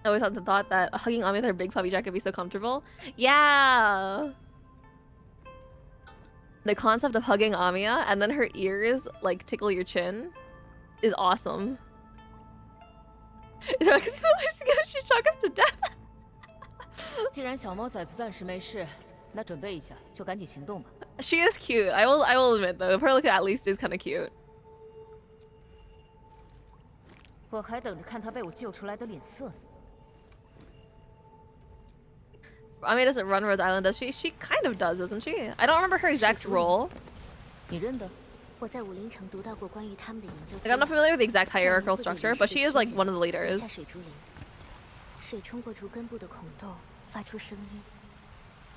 I always had the thought that hugging Amiya with her big puffy jacket would be so comfortable. Yeah. The concept of hugging Amiya and then her ears like tickle your chin is awesome. Is like, she shock us to death. 既然小猫崽子暂时没事，那准备一下，就赶紧行动吧。She is cute. I will admit though, Perlica at least is kind of cute. 我还等着看他被我救出来的脸色呢。 Amiya doesn't run Rhode Island, does she? She kind of does, doesn't she? I don't remember her exact role. 你认得？我在武林城读到过关于他们的研究。 Like I'm not familiar with the exact hierarchical structure, but she is like one of the leaders. 下水竹林，水冲过竹根部的孔洞，发出声音，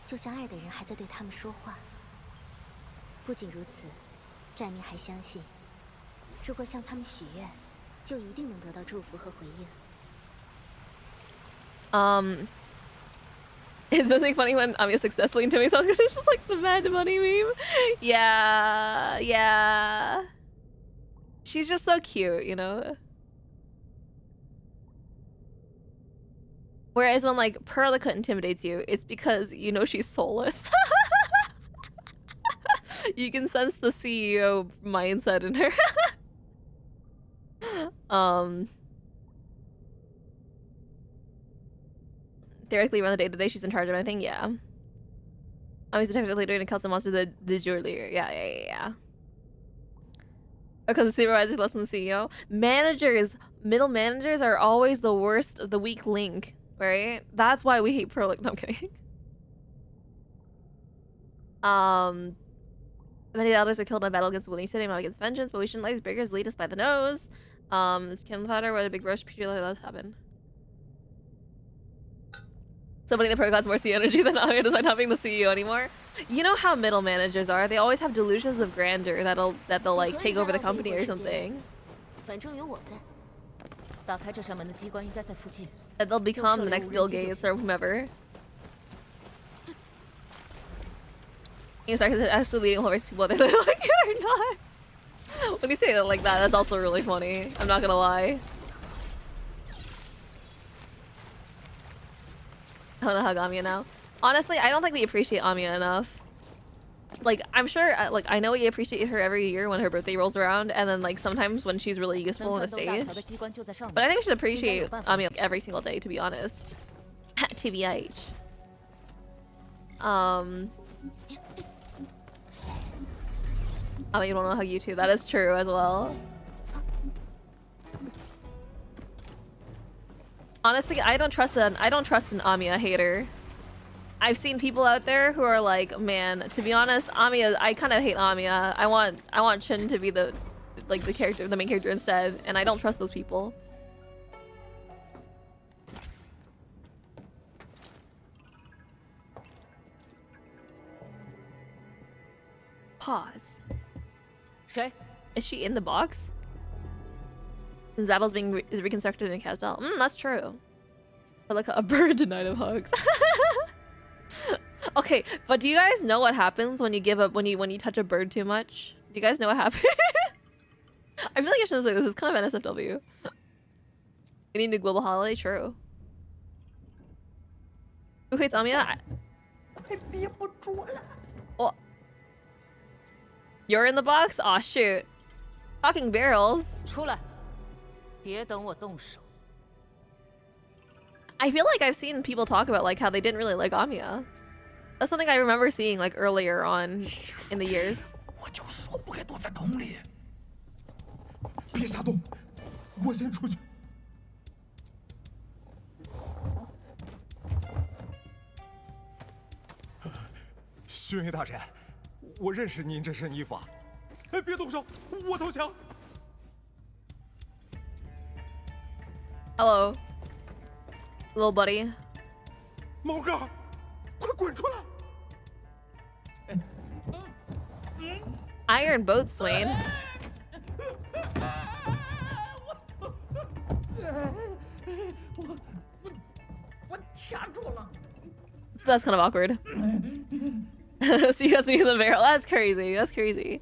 就像爱的人还在对他们说话。不仅如此，寨民还相信，如果向他们许愿，就一定能得到祝福和回应。It's something funny when Amiya successfully intimidates someone because it's just like the Mad Money meme. Yeah, yeah. She's just so cute, you know? Whereas when like Perlica intimidates you, it's because you know she's soulless. You can sense the CEO mindset in her. theoretically run the day-to-day. She's in charge of anything. Yeah. Ami's detective leader and kills the monster. The jewel leader. Yeah. Because the supervisor is less than the CEO. Middle managers are always the worst, the weak link, right? That's why we hate Prolic. No, I'm kidding. Many elders were killed in a battle against the Willing City, not against vengeance, but we shouldn't let these beggars lead us by the nose. Killing powder where the big rush particularly does happen. Somebody in the Prolic has more sea energy than Anya despite not being the CEO anymore. You know how middle managers are? They always have delusions of grandeur that they'll like take over the company or something. 反正有我在，打开这扇门的机关应该在附近。 That they'll become the next Bill Gates or whomever. He's actually leading whole race of people, they're like it or not. When you say that like that, that's also really funny. I'm not gonna lie. I don't know how Amiya now. Honestly, I don't think we appreciate Amiya enough. Like, I'm sure, like, I know we appreciate her every year when her birthday rolls around, and then, like, sometimes when she's really useful on the stage. But I think we should appreciate Amiya like, every single day, to be honest. TBH. Amiya don't know how you too. That is true as well. Honestly, I don't trust an Amiya hater. I've seen people out there who are like, man, to be honest, Amiya, I kind of hate Amiya. I want Chun to be the main character instead, and I don't trust those people. Pause. Is she in the box? Zabel's is reconstructed in Casdell. That's true. But like a bird denied of hugs. Okay, but do you guys know what happens when you give up when you touch a bird too much? Do you guys know what happens? I feel like I shouldn't say this. It's kind of NSFW. We need a global holiday. True. Who hates Amiya? Oh. You're in the box? Aw, shoot. Talking barrels. I feel like I've seen people talk about like how they didn't really like Amiya. That's something I remember seeing like earlier on in the years. 我就说不该躲在桶里。别撒动，我先出去。宣爷大人，我认识您这身衣服啊！哎，别动手，我投降。 Hello, little buddy. 毛哥，快滚出来！ Iron Boatswain. That's kind of awkward. See, that's me in the barrel. That's crazy. That's crazy.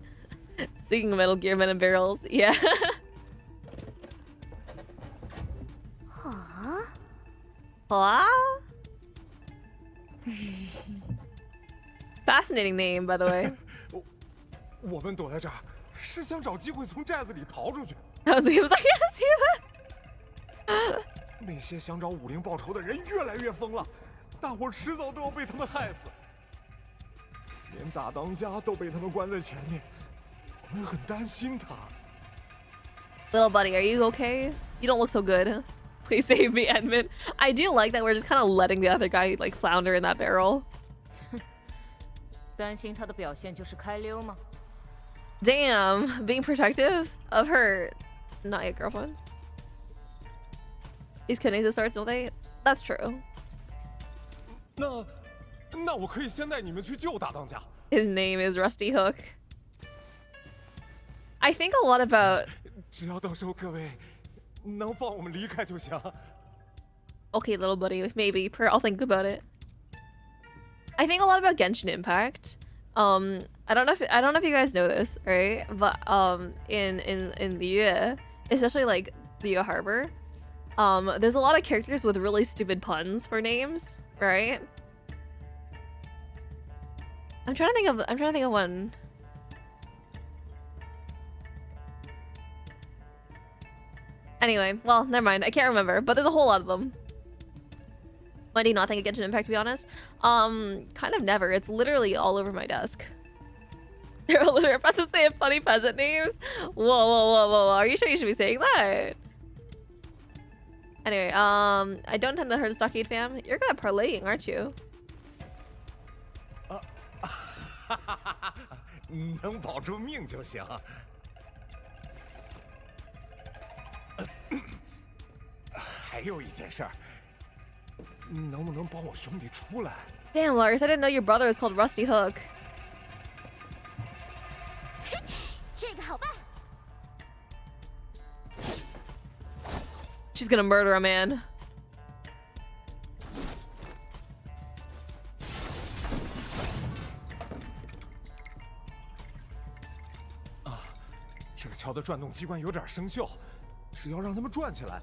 Seeing Metal Gear Men in Barrels. Yeah. Huh? Fascinating name, by the way. 我们躲在这儿是想找机会从寨子里逃出去。I was like, yes, 那些想找武灵报仇的人越来越疯了，大伙迟早都要被他们害死。连大当家都被他们关在前面，我们很担心他。Little buddy, are you okay? You don't look so good. Please save me, Edmund. I do like that we're just kind of letting the other guy like flounder in that barrel. 担心他的表现就是开溜吗？ Damn, being protective of her not yet girlfriend. These kidneys of sorts, don't they? That's true. 那我可以先带你们去救大当家。 His name is Rusty Hook. I think a lot about. 只要到时候各位能放我们离开就行。 Okay, little buddy, maybe. I'll think about it. I think a lot about Genshin Impact. I don't know if you guys know this, right? But in the Yue, especially like the Yue Harbor, there's a lot of characters with really stupid puns for names, right? I'm trying to think of one. Anyway, well, never mind. I can't remember, but there's a whole lot of them. Why do you not think of Genshin Impact, to be honest? Kind of never. It's literally all over my desk. They're illiterate peasants, they have funny peasant names? Whoa. Are you sure you should be saying that? Anyway, I don't tend to hurt the Stockade fam. You're good at parlaying, aren't you? 能保住命就行。还有一件事儿，能不能帮我兄弟出来？ Damn, Lars, I didn't know your brother was called Rusty Hook. 这个好办。 She's gonna murder a man. Ah, 这个桥的转动机关有点生锈，只要让它们转起来，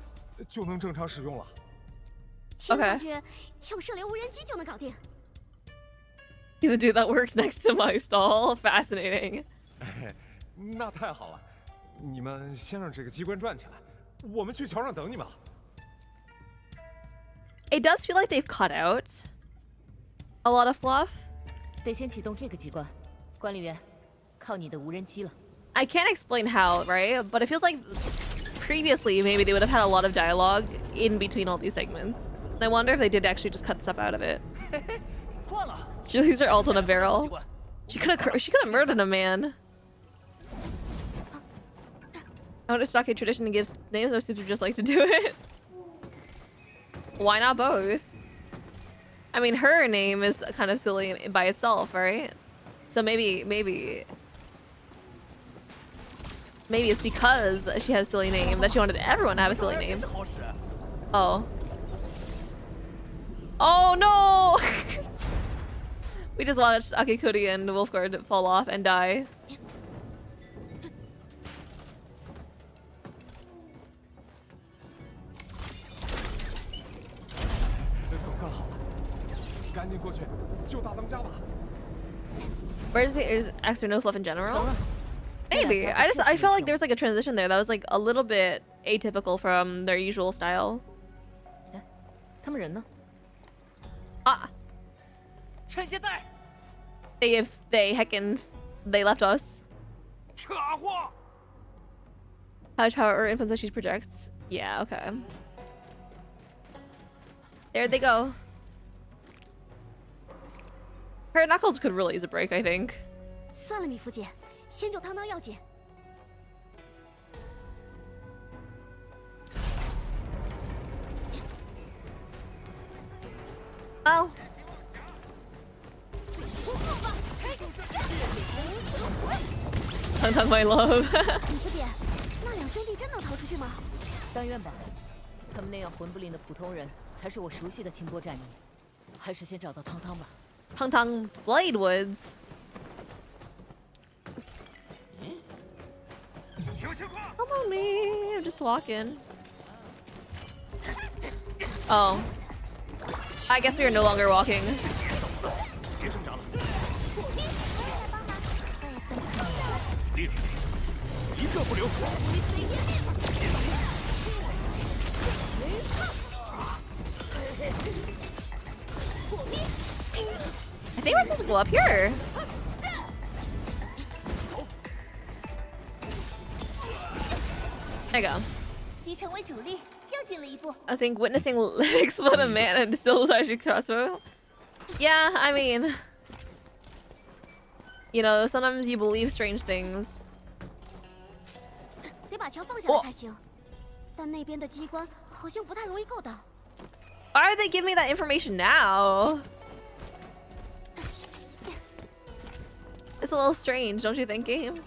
就能正常使用了。听上去用射流无人机就能搞定。 He's a dude that works next to my stall. Fascinating. 那太好了，你们先让这个机关转起来，我们去桥上等你们。It does feel like they've cut out a lot of fluff. 得先启动这个机关，管理员，靠你的无人机了。I can't explain how, right? But it feels like previously maybe they would have had a lot of dialogue in between all these segments. And I wonder if they did actually just cut stuff out of it. She leaves her ult on a barrel. She could have murdered a man. I wonder if Stockade tradition gives names or super just like to do it. Why not both? I mean, her name is kind of silly by itself, right? So maybe it's because she has a silly name that she wanted everyone to have a silly name. Oh. Oh no! We just watched Akikuri and Wolfguard fall off and die. Where is extra no fluff in general? Maybe. I felt like there was like a transition there that was like a little bit atypical from their usual style. 他们人呢？ Ah. 趁现在。They left us. 扯货。 How much power or influence that she projects? Yeah, okay. There they go. Her knuckles could really use a break, I think. 算了，米芙姐，先救汤汤要紧。 Oh. Tang Tang, my love. 米芙姐，那两兄弟真能逃出去吗？但愿吧。他们那样魂不吝的普通人，才是我熟悉的清波战役。还是先找到汤汤吧。 Tang Tang Blade Woods. Come on, me. I'm just walking. Oh. I guess we are no longer walking. I think we're supposed to go up here. There you go. 你成为主力，又进了一步。 I think witnessing explode a man and still tragic crossbow. Yeah, I mean, you know, sometimes you believe strange things. 得把桥放下来才行。但那边的机关好像不太容易够到。 Why are they giving me that information now? It's a little strange, don't you think, game?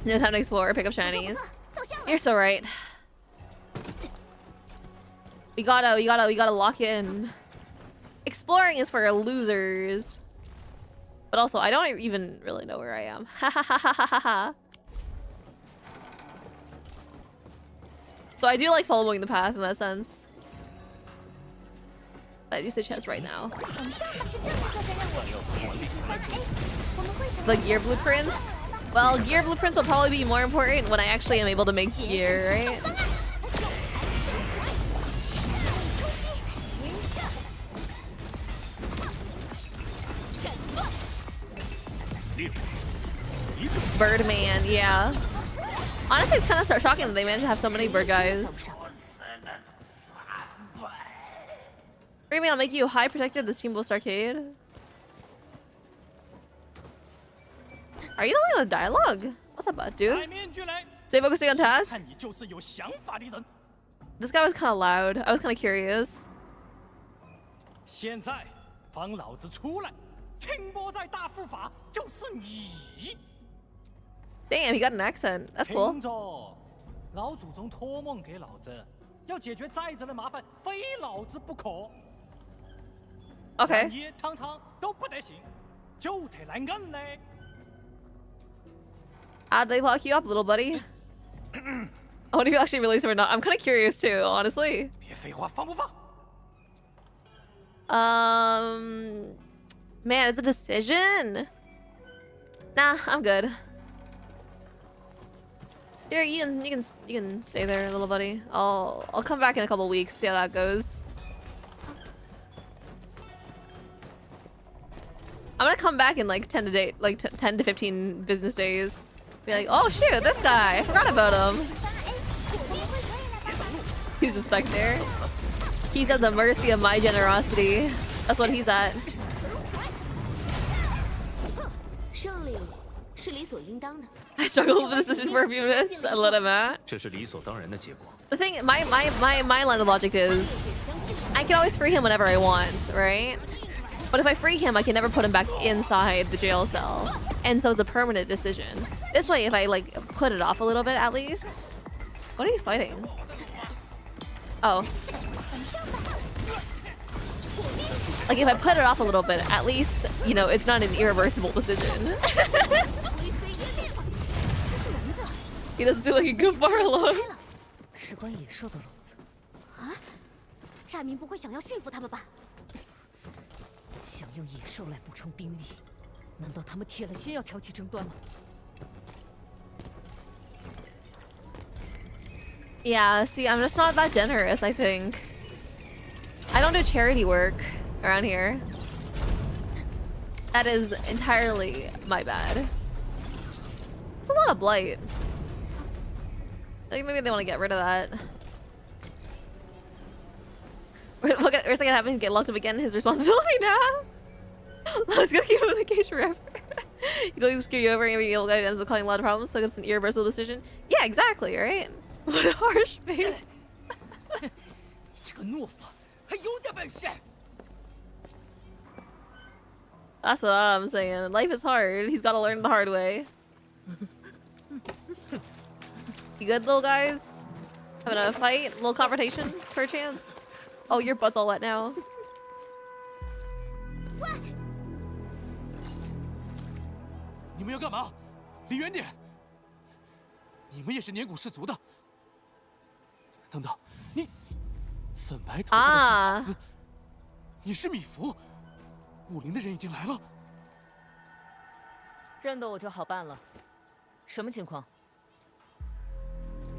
No time to explore or pick up shinies. You're so right. We gotta lock in. Exploring is for losers. But also, I don't even really know where I am. Ha ha ha ha ha ha. So I do like following the path in that sense. That usage has right now. The gear blueprints. Well, gear blueprints will probably be more important when I actually am able to make gear, right? Birdman, yeah. Honestly, it's kind of shocking that they managed to have so many bird guys. Maybe I'll make you high protected this Team Boost Arcade. Are you the one with dialogue? What's up, bud, dude? Stay focusing on task? This guy was kind of loud. I was kind of curious. Damn, he got an accent. That's cool. Okay. How'd they lock you up, little buddy? I wonder if you actually release him or not. I'm kind of curious too, honestly. Man, it's a decision. Nah, I'm good. Here, you can stay there, little buddy. I'll come back in a couple weeks, see how that goes. I'm gonna come back in like 10 to 15 business days. Be like, oh shoot, this guy, I forgot about him. He's just stuck there. He's at the mercy of my generosity. That's what he's at. I struggled with the decision for a few minutes. I let him out. The thing, my line of logic is, I can always free him whenever I want, right? But if I free him, I can never put him back inside the jail cell. And so it's a permanent decision. This way, if I like put it off a little bit at least. What are you fighting? Oh. Like if I put it off a little bit, at least, you know, it's not an irreversible decision. He doesn't seem like a good far alone. Yeah, see, I'm just not that generous, I think. I don't do charity work around here. That is entirely my bad. It's a lot of blight. I think maybe they want to get rid of that. Worst thing that happens, get locked up again, his responsibility now. Let's go keep him in the cage forever. You don't screw you over, and the old guy ends up causing a lot of problems, so it's an irreversible decision. Yeah, exactly, right? What a harsh fate. That's what I'm saying. Life is hard. He's got to learn the hard way. You good, little guys? Having a fight? A little confrontation, for a chance? Oh, your butt's all wet now. Ah.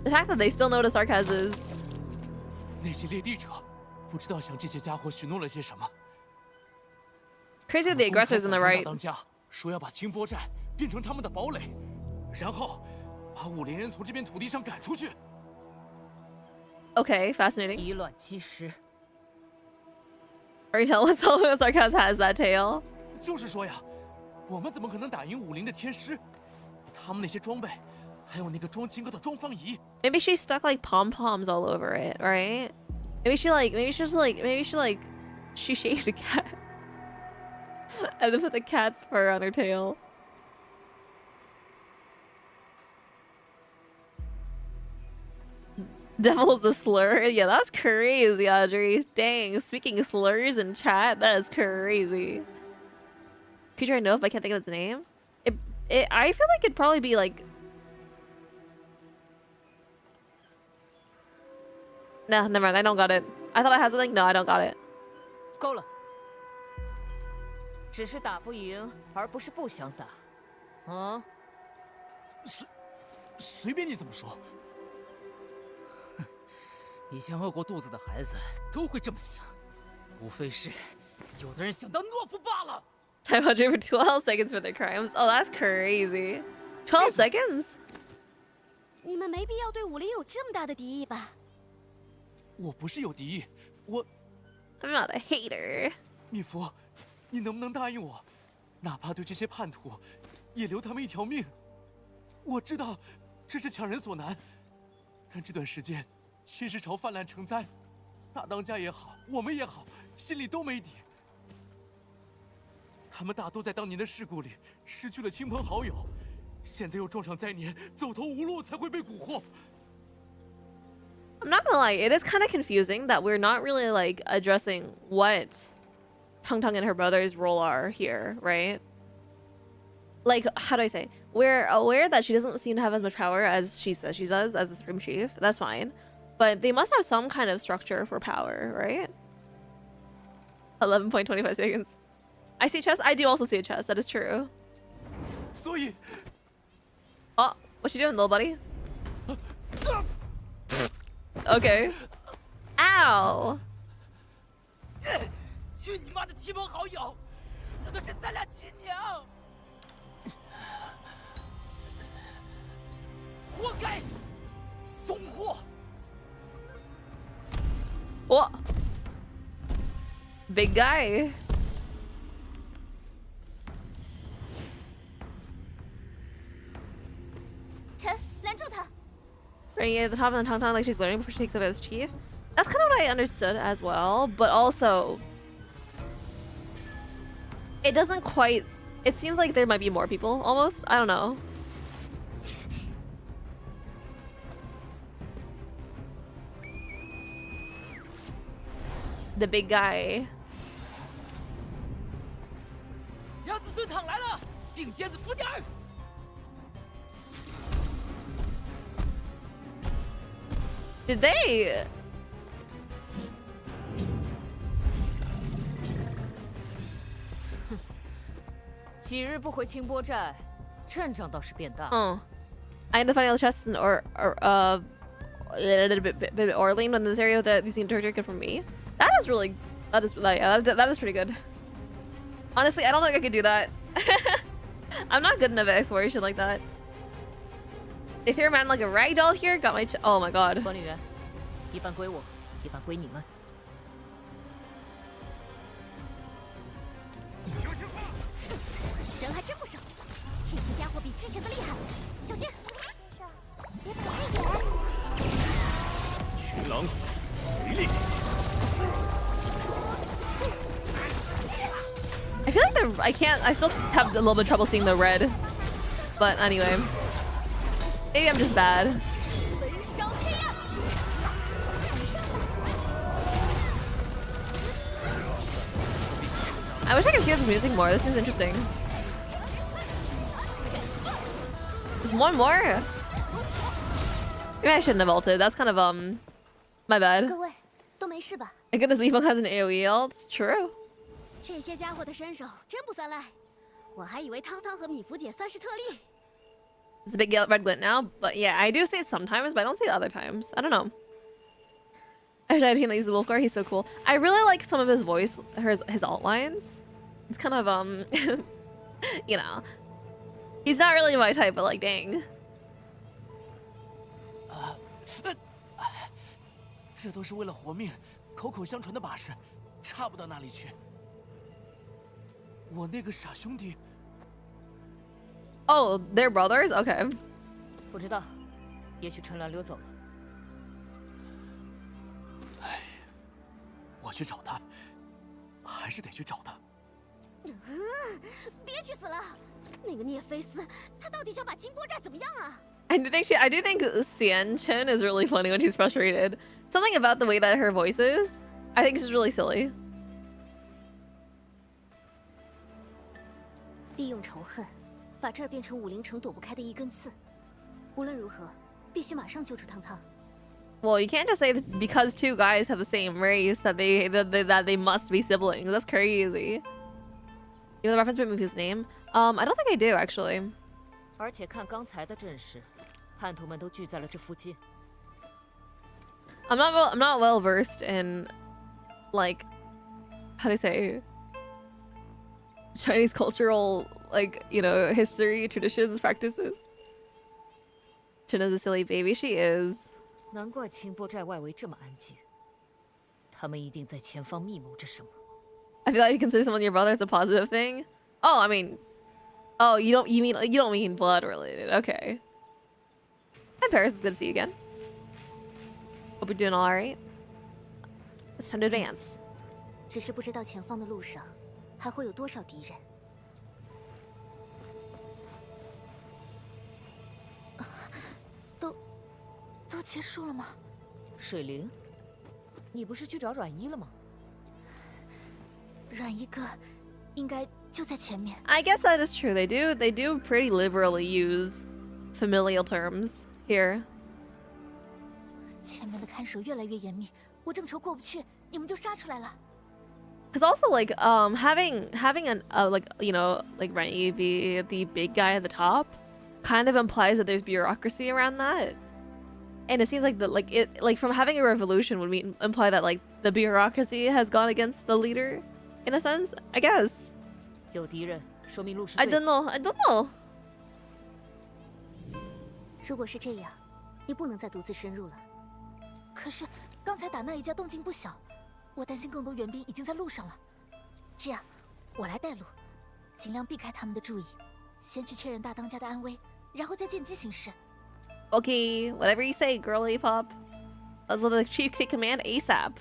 The fact that they still know what a sarcasm is. Crazy that the aggressor's in the right. Okay, fascinating. Are you telling us all sarcasm has that tail? Maybe she stuck like pom-poms all over it, right? Maybe she shaved a cat. And then put the cat's fur on her tail. Devil's a slur? Yeah, that's crazy, Audrey. Dang, speaking of slurs in chat, that is crazy. Creature I know if I can't think of its name? I feel like it'd probably be like... Nah, never mind, I don't got it. I thought I had something. No, I don't got it. 够了。只是打不赢，而不是不想打。啊？随便你怎么说。以前饿过肚子的孩子都会这么想，无非是有的人想当懦夫罢了。Time out for 12 seconds for their crimes. Oh, that's crazy. 12 seconds? 你们没必要对武林有这么大的敌意吧？我不是有敌意，我 I'm not a hater. 米芙，你能不能答应我，哪怕对这些叛徒，也留他们一条命？我知道这是强人所难，但这段时间侵蚀潮泛滥成灾，大当家也好，我们也好，心里都没底。他们大都在当年的事故里失去了亲朋好友，现在又撞上灾年，走投无路才会被蛊惑。 I'm not gonna lie, it is kind of confusing that we're not really like addressing what Tung Tung and her brother's role are here, right? Like, how do I say? We're aware that she doesn't seem to have as much power as she says she does as the Supreme Chief. That's fine. But they must have some kind of structure for power, right? 11.25 seconds. I see a chest. I do also see a chest. That is true. 所以 Oh, what you doing, little buddy? Okay. Ow. 去你妈的亲朋好友，死的是咱俩亲娘，活该，怂货。 What? Big guy. Bringing it at the top of the Tung Tung like she's learning before she takes over as chief. That's kind of what I understood as well, but also it doesn't quite. It seems like there might be more people almost. I don't know. The big guy. 杨子孙躺来了，顶尖子服点儿。 Did they? 几日不回清波寨，阵仗倒是变大。I end up finding all the chests in a little bit Orlean in this area that using Turkic from me. That is really, that is pretty good. Honestly, I don't think I could do that. I'm not good enough at exploration like that. They threw a man like a ragdoll here. Got my oh my god. 管理员，一半归我，一半归你们。人还真不少，这些家伙比之前的厉害，小心！别打太远。群狼，回力！ I feel like I still have a little bit of trouble seeing the red. But anyway. Maybe I'm just bad. I wish I could hear this music more. This seems interesting. There's one more. Maybe I shouldn't have ulted. That's kind of my bad. 各位都没事吧？ My goodness, Li Feng has an AoE ult. It's true. 这些家伙的身手真不算赖，我还以为汤汤和米芙姐算是特例。 It's a big yellow red glint now, but yeah, I do say it sometimes, but I don't say it other times. I don't know. I wish I had a team that uses Wolfgar. He's so cool. I really like some of his voice, his alt lines. It's kind of you know, he's not really my type, but like, dang. 这都是为了活命，口口相传的把式，差不到哪里去。我那个傻兄弟。 Oh, they're brothers? Okay. 不知道，也许陈岚溜走了。哎，我去找他，还是得去找他。别去死了！那个聂菲斯，他到底想把清波寨怎么样啊？ I do think Xian Chen is really funny when she's frustrated. Something about the way that her voice is, I think she's really silly. 利用仇恨。 把这儿变成武陵城躲不开的一根刺。无论如何，必须马上救出汤汤。Well, you can't just say that because two guys have the same race that they must be siblings. That's crazy. You have the reference point movie's name? I don't think I do actually. 而且看刚才的阵势，叛徒们都聚在了这附近。I'm not well versed in, like, how do you say, Chinese cultural, like, you know, history, traditions, practices. China's a silly baby. She is. 难怪清波寨外围这么安静，他们一定在前方密谋着什么。I feel like you consider someone your brother, it's a positive thing. Oh, I mean, oh, you don't mean blood related. Okay. Hi, Paris. It's good to see you again. Hope you're doing all right. It's time to advance. 只是不知道前方的路上还会有多少敌人。都结束了吗？水灵，你不是去找阮一了吗？阮一哥应该就在前面。I guess that is true. They do pretty liberally use familial terms here. 前面的看守越来越严密，我正愁过不去，你们就杀出来了。Cause also like having an like, you know, like Renyi be the big guy at the top kind of implies that there's bureaucracy around that. And it seems like from having a revolution would imply that like the bureaucracy has gone against the leader in a sense, I guess. 有敌人，说明路是 I 对的。 don't know. 如果是这样，你不能再独自深入了。可是刚才打那一架动静不小，我担心更多援兵已经在路上了。这样，我来带路，尽量避开他们的注意，先去确认大当家的安危，然后再见机行事。Okay, whatever you say, girly pop. Let's let the chief take command ASAP.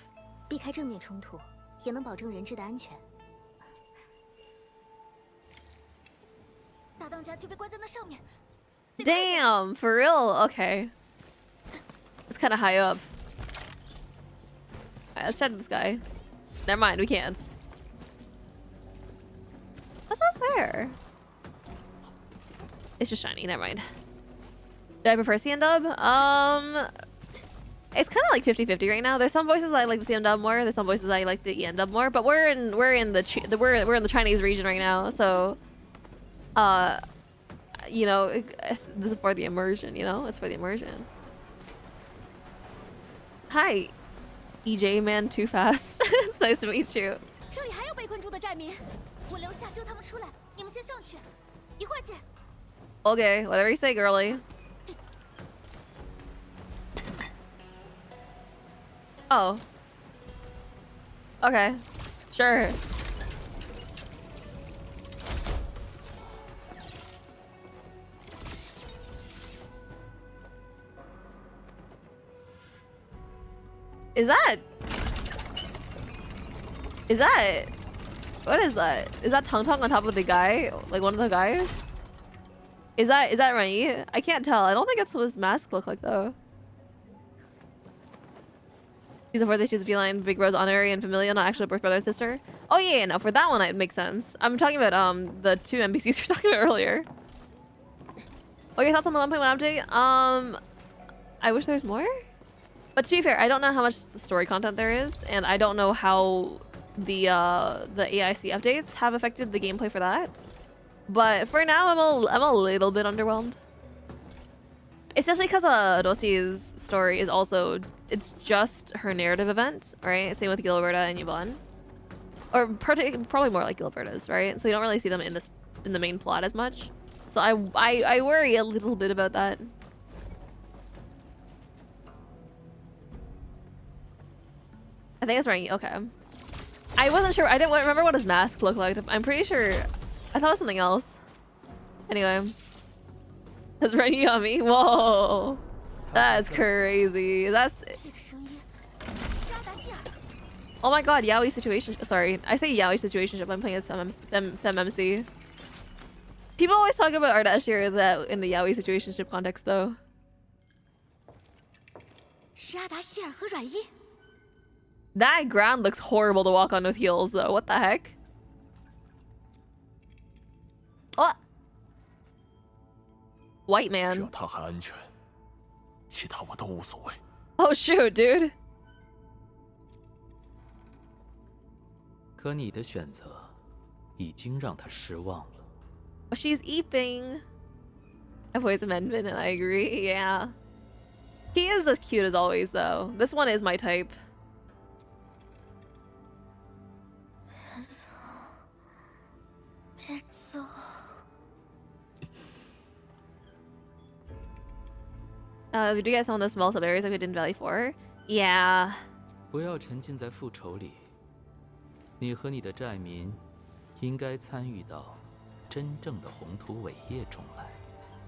避开正面冲突，也能保证人质的安全。大当家就被关在那上面。Damn, for real? Okay. It's kind of high up. Alright, let's chat to this guy. Never mind, we can't. What's up there? It's just shiny, never mind. Do I prefer CN dub? It's kind of like 50-50 right now. There's some voices I like the CN dub more. There's some voices I like the EN dub more. But we're in the Chinese region right now, so you know, this is for the immersion. You know, it's for the immersion. Hi, EJ man, too fast. It's nice to meet you. 这里还有被困住的寨民，我留下救他们出来，你们先上去，一会儿见。Okay, whatever you say, girly. Oh. Okay. Sure. Is that... What is that? Is that Tung Tung on top of the guy? Like one of the guys? Is that Renyi? I can't tell. I don't think it's what his mask look like though. Season 4, they choose feline, Big Bros honorary and familial, not actually birth brother and sister. Oh yeah, no, for that one it makes sense. I'm talking about the two NPCs we were talking about earlier. What are your thoughts on the 1.1 update? I wish there's more. But to be fair, I don't know how much story content there is, and I don't know how the AIC updates have affected the gameplay for that. But for now, I'm a little bit underwhelmed. Especially because Rosie's story is also, it's just her narrative event, right? Same with Gilberta and Yvonne. Or probably more like Gilberta's, right? So we don't really see them in the main plot as much. So I worry a little bit about that. I think it's right. Okay. I wasn't sure. I didn't remember what his mask looked like. I'm pretty sure. I thought it was something else. Anyway. It's Renyi on me. Whoa. That's crazy. That's... Oh my god, Yaoi situation. Sorry. I say Yaoi situationship. I'm playing as FemMC. People always talk about Ardashir that in the Yaoi situationship context though. That ground looks horrible to walk on with heels though. What the heck? Oh! White man. Oh shoot, dude. 可你的选择已经让他失望了。She's eating. voice amendment, and I agree. Yeah. He is as cute as always, though. This one is my type. We do get some of the small sub areas like we did in Valley 4. Yeah. 不要沉浸在复仇里，你和你的寨民应该参与到真正的宏图伟业中来。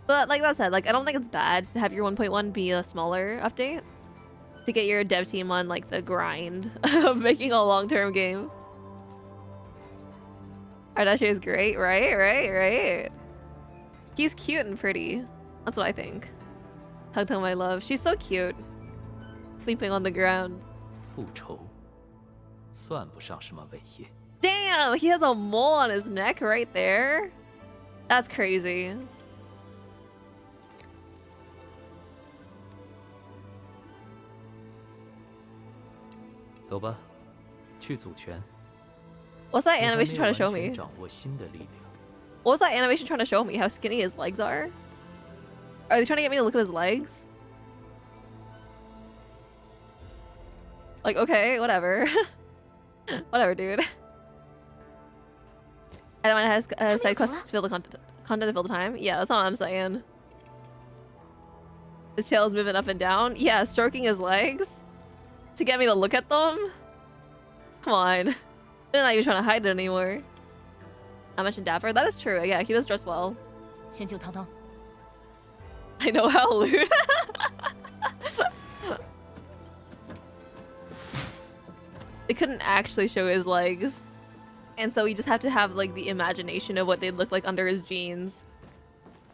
But like that said, like I don't think it's bad to have your 1.1 be a smaller update to get your dev team on like the grind of making a long-term game. Ardashe is great, right? He's cute and pretty. That's what I think. Tug my love. She's so cute. Sleeping on the ground. 复仇算不上什么伟业。 Damn, he has a mole on his neck right there. That's crazy.走吧，去组拳。 What's that animation trying to show me? 掌握新的力量。 What's that animation trying to show me? How skinny his legs are? Are they trying to get me to look at his legs? Like, okay, whatever. Whatever, dude. I don't want to have side quests to fill the content to fill the time. Yeah, that's all I'm saying. His tail is moving up and down. Yeah, stroking his legs to get me to look at them. Come on. They're not even trying to hide it anymore. I mentioned dapper. That is true. Yeah, he does dress well. 先救汤汤。 I know how, Lou. They couldn't actually show his legs. And so we just have to have like the imagination of what they'd look like under his jeans.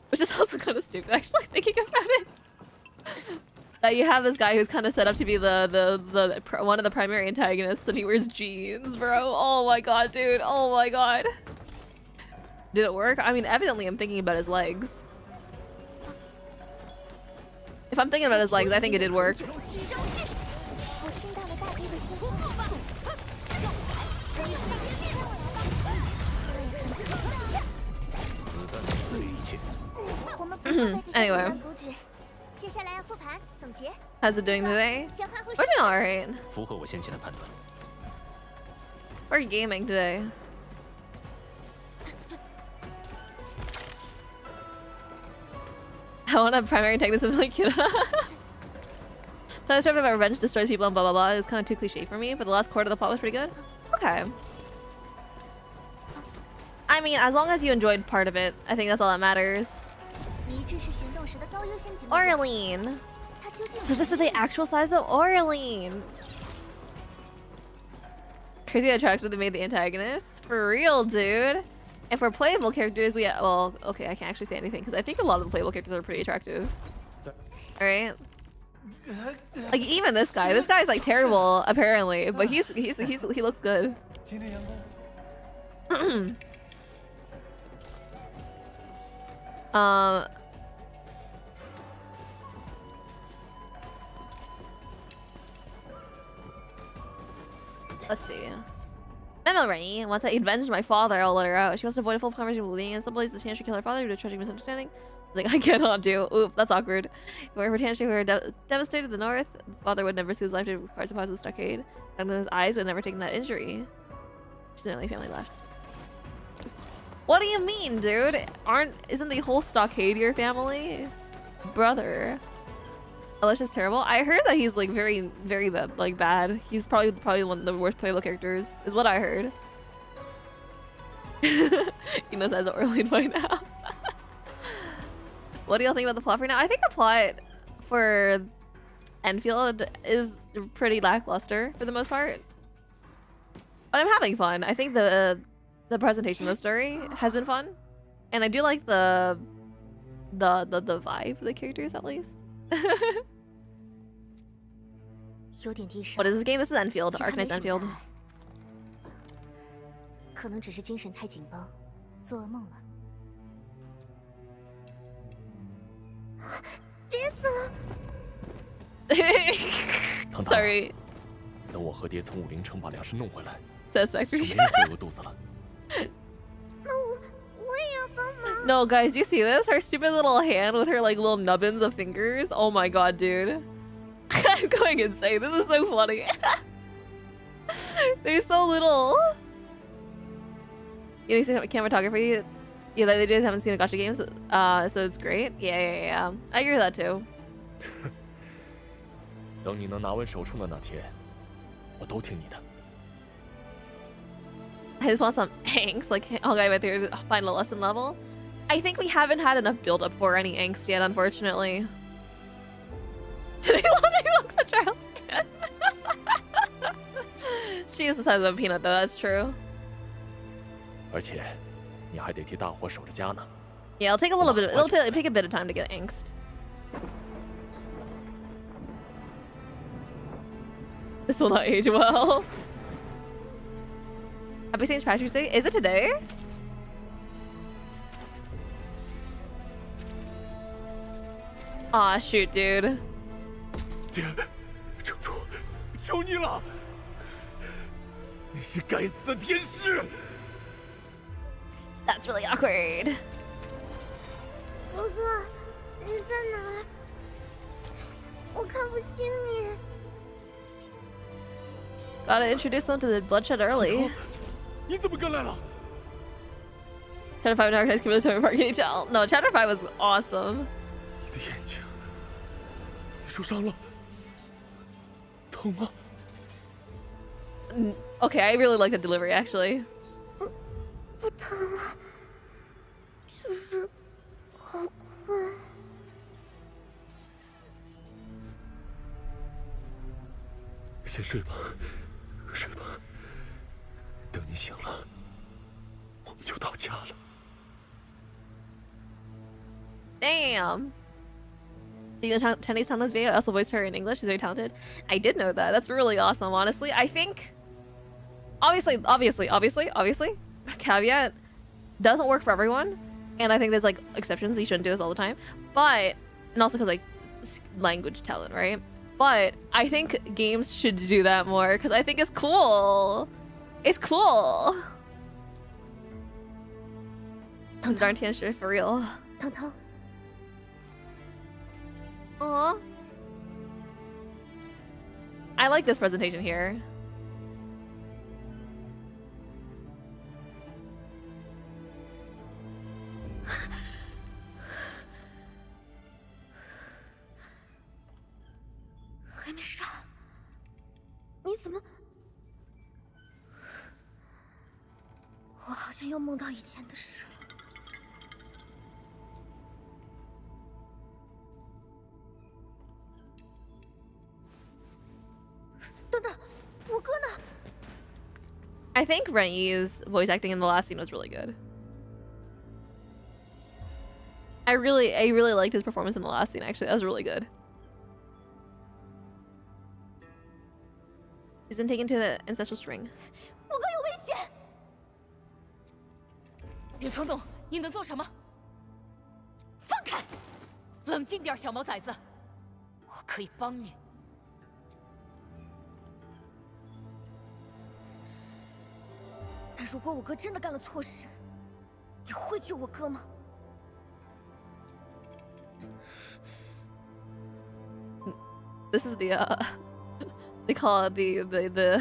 Which is also kind of stupid, actually, thinking about it. That you have this guy who's kind of set up to be the one of the primary antagonists, and he wears jeans, bro. Oh my god, dude. Oh my god. Did it work? I mean, evidently I'm thinking about his legs. If I'm thinking about his legs, I think it did work. Anyway. How's it doing today? We're doing alright. 符合我先前的判断。 We're gaming today. I want a primary antagonist of like, you know. That story about revenge destroys people and blah blah blah is kind of too cliche for me, but the last quarter of the plot was pretty good. Okay. I mean, as long as you enjoyed part of it, I think that's all that matters. Orlean. So this is the actual size of Orlean. Crazy attractive they made the antagonists. For real, dude. And for playable characters, well, okay, I can't actually say anything because I think a lot of the playable characters are pretty attractive. Alright. Like even this guy's like terrible apparently, but he looks good. Let's see. Memory wants to avenge my father. I'll let her out. She wants to avoid a full conversation with Lee, and some believes the chance to kill her father due to tragic misunderstanding. Like, I cannot do. Oop, that's awkward. Wherever Tanshi were devastated the north, father would never sue his life to require supplies of the stockade, and his eyes would never take that injury. She's the only family left. What do you mean, dude? Isn't the whole stockade your family? Brother. Alicia's terrible. I heard that he's like very, very bad. He's probably one of the worst playable characters, is what I heard. He knows as Orlean by now. What do y'all think about the plot for now? I think the plot for Enfield is pretty lackluster for the most part. But I'm having fun. I think the presentation of the story has been fun. And I do like the vibe of the characters at least. What is this game? This is Enfield. Arknight's Enfield. 可能只是精神太紧绷，做噩梦了。别走！ Sorry. 等我和爹从武陵城把粮食弄回来， Satisfactory. 就没人会饿肚子了。那我也要帮忙。No, guys, you see this? Her stupid little hand with her like little nubbins of fingers. Oh my god, dude. I'm going insane. This is so funny. They're so little. You know, you see cinematography. Yeah, they just haven't seen a gacha games, so it's great. Yeah. I agree with that too. 等你能拿稳手冲的那天，我都听你的。 I just want some angst, like Hongai went through final lesson level. I think we haven't had enough build up for any angst yet, unfortunately. Today looks a child's hand. She is the size of a peanut, though. That's true. 而且，你还得替大伙守着家呢。 Yeah, it'll take a little bit. It'll take a bit of time to get angst. This will not age well. Happy St. Patrick's Day. Is it today? Aw, shoot, dude. 爹，城主，求你了！那些该死的天使！ That's really awkward. 哥哥，你在哪儿？我看不清你。 Gotta introduce them to the bloodshed early. 你怎么跟来了？ Chapter 5 Narcos Community Park, can you tell? No, Chapter 5 was awesome. 你的眼睛，你受伤了，疼吗？ Okay, I really like the delivery actually. 不疼了，就是好困。先睡吧，睡吧。等你醒了，我们就到家了。 Damn. You know Chinese Tana's video? I also voiced her in English. She's very talented. I did know that. That's really awesome, honestly. I think... Obviously, caveat, doesn't work for everyone. And I think there's, like, exceptions. You shouldn't do this all the time. But... And also because, like, language talent, right? But I think games should do that more because I think it's cool. It's cool. Those darn teenagers for real. 腾腾。 Aww. I like this presentation here. I think Renyi's voice acting in the last scene was really good. I really liked his performance in the last scene, actually. That was really good. He's been taken to the ancestral string. 我哥有危险！别冲动，你能做什么？放开！冷静点，小毛崽子，我可以帮你。但如果我哥真的干了错事，你会救我哥吗？ This is the they call it the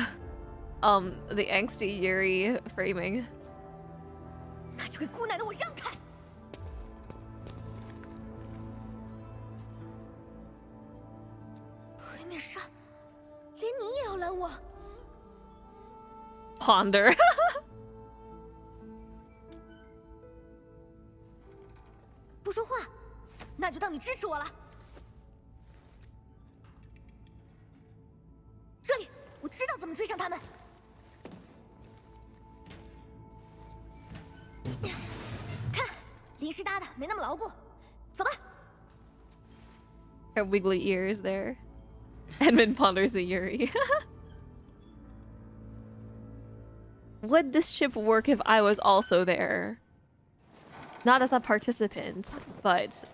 angsty Yuri framing. 那就给姑奶奶我让开！黑面纱，连你也要拦我？ Ponder. 不说话，那就当你支持我了。这里，我知道怎么追上他们。看，临时搭的没那么牢固，走吧。Her wiggly ears there. Edmund ponders the Yuri. Would this ship work if I was also there? Not as a participant, but,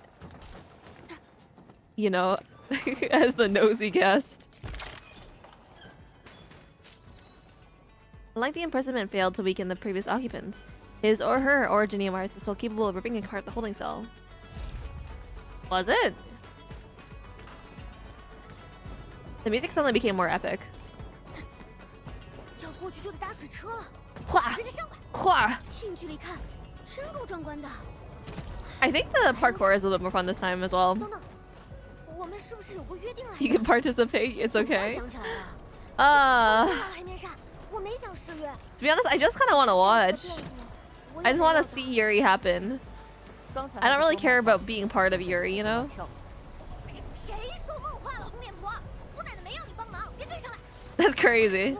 you know, as the nosy guest. Like the imprisonment failed to weaken the previous occupant. His or her origin EMR is still capable of ripping apart the holding cell. Was it? The music suddenly became more epic. 要过去就得打水车了，哗直接上吧。哗。近距离看，真够壮观的。 I think the parkour is a little bit more fun this time as well. 等等，我们是不是有过约定来着？ You can participate. It's okay. 想起来了。黑面纱，我没想示弱。To be honest, I just kind of want to watch. I just want to see Yuri happen. I don't really care about being part of Yuri, you know? That's crazy.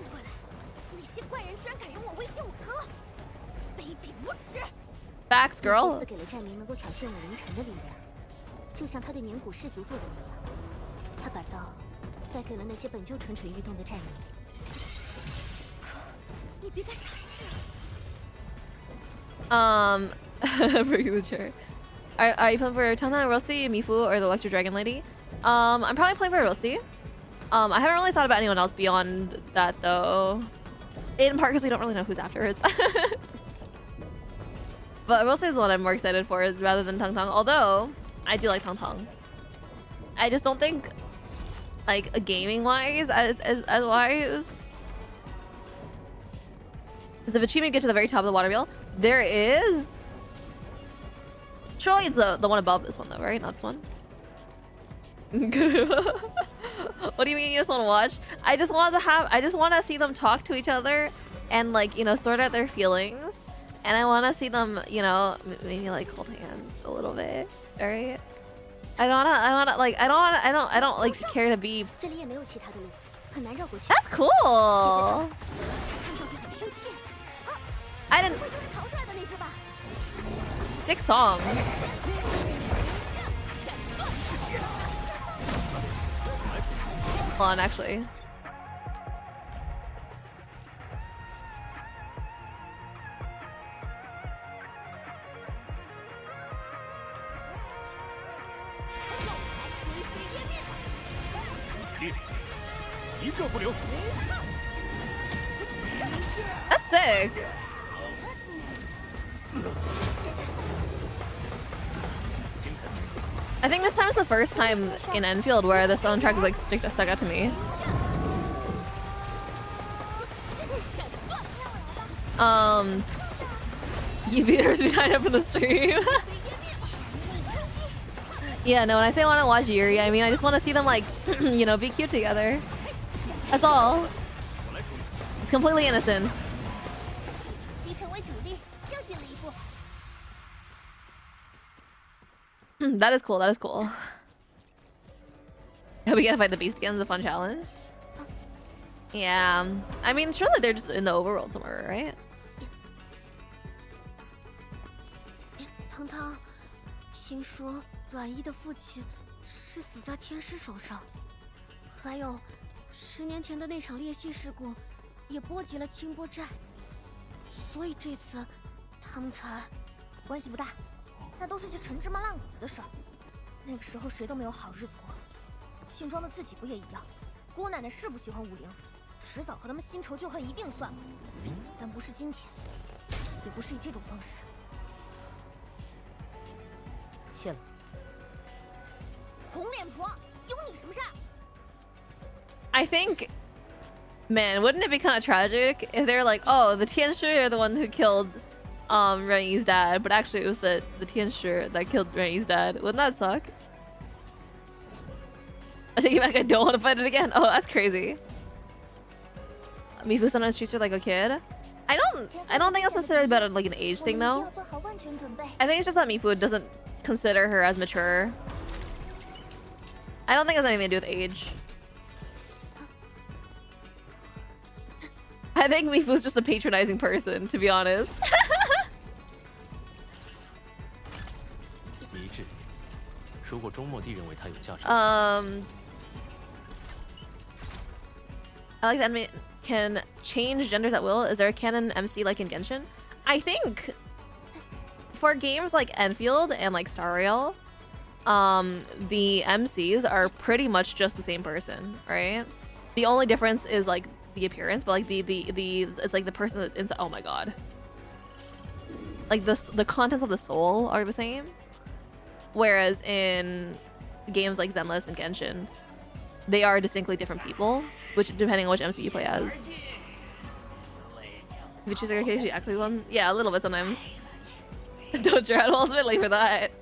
Facts, girl. 给了战民能够挑衅我凌晨的力量，就像他对年谷氏族做的那样，他把刀塞给了那些本就蠢蠢欲动的战民。你别干傻事。Bring the chair. Are you playing for Tana, Rossi, Mifu, or the Electro Dragon Lady? I'm probably playing for Rossi. I haven't really thought about anyone else beyond that though. In part because we don't really know who's afterwards. But Rossi is the one I'm more excited for rather than Tang Tang. Although I do like Tang Tang. I just don't think, like, gaming wise, as wise. Because if achievement get to the very top of the water wheel, there is. Surely it's the one above this one though, right? Not this one. What do you mean you just want to watch? I just want to see them talk to each other and, like, you know, sort out their feelings. And I want to see them, you know, maybe like hold hands a little bit, all right? I don't like care to be. That's cool. I didn't. 6 songs. Hold on, actually. That's sick. I think this time is the first time in Enfield where the soundtrack is like stuck out to me. You beaters be tied up in the stream. Yeah, no, when I say I want to watch Yuri, I mean I just want to see them, like, you know, be cute together. That's all. It's completely innocent. That is cool, that is cool. We gotta fight the beast begins, a fun challenge. Yeah, I mean, surely they're just in the overworld somewhere, right? 汤汤，听说阮一的父亲是死在天师手上，还有10年前的那场裂隙事故也波及了清波寨，所以这次他们才关系不大，那都是些陈芝麻烂谷子的事儿。那个时候谁都没有好日子过，姓庄的自己不也一样？姑奶奶是不喜欢武陵，迟早和他们新仇旧恨一并算了，但不是今天，也不是以这种方式。谢了。红脸婆，有你什么事？ I think, man, wouldn't it be kind of tragic if they're like, oh, the Tianshu are the one who killed Renyi's dad, but actually it was the Tianshu that killed Renyi's dad. Wouldn't that suck? I take it back, I don't want to fight it again. Oh, that's crazy. Mifu sometimes treats her like a kid. I don't think it's necessarily about like an age thing though. I think it's just that Mifu doesn't consider her as mature. I don't think it has anything to do with age. I think Mifu's just a patronizing person, to be honest. I like that anime can change genders at will. Is there a canon MC like in Genshin? I think for games like Enfield and like Star Rail, the MCs are pretty much just the same person, right? The only difference is like the appearance, but like the it's like the person that's inside. Oh my god. like the contents of the soul are the same, whereas in games like Zenless and Genshin, they are distinctly different people, which depending on which MC you play as. If you choose occasionally actually one, yeah, a little bit sometimes. Don't dread, well, it's a bit late for that.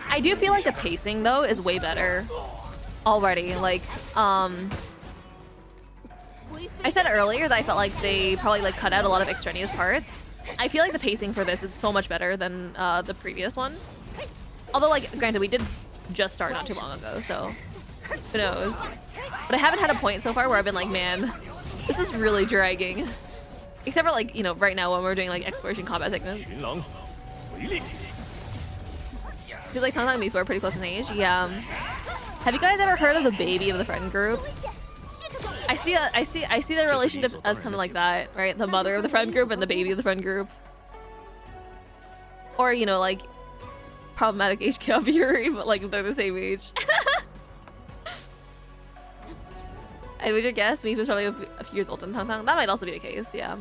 I do feel like the pacing though is way better already. Like, I said earlier that I felt like they probably like cut out a lot of extraneous parts. I feel like the pacing for this is so much better than the previous one. Although, like, granted, we did just start not too long ago, so who knows? But I haven't had a point so far where I've been like, man, this is really dragging. Except for, like, you know, right now when we're doing like exploration combat segments. Feels like Tang Tang and Mifu are pretty close in age. Yeah. Have you guys ever heard of the baby of the friend group? I see the relationship as kind of like that, right? The mother of the friend group and the baby of the friend group. Or, you know, like problematic HK Fury, but like they're the same age. And would you guess Mifu's probably a few years older than Tang Tang? That might also be the case, yeah.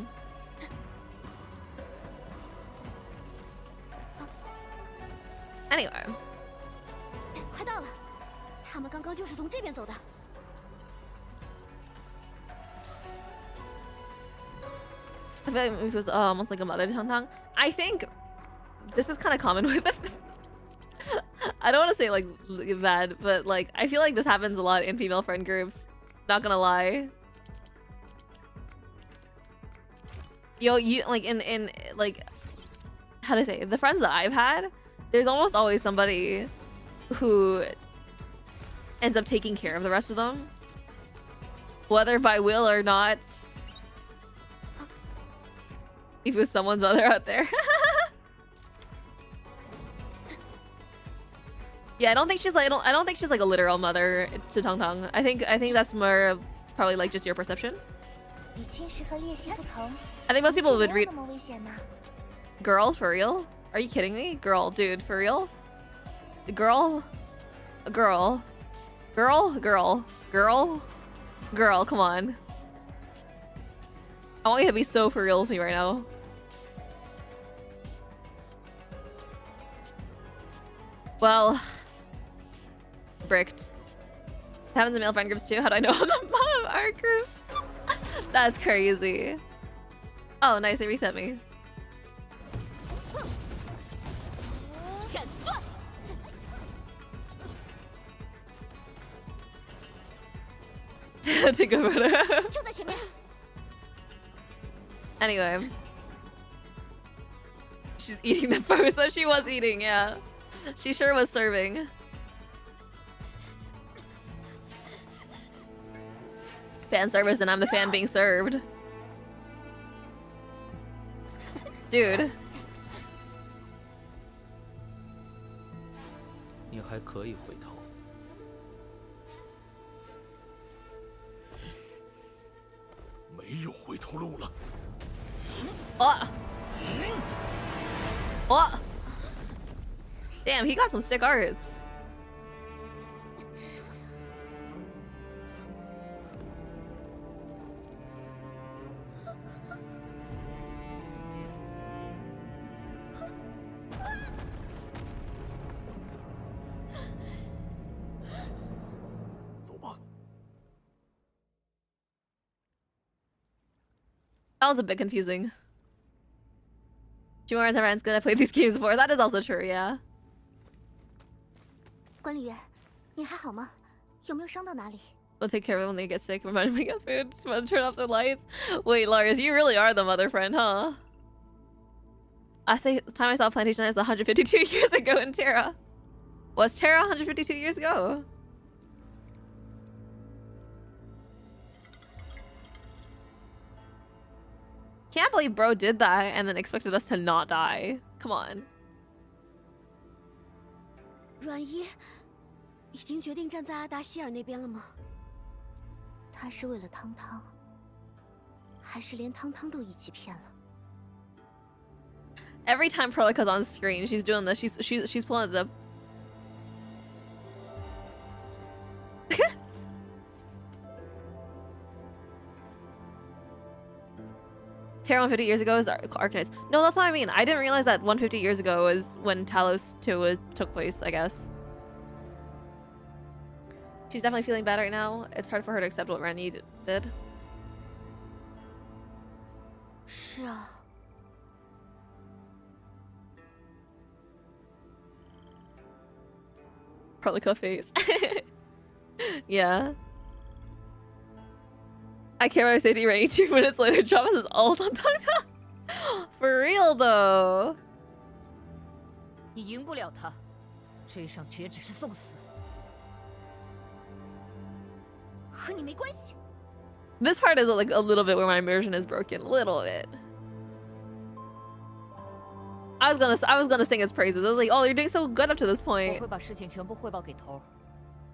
Anyway. 快到了，他们刚刚就是从这边走的。 I feel like it was almost like a mother to Tang Tang. I think this is kind of common with I don't want to say like bad, but like I feel like this happens a lot in female friend groups. Not gonna lie. Yo, you like in like how to say the friends that I've had, there's almost always somebody who ends up taking care of the rest of them, whether by will or not. If it was someone's mother out there. Yeah, I don't think she's like I don't think she's like a literal mother to Tang Tang. I think that's more probably like just your perception. I think most people would read girl for real? Are you kidding me? Girl, dude, for real? Girl, girl, girl, girl, girl, girl, come on. I want you to be so for real with me right now. Well, bricked. Happens in male friend groups too? How do I know I'm the mom of our group? That's crazy. Oh, nice, they reset me. Take a photo. Anyway. She's eating the post that she was eating, yeah. She sure was serving. Fan service and I'm the fan being served. Dude. 你还可以回头。没有回头路了。 Oh. Oh. Damn, he got some sick arts. That was a bit confusing. Jimura and Ryan's gonna play these games before. That is also true, yeah. 管理员，你还好吗？有没有伤到哪里？ We'll take care of it when they get sick. Remind me of food. Just want to turn off the lights. Wait, Lars, you really are the mother friend, huh? I say the time I saw Plantation is 152 years ago in Terra. Was Terra 152 years ago? Can't believe bro did that and then expected us to not die. Come on. 阮一已经决定站在阿达希尔那边了吗？他是为了汤汤，还是连汤汤都一起骗了？ Every time Prolica's on screen, she's doing this. She's pulling the. Terra 150 years ago is Arcanites. No, that's what I mean. I didn't realize that 150 years ago was when Talos 2 took place, I guess. She's definitely feeling bad right now. It's hard for her to accept what Rennie did. 是啊。Perlica face. Yeah. I can't remember safety rating 2 minutes later. Drops his ult on Tongta. For real though. 你赢不了他，追上去也只是送死。和你没关系。 This part is like a little bit where my immersion is broken, a little bit. I was gonna sing its praises. I was like, oh, you're doing so good up to this 我 point. 会把事情全部汇报给头儿，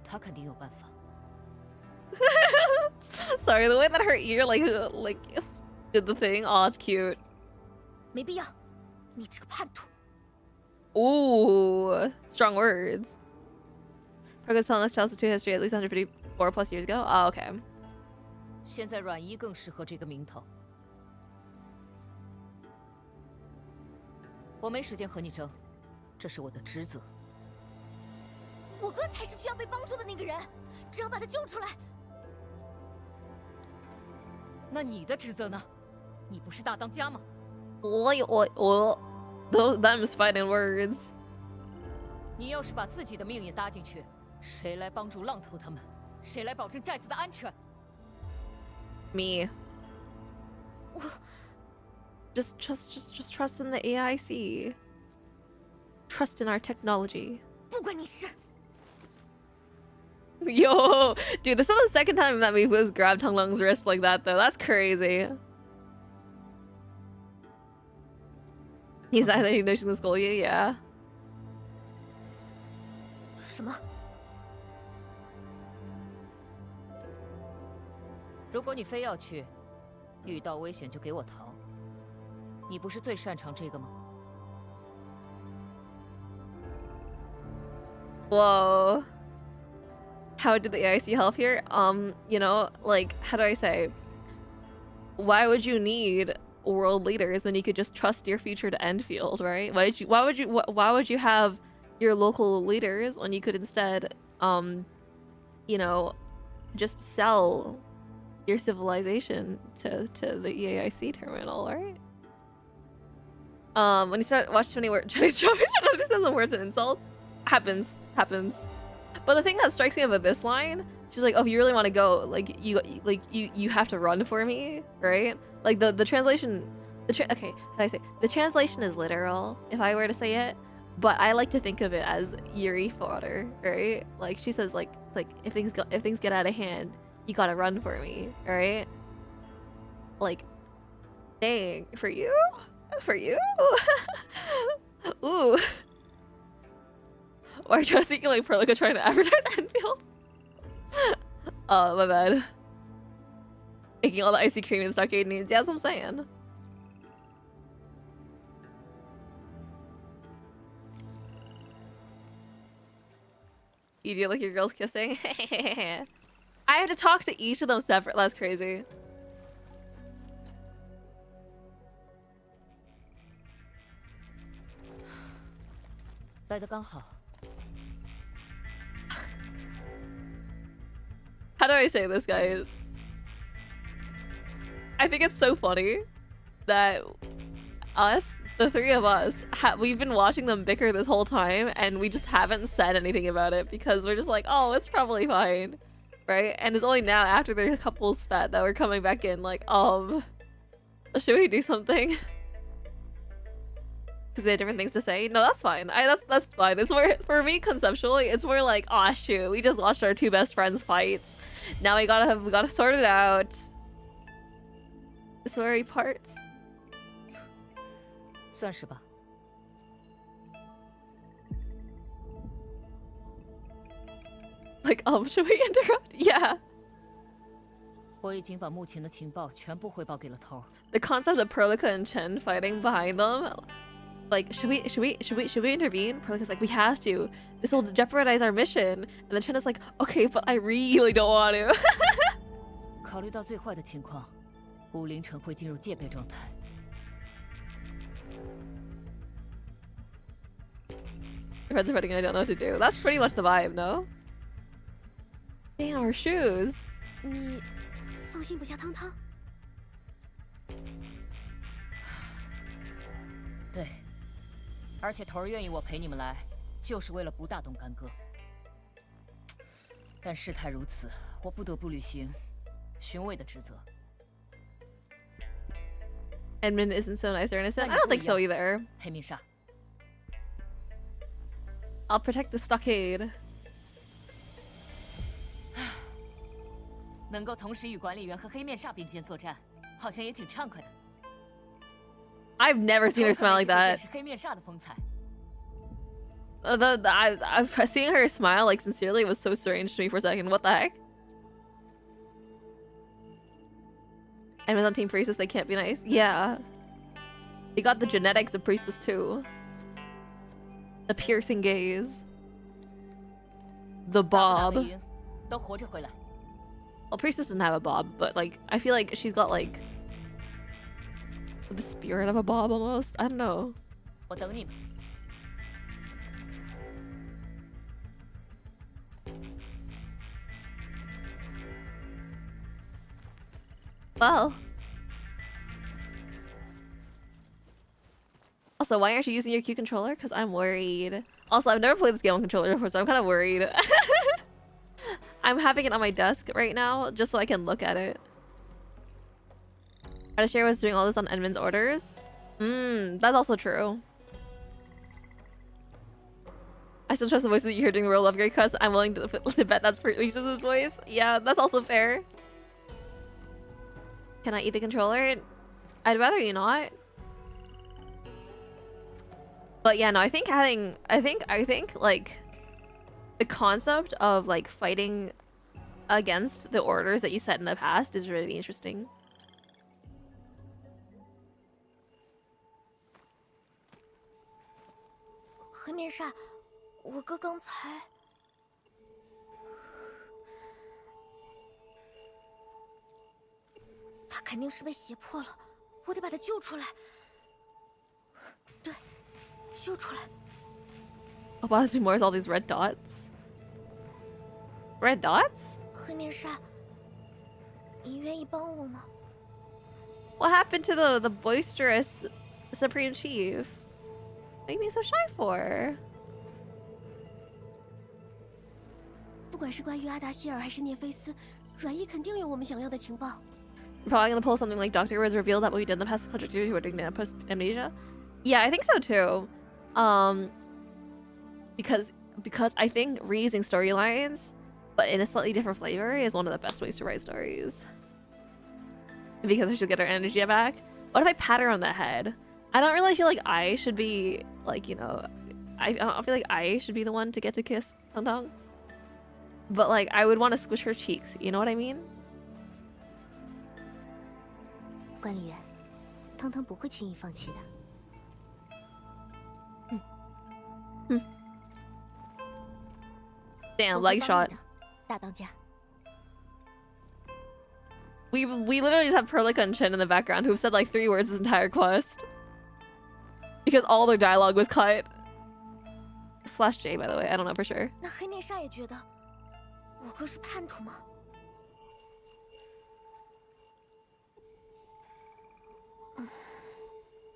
他肯定有办法。 Sorry, the way that her ear like did the thing. Oh, it's cute. 没必要，你这个叛徒。 Ooh, strong words. Progress telling us Chelsea 2 history at least 154 plus years ago. Oh, okay. 现在阮一更适合这个名头。我没时间和你争，这是我的职责。我哥才是需要被帮助的那个人，只要把他救出来。那你的职责呢？你不是大当家吗？ Those them's fighting words. 你要是把自己的命也搭进去，谁来帮助浪头他们？谁来保证寨子的安全？ Me. Just trust in the AIC. Trust in our technology. 不关你事。 Yo, dude, this is the second time that we was grabbed Tong Lung's wrist like that, though. That's crazy. He's either igniting the skull, yeah. 什么？ 如果你非要去，遇到危险就给我逃。你不是最擅长这个吗？ Whoa. How did the AIC help here? You know, like, how do I say? Why would you need world leaders when you could just trust your future to ENDFIELD, right? Why would you have your local leaders when you could instead, you know, just sell your civilization to the EAIC terminal, right? When you start watch too many Chinese dramas, you understand the words and insults. Happens. But the thing that strikes me about this line, she's like, "Oh, if you really want to go, you have to run for me, right?" Like the translation, okay, how do I say? The translation is literal, if I were to say it, but I like to think of it as Yuri fodder, right? Like she says, like if things get out of hand, you gotta run for me, right? Like, dang, for you. Ooh. Why are you seeking like Perlica trying to advertise ENDFIELD? Oh, my bad. Making all the icy cream and stockade needs. Yeah, that's what I'm saying. You do like your girls kissing? I have to talk to each of them separate. That's crazy. 来得刚好。 How do I say this, guys? I think it's so funny that us, the three of us, we've been watching them bicker this whole time and we just haven't said anything about it because we're just like, oh, it's probably fine, right? And it's only now after their couple spat that we're coming back in like, should we do something? Because they had different things to say. No, that's fine. That's fine. It's more, for me conceptually, it's more like, oh shoot, we just watched our two best friends fight. Now we gotta sort it out. Sorry, part. 算是吧。 Like, should we interrupt? Yeah. 我已经把目前的情报全部汇报给了头儿。 The concept of Perlica and Chen fighting behind them. Like, should we intervene? Perlica's like, we have to. This will jeopardize our mission. And then Chen is like, okay, but I really don't want to. 考虑到最坏的情况，武林城会进入戒备状态。Your friends are fighting and I don't know what to do. That's pretty much the vibe, no? Damn, her shoes. 你放心不下汤汤？对，而且头儿愿意我陪你们来，就是为了不大动干戈。但事态如此，我不得不履行巡卫的职责。Edmund isn't so nice or innocent. I don't think so either. 黑面纱。 I'll protect the stockade. 能够同时与管理员和黑面煞并肩作战，好像也挺畅快的。I've never seen her smile like that. 是黑面煞的风采。I've seeing her smile like sincerely was so strange to me for a second. What the heck? And on Team Priestess, they can't be nice. Yeah. They got the genetics of Priestess too. The piercing gaze. The bob. Well, Priestess doesn't have a bob, but like, I feel like she's got like the spirit of a bob almost. I don't know. Well. Also, why aren't you using your Q controller? Because I'm worried. Also, I've never played this game on controller before, so I'm kind of worried. I'm having it on my desk right now, just so I can look at it. Adashir was doing all this on Edmund's orders. That's also true. I still trust the voice that you hear during the World Upgrade quest. I'm willing to bet that's Priestess's voice. Yeah, that's also fair. Can I eat the controller? I'd rather you not. But yeah, no, I think like the concept of like fighting against the orders that you set in the past is really interesting. Meisha, 我哥刚才他肯定是被胁迫了，我得把他救出来。对，救出来。Oh wow, there's more all these red dots. Red dots? 黑面纱，你愿意帮我吗？ What happened to the boisterous Supreme Chief? What are you being so shy for? 不管是关于阿达希尔还是涅菲斯，软翼肯定有我们想要的情报。 We're probably gonna pull something like Doctor was revealed that what we did in the past 100 years were doing post amnesia. Yeah, I think so too. Because I think reusing storylines, but in a slightly different flavor, is one of the best ways to write stories. Because she'll get her energy back. What if I pat her on the head? I don't really feel like I should be like, you know, I don't feel like I should be the one to get to kiss Tong Tong. But like, I would want to squish her cheeks. You know what I mean? 管理员，汤汤不会轻易放弃的。Damn, leg shot. 大当家。 We literally just have Perlica and Chen in the background who've said like 3 words this entire quest. Because all their dialogue was cut. /J, by the way, I don't know for sure. 那黑面纱也觉得我哥是叛徒吗？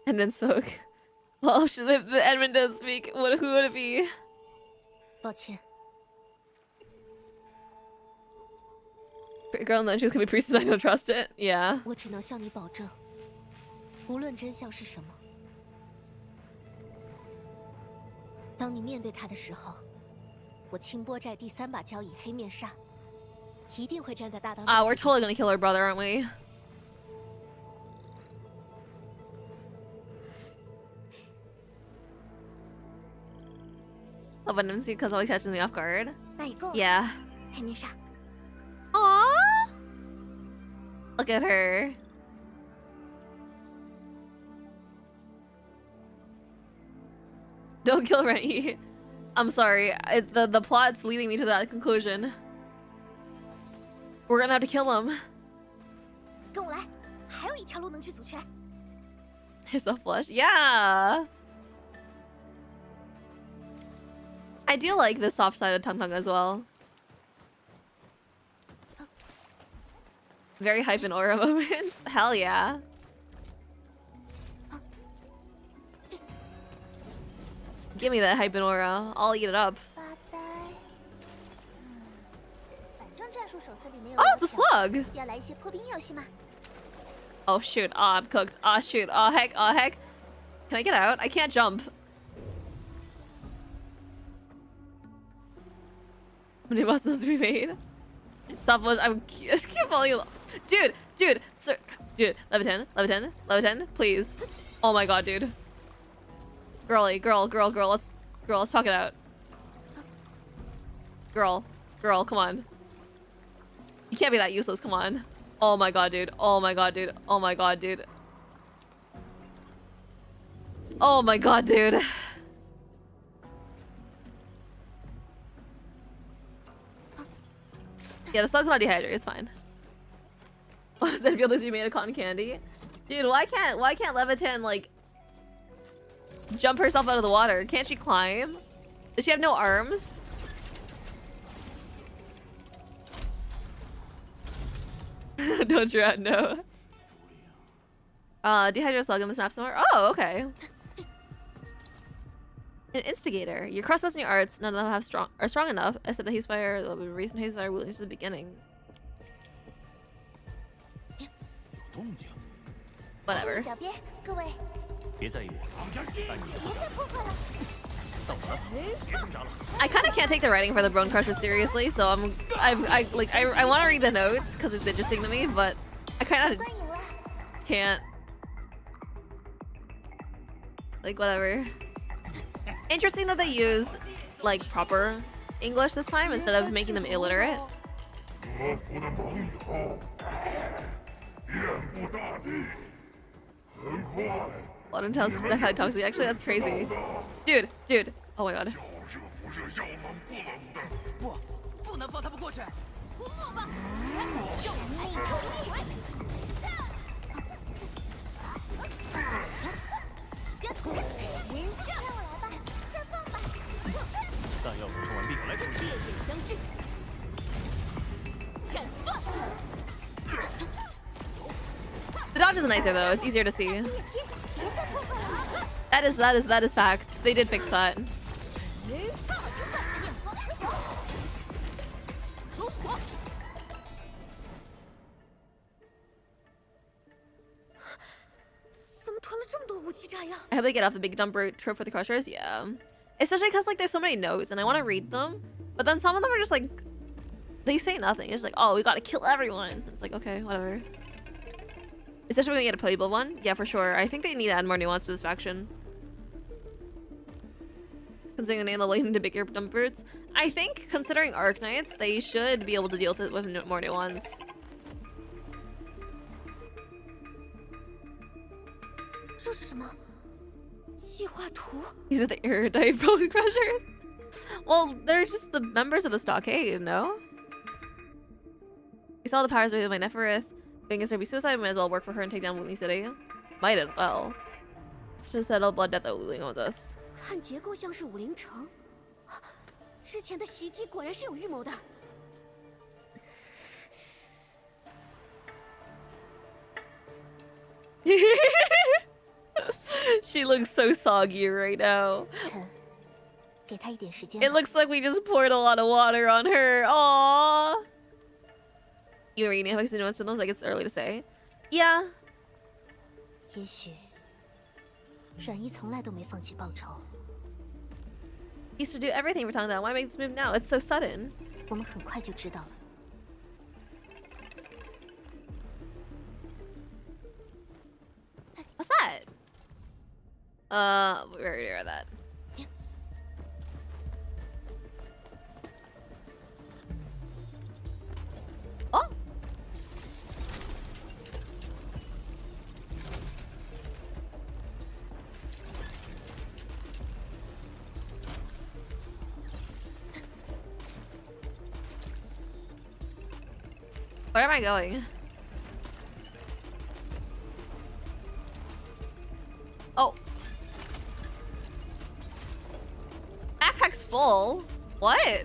Edmund spoke. Well, if Edmund doesn't speak, who would it be? 抱歉。 Girl in the shoes can be priestess, I don't trust it. Yeah. 我只能向你保证，无论真相是什么，当你面对他的时候，我清波寨第3把交椅黑面煞一定会站在大当家。We're totally gonna kill her brother, aren't we? Love when MC because always catches me off guard. 那也够了。 Yeah. 黑面煞。 Aww. Look at her. Don't kill Rennie. I'm sorry. The plot's leading me to that conclusion. We're gonna have to kill him. 跟我来，还有一条路能去组圈。 Yourself flush. Yeah. I do like the soft side of Tung Tung as well. Very hype and aura moments. Hell yeah. Give me that hype and aura. I'll eat it up. Oh, it's a slug. Oh shoot. Oh, I'm cooked. Oh shoot. Oh heck. Oh heck. Can I get out? I can't jump. Many must be made. Stop. I'm keep falling. Dude, sir, dude, level 10, please. Oh my god, dude. Girl, let's talk it out. Girl, come on. You can't be that useless, come on. Oh my god, dude. Oh my god, dude. Oh my god, dude. Oh my god, dude. Yeah, the slug's not dehydrated, it's fine. What does that feel to be made of cotton candy? Dude, why can't Levitan like jump herself out of the water? Can't she climb? Does she have no arms? Don't drown, no. Dehydrated slug on this map somewhere. Oh, okay. An instigator. Your crossbow arts, none of them are strong enough, except the haze fire, the recent haze fire wounds to the beginning. Whatever. I kind of can't take the writing for the Bone Crusher seriously, so I want to read the notes because it's interesting to me, but I kind of can't. Like, whatever. Interesting that they use like proper English this time instead of making them illiterate. Blood and Tales is that highly toxic. Actually, that's crazy. Dude. Oh my god. The dodge is nicer though, it's easier to see. That is fact. They did fix that. I hope they get off the big dump trope for the crushers, yeah. Especially because like there's so many notes and I want to read them, but then some of them are just like they say nothing. It's like, oh, we gotta kill everyone. It's like, okay, whatever. Especially when we get a playable one. Yeah, for sure. I think they need to add more nuance to this faction. Considering the name of the latent to bigger dump brutes. I think, considering Arknights, they should be able to deal with it with more nuance. These are the erudite bone crushers? Well, they're just the members of the stockade, no? We saw the powers raised by Neferith. Going against her be suicide, might as well work for her and take down Wooly City. Might as well. It's just that old blood debt that Wooly owes us. 看结构像是武陵城，之前的袭击果然是有预谋的。She looks so soggy right now. 臣，给她一点时间。It looks like we just poured a lot of water on her. Aww. You reading if I see nuance to them? Like it's early to say. Yeah. 也许阮姨从来都没放弃报仇。Used to do everything for Tung Tung. Why make this move now? It's so sudden. 我们很快就知道了。What's that? We already read that. Oh. Where am I going? Oh. Backpack's full. What?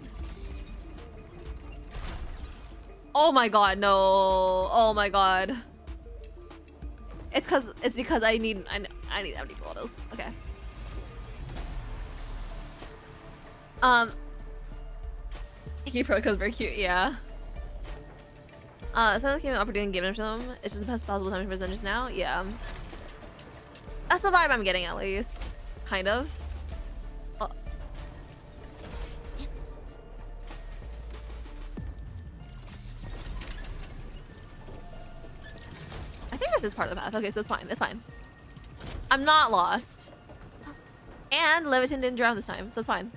Oh my god, no. Oh my god. It's because I need empty bottles. Okay. He Pro is very cute, yeah. It sounds like you have an opportunity to give it to them. It's just the best possible time to present just now. Yeah. That's the vibe I'm getting, at least. Kind of. I think this is part of the path. Okay, so it's fine. It's fine. I'm not lost. And Leviton didn't drown this time, so it's fine.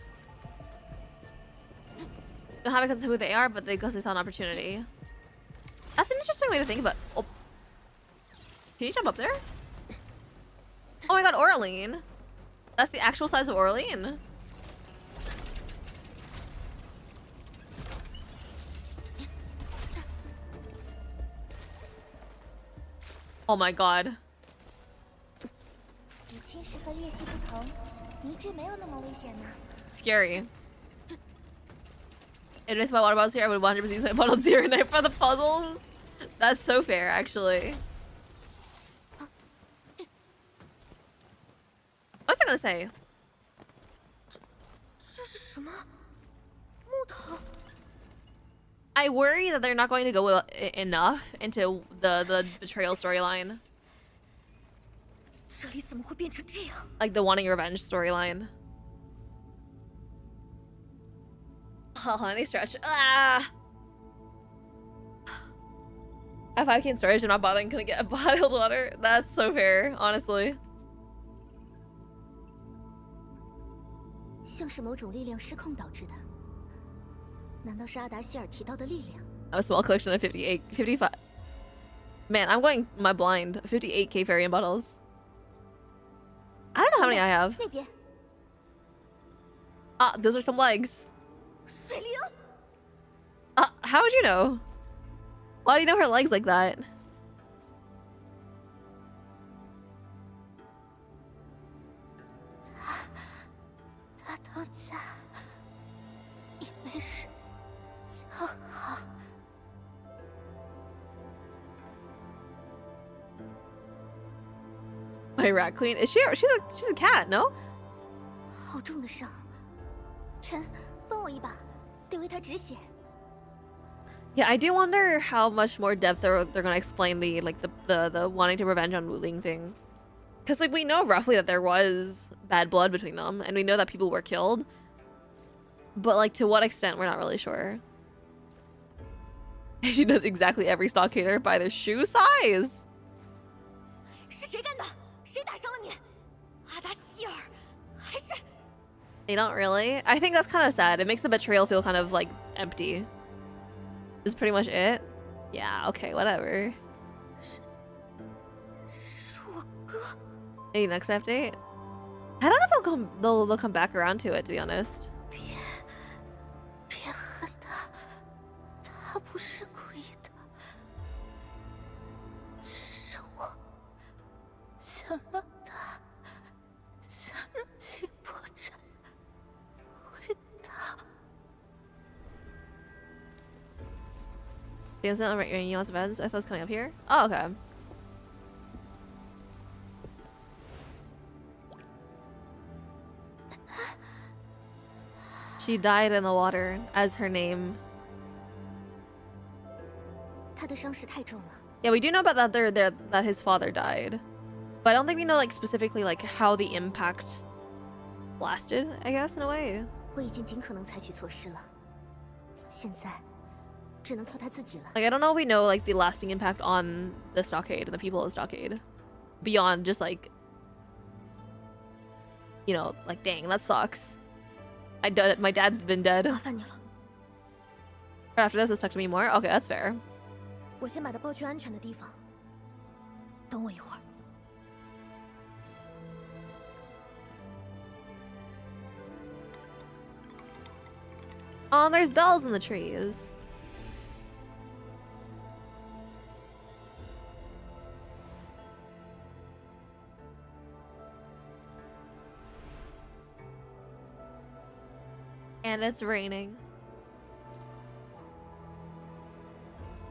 Don't have it because of who they are, but because they saw an opportunity. That's an interesting way to think about. Oh. Can you jump up there? Oh my god, Oraline. That's the actual size of Oraline. Oh my god. Scary. If it's my water bottles here, I would 100% use my bottle zero night for the puzzles. That's so fair, actually. What's I gonna say? I worry that they're not going to go enough into the betrayal storyline. Like the wanting revenge storyline. Oh, honey stretch. Ah! At 5K in storage, I'm not bothering gonna get bottled water. That's so fair, honestly. 像是某种力量失控导致的。难道是阿达希尔提到的力量？ A small collection of 55. Man, I'm going my blind. 58k fairy bottles. I don't know how many I have. 那边。Ah, those are some legs. How would you know? Why do you know her legs like that? My rat queen? Is she? She's a cat, no? 好重的伤，臣，帮我一把，得为他止血。 Yeah, I do wonder how much more depth they're gonna explain the wanting to revenge on Wu Ling thing, because like we know roughly that there was bad blood between them, and we know that people were killed, but like to what extent we're not really sure. She knows exactly every stockader by their shoe size. 是谁干的？谁打伤了你？阿达希尔，还是？ They don't really. I think that's kind of sad. It makes the betrayal feel kind of like empty. Is pretty much it. Yeah. Okay. Whatever. Maybe next update. I don't know if they'll come back around to it. To be honest. 别恨他，他不是故意的，只是我想让他，想让秦破绽回到。 The incident of Yuan's events. I thought it was coming up here. Oh, okay. She died in the water as her name. 他的伤势太重了。 Yeah, we do know about that. That his father died, but I don't think we know like specifically like how the impact lasted. I guess in a way. 我已经尽可能采取措施了，现在只能靠他自己了。 Like I don't know if we know like the lasting impact on the stockade and the people of the stockade, beyond just like, you know, like dang, that sucks. My dad's been dead. 麻烦你了。 After this, it's stuck to me more. Okay, that's fair. 我先把他抱去安全的地方，等我一会儿。 Oh, there's bells in the trees. And it's raining.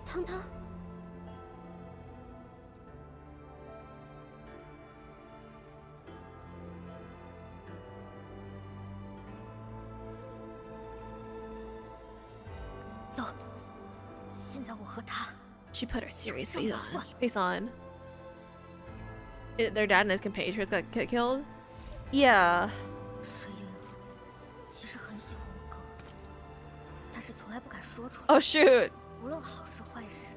汤汤，走，现在我和他。 She put her serious face on. Their dad and his compatriots got killed? Yeah. 水灵其实很喜欢我哥，但是从来不敢说出来。 Oh shoot. 无论好事坏事，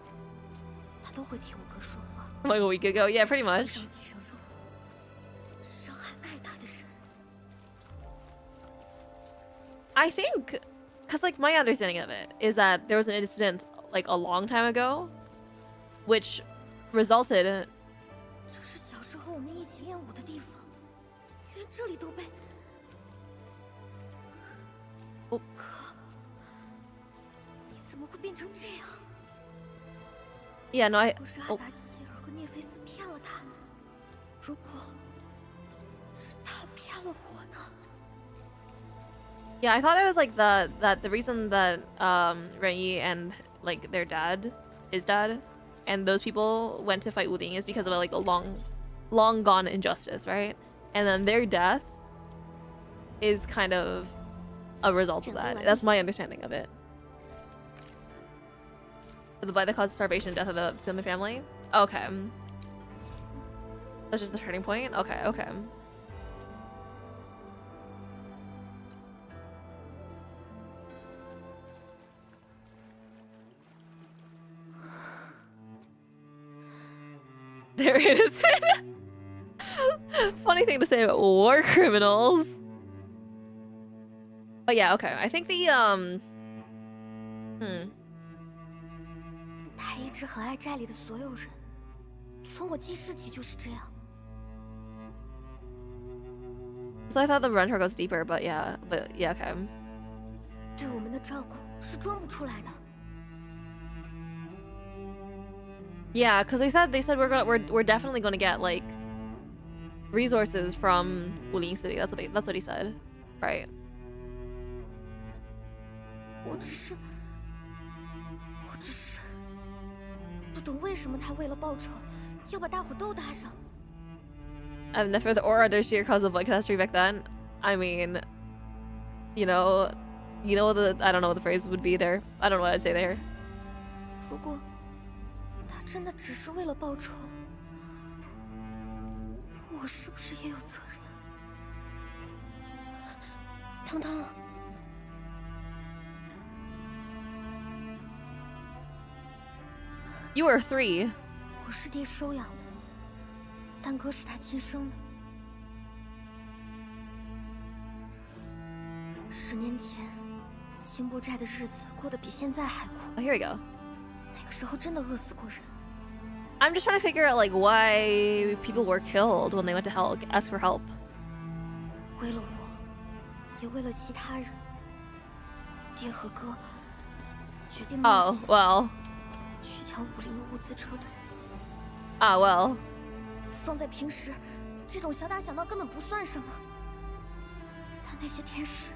他都会替我哥说话。 Like a week ago, yeah, pretty much. 全入伤害爱他的人。 I think, because like my understanding of it is that there was an incident like a long time ago, which resulted. 这是小时候我们一起练武的地方，连这里都被。哦，哥，你怎么会变成这样？ Yeah, no, I. 不是阿达希尔和涅菲斯骗了他，如果是他骗了我呢？ Yeah, I thought it was like that the reason that Renyi and like their dad, his dad, and those people went to fight Wuling is because of like a long gone injustice, right? And then their death is kind of a result of that. That's my understanding of it. By the cause of starvation and death of the Sumi family? Okay. That's just the turning point? Okay, okay. They're innocent. Funny thing to say about war criminals. But yeah, okay. I think the 他一直很爱寨里的所有人，从我记事起就是这样。 So I thought the run tour goes deeper, but yeah, okay. 对我们的照顾是装不出来的。 Yeah, because they said we're definitely gonna get like resources from Wuling City. That's what he said, right? 我只是不懂为什么他为了报仇要把大伙都搭上。 I've never or under sheer cause of blood catastrophe back then. I mean, you know the I don't know what the phrase would be there. I don't know what I'd say there. 如果他真的只是为了报仇，我是不是也有责任？汤汤， You were 3. 我是爹收养的，但哥是他亲生的。10年前，清波寨的日子过得比现在还苦。 Oh, here we go. 那个时候真的饿死过人。 I'm just trying to figure out like why people were killed when they went to ask for help. 为了我，也为了其他人，爹和哥决定冒 Oh 险 well. 去抢武林的物资车队。 Ah well. 放在平时，这种小打小闹根本不算什么。但那些天使，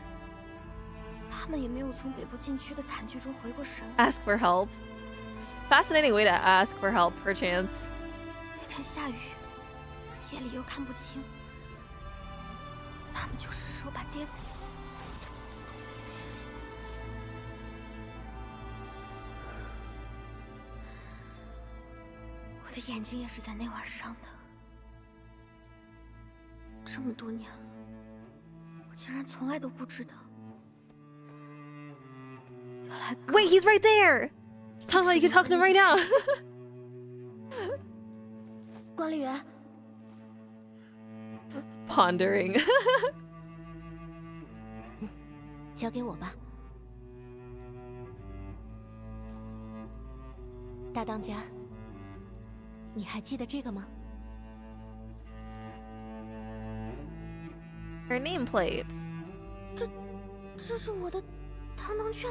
他们也没有从北部禁区的惨剧中回过神来。 Ask for help. Fascinating way to ask for help, perchance. 那天下雨，夜里又看不清，他们就失手把爹。我的眼睛也是在那晚上的。这么多年了，我竟然从来都不知道。原来 Wait, he's right there. Talk about you can talk to him right now. 管理员， Pondering. 交给我吧。大当家，你还记得这个吗？ Her nameplate. 这是我的堂堂券。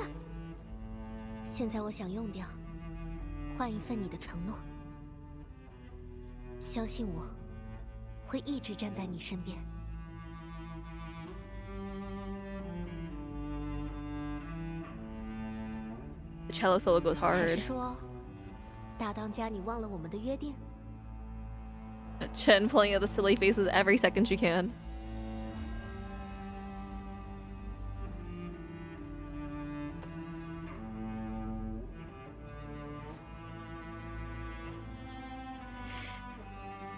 现在我想用掉，换一份你的承诺。相信我，会一直站在你身边。cello solo goes 还是 hard. 说，大当家，你忘了我们的约定？ Chen pulling out the silly faces every second she can.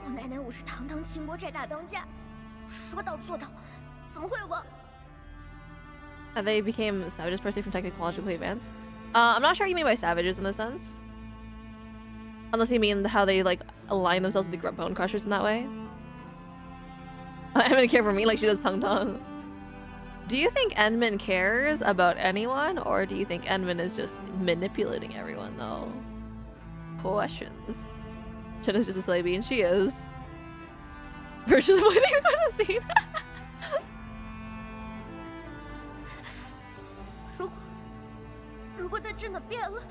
姑奶奶，我是堂堂清波寨大当家，说到做到，怎么会我？ They became savages per se from technologically advanced. I'm not sure what you mean by savages in a sense. Unless you mean how they like align themselves with the bone crushers in that way. I'm gonna care for me like she does Tung Tung. Do you think Enmin cares about anyone, or do you think Enmin is just manipulating everyone though? Questions. Chen is just a slave bean. She is. Versus avoiding the scene. 如果他真的变了，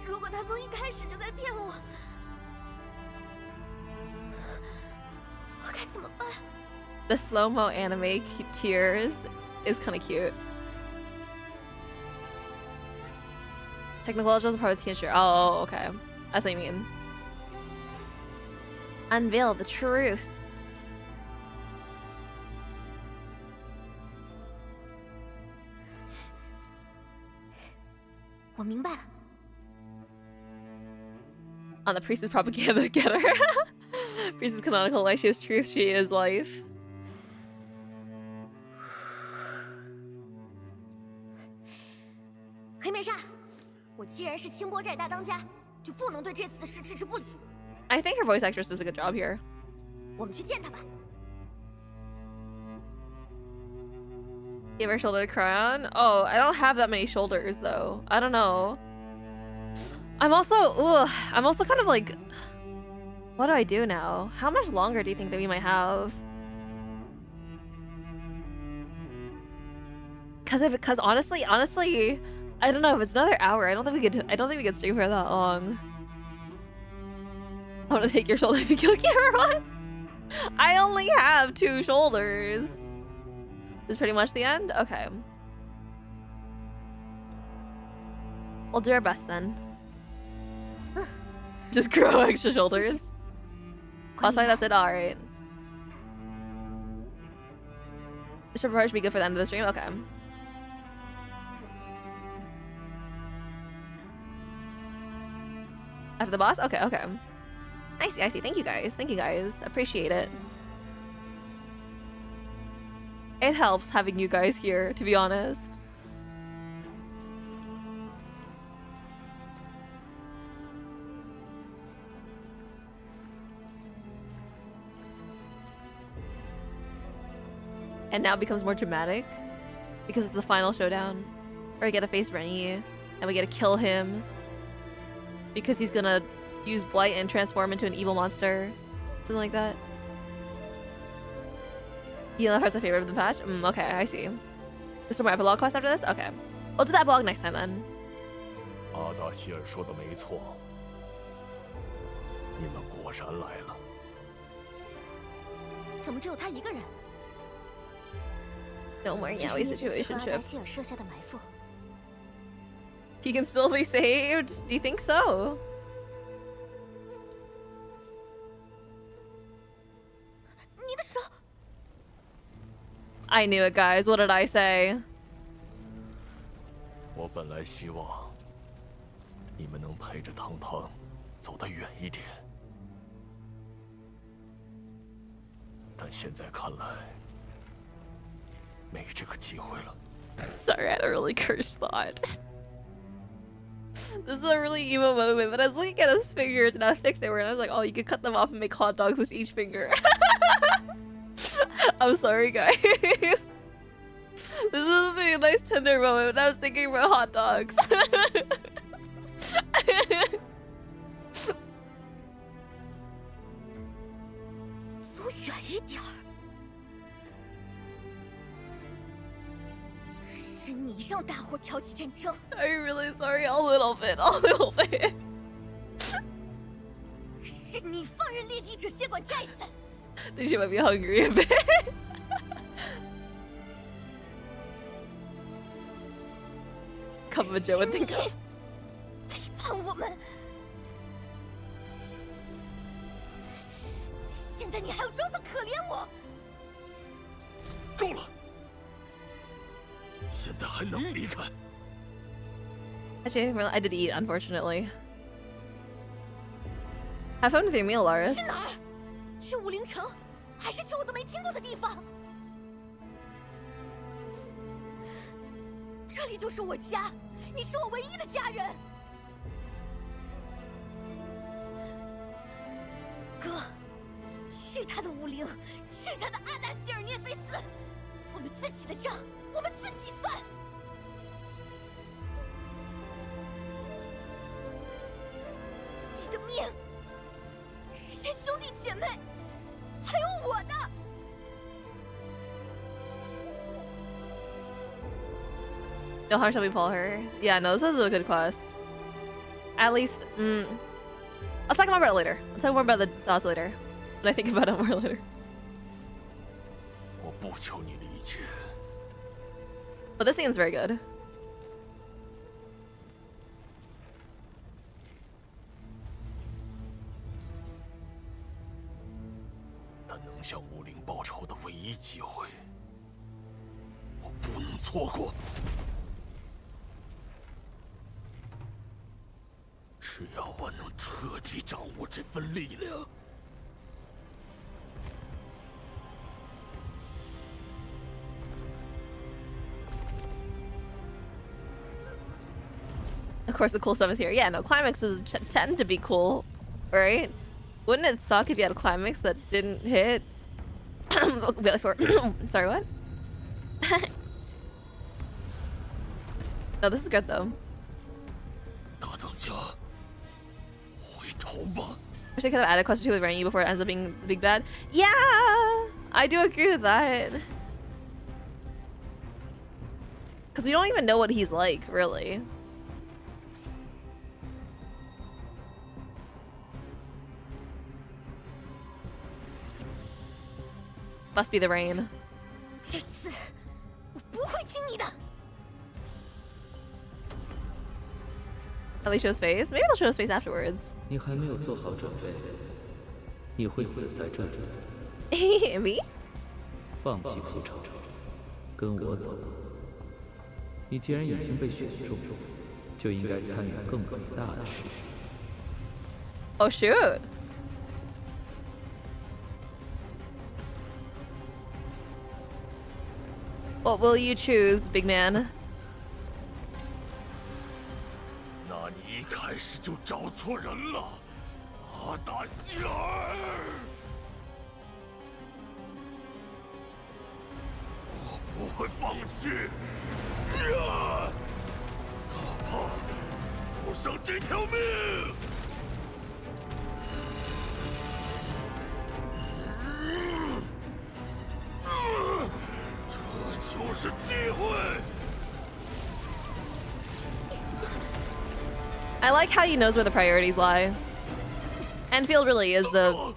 如果他从一开始就在骗我，我该怎么办？ The slow-mo anime tears is kind of cute. Technological is part of the teacher. Oh, okay. That's what you mean. Unveil the truth. 我明白了。 On the priest's propaganda getter. Priest is canonical, like she is truth, she is life. 黑面煞，我既然是清波寨大当家，就不能对这次的事置之不理。 I think her voice actress does a good job here. 我们去见他吧。 Give her shoulder to cry on. Oh, I don't have that many shoulders though. I don't know. I'm also kind of like, what do I do now? How much longer do you think that we might have? Cause honestly, I don't know if it's another hour. I don't think we could stay for that long. I want to take your shoulder if you kill Cameron. I only have 2 shoulders. This is pretty much the end? Okay. We'll do our best then. Just grow extra shoulders. That's why that's it, alright. This should probably be good for the end of the stream? Okay. After the boss? Okay, okay. I see, I see. Thank you guys. Thank you guys. Appreciate it. It helps having you guys here, to be honest. And now it becomes more dramatic because it's the final showdown. Where we get to face Rennie and we get to kill him because he's gonna use Blight and transform into an evil monster. Something like that. You know, that's my favorite of the patch? Okay, I see. Is there more epilogue quest after this? Okay. We'll do that epilogue next time then. 阿达希尔说的没错，你们果然来了。怎么只有他一个人？ No more 这 yaoi 是涅菲斯和阿达 situationship. 希尔设下的埋伏。 He can still be saved? Do you think so? 你的手。 I knew it, guys. What did I say? 我本来希望你们能陪着糖糖走得远一点，但现在看来没这个机会了。 Sorry, I had a really cursed thought. This is a really emo moment, but I was looking at his fingers and how thick they were, and I was like, oh, you could cut them off and make hot dogs with each finger. I'm sorry, guys. This is actually a nice tender moment. I was thinking about hot dogs. 走远一点儿。是你让大伙挑起战争。 I'm really sorry, a little bit. 是你放任猎地者接管寨子。 I think she might be hungry a bit. cup of Joe would think of. 背叛我们！现在你还要装作可怜我？够了！你现在还能离开？ Actually, I did eat, unfortunately. Have fun with your meal, Laris. 去哪儿？去武陵城，还是去我都没听过的地方？这里就是我家，你是我唯一的家人。哥，去他的武陵，去他的阿达希尔涅菲斯，我们自己的账，我们自己算。你的命，是些兄弟姐妹，还有我的。 No harm shall befall her. Yeah, no, this is a good quest. At least, I'll talk more about it later. I'll talk more about the thoughts later. When I think about it more later. 我不求你的一切。 But this scene's very good. 他能向武陵报仇的唯一机会，我不能错过。 只要我能彻底掌握这份力量， Of course, the cool stuff is here. Yeah, no, climaxes tend to be cool, right? Wouldn't it suck if you had a climax that didn't hit? Sorry, what? No, this is good though. 大当家。 Wish I could have added question 2 with Rainy before it ends up being the big bad. Yeah, I do agree with that. Because we don't even know what he's like, really. Must be the rain. 这次我不会听你的。 At least show his face. Maybe they'll show his face afterwards. 你还没有做好准备，你会死在这里。Me? 放弃复仇，跟我走。你既然已经被选中，就应该参与更伟大的事。Oh shoot! What will you choose, big man? 那你一开始就找错人了，阿达希尔。我不会放弃，哪怕赌上这条命。这就是机会。 I like how he knows where the priorities lie. Enfield really is the...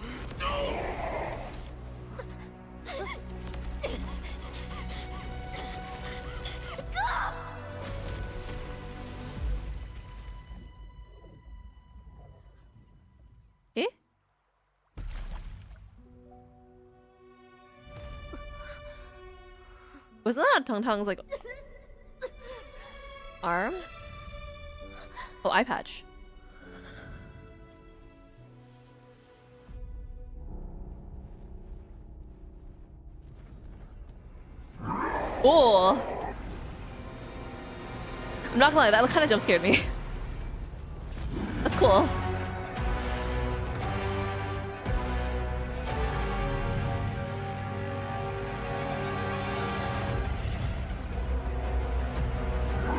Eh? Wasn't that Tung Tung's like arm? Oh, eye patch. Oh, I'm not gonna lie, that kind of jump scared me. That's cool.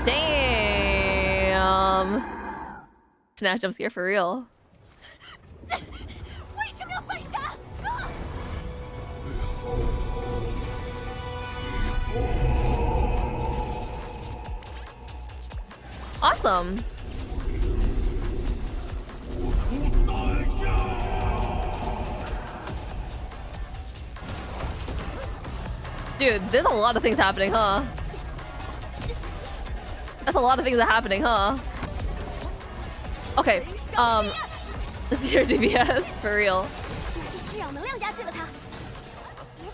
Damn. FNAF jump scare for real. Awesome. Dude, there's a lot of things happening, huh? guess a lot of things are happening, huh? Okay, this is your DPS, for real.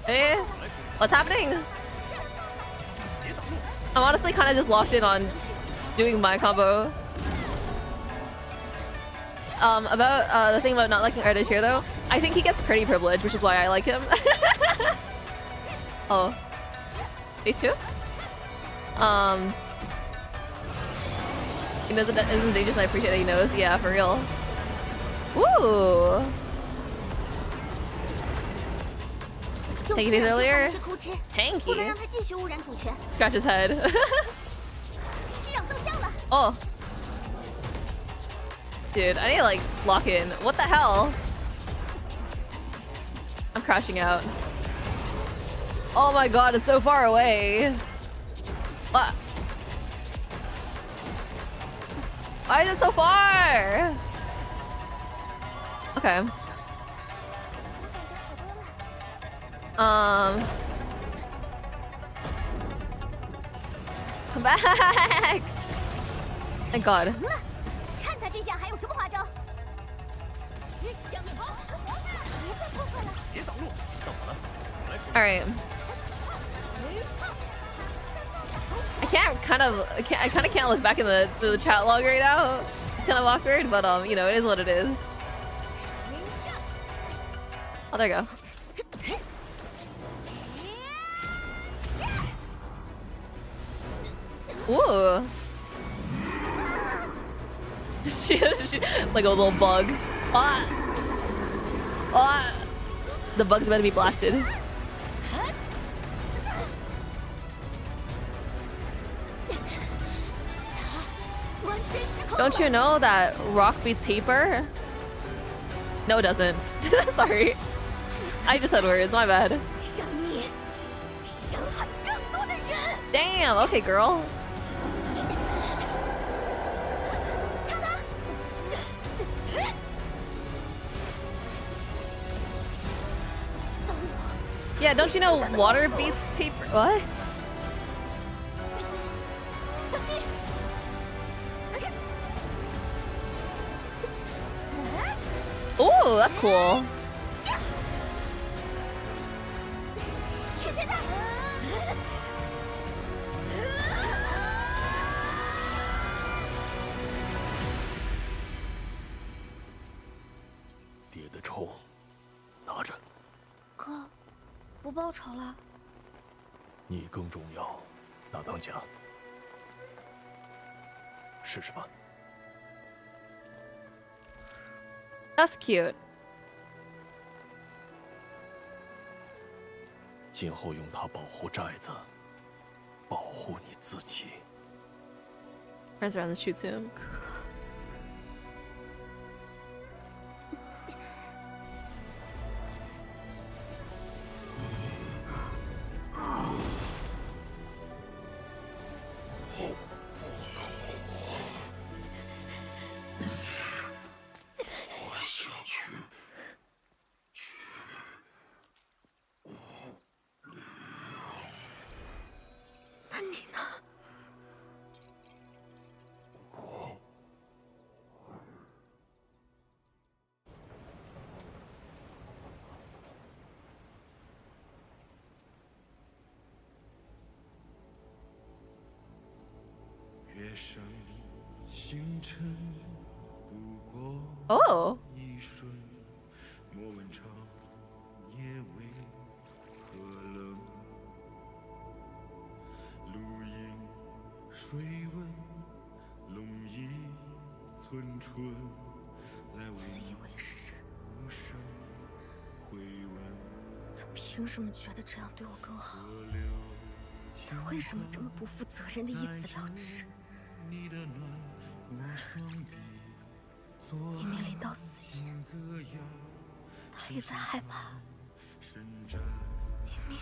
Hey, what's happening? I'm honestly kind of just locked in on doing my combo. About the thing about not liking Ardish here though, I think he gets pretty privileged, which is why I like him. Oh, phase 2? He knows it isn't dangerous, and I appreciate that he knows. Yeah, for real. Woo! Tanky phase earlier. Tanky. Scratch his head. Oh. Dude, I need to like lock in. What the hell? I'm crashing out. Oh my god, it's so far away. What? Why is it so far? Okay. Come back! Thank God. All right. I kind of can't look back in the chat log right now. It's kind of awkward, but you know, it is what it is. Oh, there you go. Ooh. she like a little bug. Ah. Ah. The bug's about to be blasted. Don't you know that rock beats paper? No, it doesn't. Sorry. I just said words, my bad. Damn, okay, girl. Yeah, don't you know water beats paper? What? Oh, that's cool.爹的仇，拿着。哥，不报仇了？你更重要，哪当家？试试吧。 That's cute. 今后用它保护寨子，保护你自己。Runs around and shoots him. Oh.他凭什么觉得这样对我更好？他为什么这么不负责任的一死了之？一面临到死前，他也在害怕。明明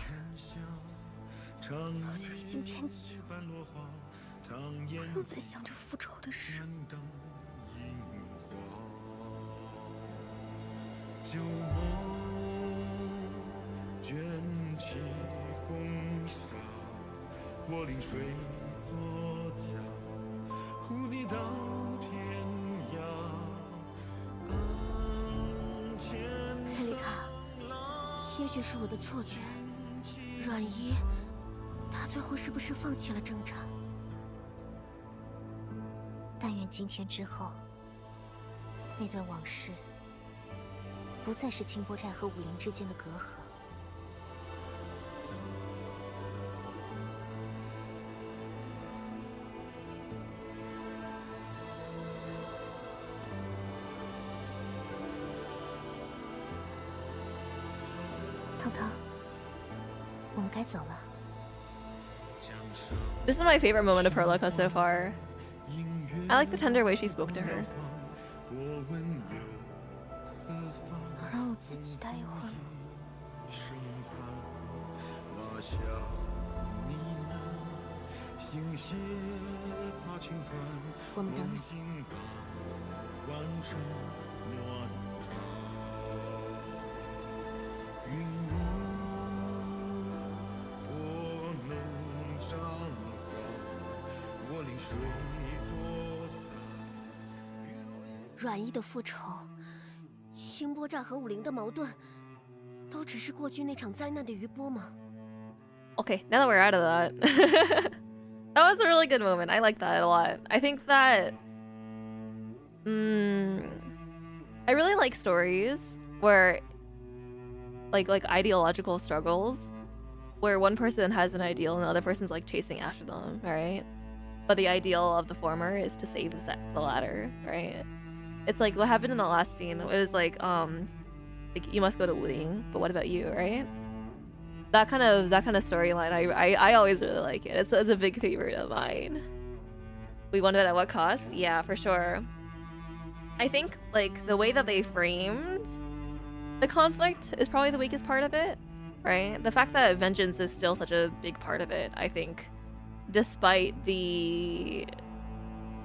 早就已经天晴了，不用再想着复仇的事。旧梦卷起风沙，我临水作家。护你到天涯。佩里卡，也许是我的错觉，阮姨，她最后是不是放弃了挣扎？但愿今天之后，那段往事不再是清波寨和武林之间的隔阂。汤汤，我们该走了。This is my favorite moment of Perlica so far. I like the tender way she spoke to her. 让我自己待一会儿。我们等你。阮姨的复仇，清波寨和武林的矛盾，都只是过去那场灾难的余波吗？ Okay, now that we're out of that, that was a really good moment. I like that a lot. I think that I really like stories where like ideological struggles where one person has an ideal and the other person's like chasing after them, right? But the ideal of the former is to save the latter, right? It's like what happened in the last scene. It was like you must go to Wuling, but what about you, right? That kind of storyline, I always really like it. It's a big favorite of mine. We won it at what cost? Yeah, for sure. I think like the way that they framed the conflict is probably the weakest part of it, right? The fact that vengeance is still such a big part of it, I think, despite the,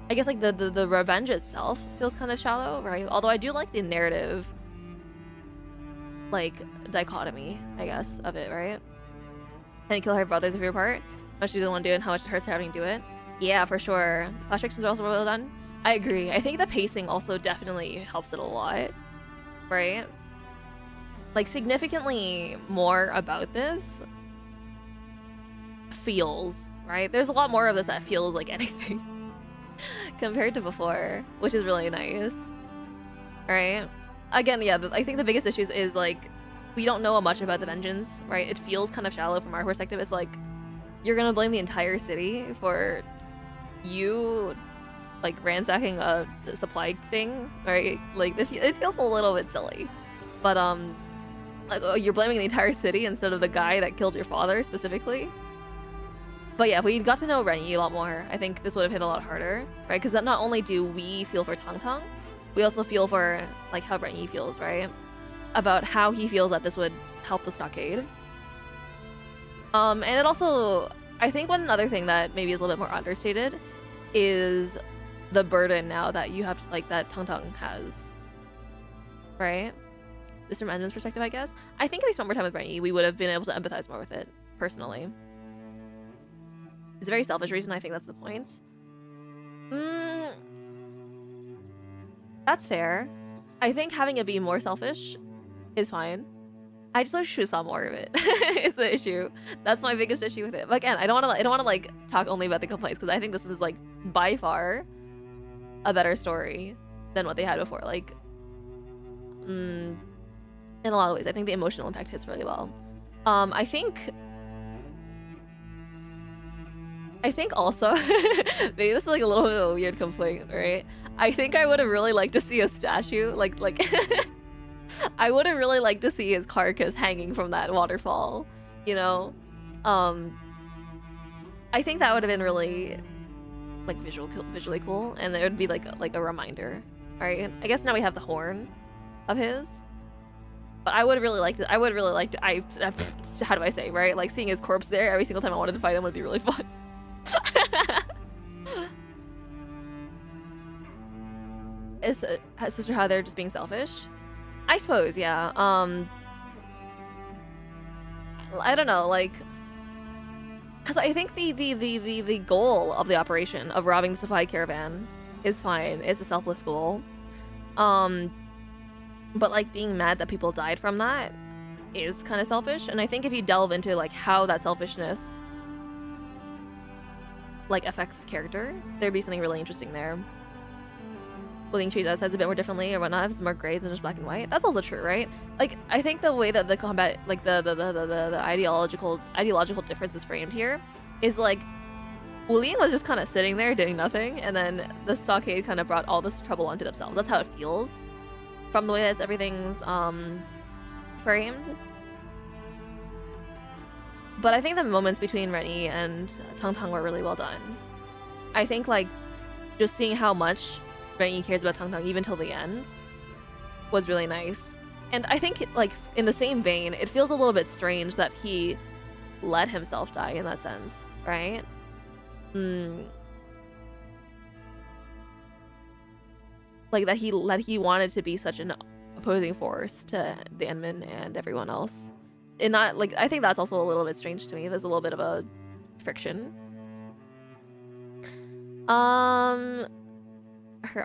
I guess like the revenge itself feels kind of shallow, right? Although I do like the narrative, like dichotomy, I guess, of it, right? And kill her brother's a favorite part. How much she didn't want to do it and how much it hurts her having to do it. Yeah, for sure. Flash fictions are also well done. I agree. I think the pacing also definitely helps it a lot, right? Like significantly more about this feels, right? There's a lot more of this that feels like anything compared to before, which is really nice, right? Again, yeah, I think the biggest issues is like we don't know much about the vengeance, right? It feels kind of shallow from our perspective. It's like you're gonna blame the entire city for you like ransacking a supply thing, right? Like it feels a little bit silly, but like oh, you're blaming the entire city instead of the guy that killed your father specifically. But yeah, if we got to know Renyi a lot more, I think this would have hit a lot harder, right? Because not only do we feel for Tang Tang, we also feel for like how Renyi feels, right? About how he feels that this would help the stockade. And it also, I think one other thing that maybe is a little bit more understated is the burden now that you have, like that Tang Tang has, right? This from Enjin's perspective, I guess. I think if we spent more time with Renyi, we would have been able to empathize more with it, personally. It's a very selfish reason, I think that's the point. That's fair. I think having it be more selfish is fine. I just wish we saw more of it. Is the issue. That's my biggest issue with it. But again, I don't want to like talk only about the complaints because I think this is like by far a better story than what they had before. Like, in a lot of ways, I think the emotional impact hits really well. I think also, maybe this is like a little bit of a weird complaint, right? I think I would have really liked to see a statue, like I would have really liked to see his carcass hanging from that waterfall, you know? I think that would have been really, like, visually cool, and it would be like a reminder, right? I guess now we have the horn of his, but I would really like to, how do I say, right? Like, seeing his corpse there every single time I wanted to fight him would be really fun. Is Sister how they're just being selfish? I suppose, yeah. I don't know, like because I think the goal of the operation of robbing the supply caravan is fine. It's a selfless goal. But like being mad that people died from that is kind of selfish. And I think if you delve into like how that selfishness like affects his character, there'd be something really interesting there. Willing treats us a bit more differently or whatnot, if it's more gray than just black and white. That's also true, right? Like I think the way that the combat, like the ideological difference is framed here is like Wulian was just kind of sitting there doing nothing, and then the stockade kind of brought all this trouble onto themselves. That's how it feels from the way that everything's framed. But I think the moments between Rennie and Tang Tang were really well done. I think like just seeing how much Rennie cares about Tang Tang even till the end was really nice. And I think like in the same vein, it feels a little bit strange that he let himself die in that sense, right? Like that he wanted to be such an opposing force to the Enman and everyone else. And not like I think that's also a little bit strange to me. There's a little bit of a friction. Her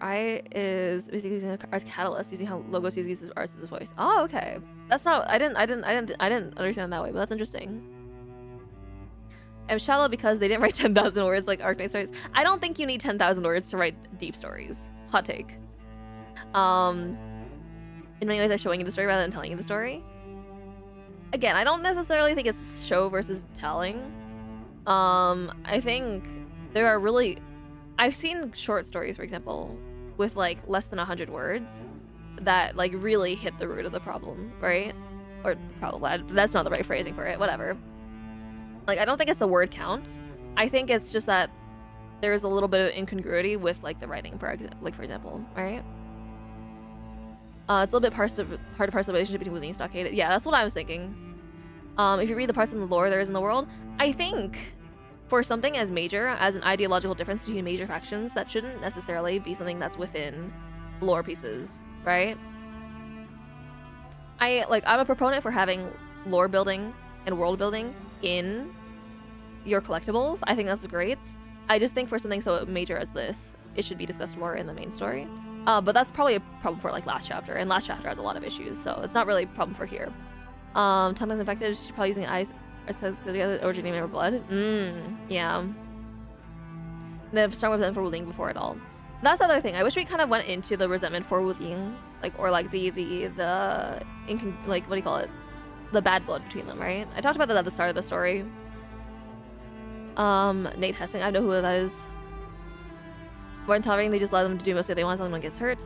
eye is basically using it as catalyst, using how Logos uses his arts as his voice. Oh, okay. That's not. I didn't understand it that way, but that's interesting. I'm shallow because they didn't write 10,000 words like Arknight stories. I don't think you need 10,000 words to write deep stories. Hot take. In many ways, I'm showing you the story rather than telling you the story. Again, I don't necessarily think it's show versus telling. I think there are really... I've seen short stories, for example, with like less than 100 words that like really hit the root of the problem, right? Or problem, that's not the right phrasing for it, whatever. Like, I don't think it's the word count. I think it's just that there's a little bit of incongruity with like the writing, for example, right? It's a little bit hard to parse the relationship between Wuling and Stockade. Yeah, that's what I was thinking. If you read the parts in the lore there is in the world, I think for something as major as an ideological difference between major factions, that shouldn't necessarily be something that's within lore pieces, right? I'm a proponent for having lore building and world building in your collectibles. I think that's great. I just think for something so major as this, it should be discussed more in the main story. But that's probably a problem for like last chapter, and last chapter has a lot of issues, so it's not really a problem for here. Tongue's infected. She's probably using eyes. It says the other originating in her blood. Yeah. The strong resentment for Wuling before it all. That's the other thing. I wish we kind of went into the resentment for Wuling, like, or like the like, what do you call it? The bad blood between them, right? I talked about that at the start of the story. Nate Hessing, I know who that is. More intolerant, they just let them do most of what they want as long as someone gets hurt.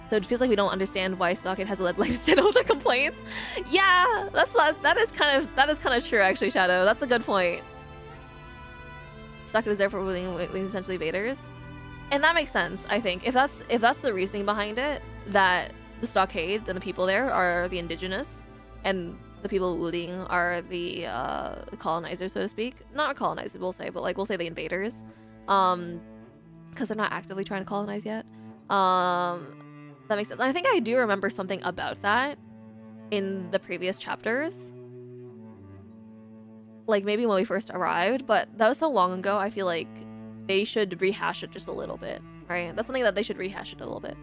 So it feels like we don't understand why Stockade has led like to settle the complaints. Yeah, that is kind of true actually, Shadow. That's a good point. Stockade is there for Wuling's essentially invaders. And that makes sense, I think. If that's the reasoning behind it, that the Stockade and the people there are the indigenous and the people of Wuling are the colonizers, so to speak. Not colonizers, we'll say, but like we'll say the invaders. Because they're not actively trying to colonize yet. That makes sense. I think I do remember something about that in the previous chapters. Like maybe when we first arrived, but that was so long ago, I feel like they should rehash it just a little bit, right? That's something that they should rehash it a little bit.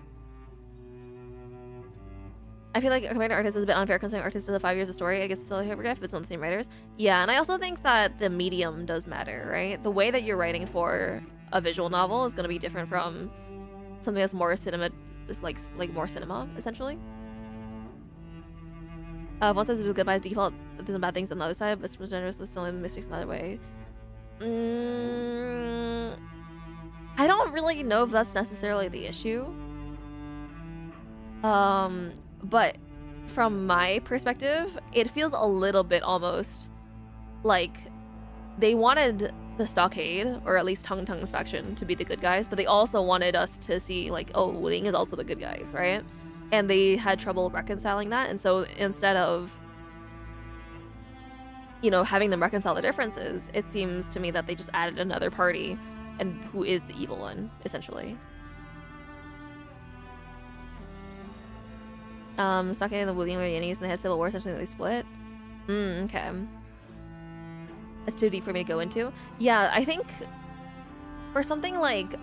I feel like Commander Artist is a bit unfair considering Artist does 5 years of story. I guess it's still a hypergraph, but it's not the same writers. Yeah, and I also think that the medium does matter, right? The way that you're writing for a visual novel is going to be different from something that's more cinema, like more cinema, essentially. One says it's good by default, but there's some bad things on the other side, but it's generous with still mistakes another way. I don't really know if that's necessarily the issue. But from my perspective, it feels a little bit almost like they wanted the Stockade, or at least Tung Tung's faction, to be the good guys, but they also wanted us to see like, oh, Wuling is also the good guys, right? And they had trouble reconciling that, and so instead of, you know, having them reconcile the differences, it seems to me that they just added another party, and who is the evil one, essentially. Stockade and the Wuling were Yenis, and they had civil war, essentially they split. Okay. It's too deep for me to go into. Yeah, I think for something like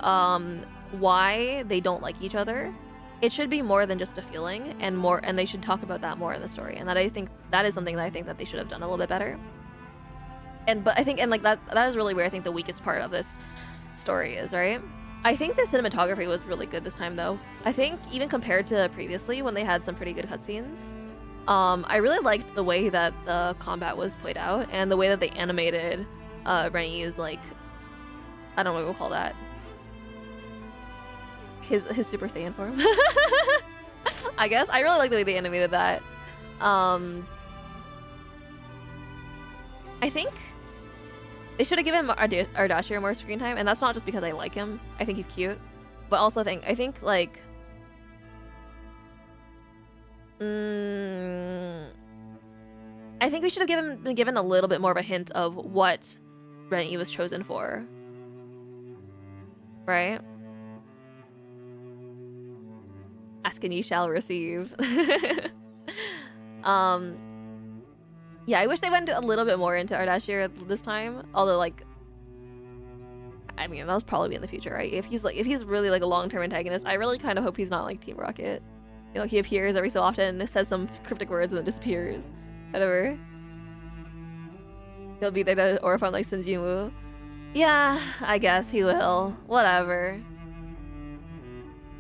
why they don't like each other, it should be more than just a feeling, and they should talk about that more in the story. And I think that is something that I think that they should have done a little bit better. But I think, and like that is really where I think the weakest part of this story is, right? I think the cinematography was really good this time, though. I think even compared to previously when they had some pretty good cutscenes, I really liked the way that the combat was played out and the way that they animated Rennie's, like, I don't know what we'll call that. His Super Saiyan form. I guess. I really like the way they animated that. I think they should have given Ardashir more screen time, and that's not just because I like him. I think he's cute, but also I think like I think we should have been given a little bit more of a hint of what Rennie was chosen for. Right? Ask and ye shall receive. Yeah, I wish they went a little bit more into Ardashir this time. Although, like, I mean, that'll probably be in the future, right? If he's really like a long-term antagonist, I really kind of hope he's not like Team Rocket. You know, he appears every so often, says some cryptic words, and then disappears. Whatever. He'll be there to orphan like Sin Jimu. Yeah, I guess he will. Whatever.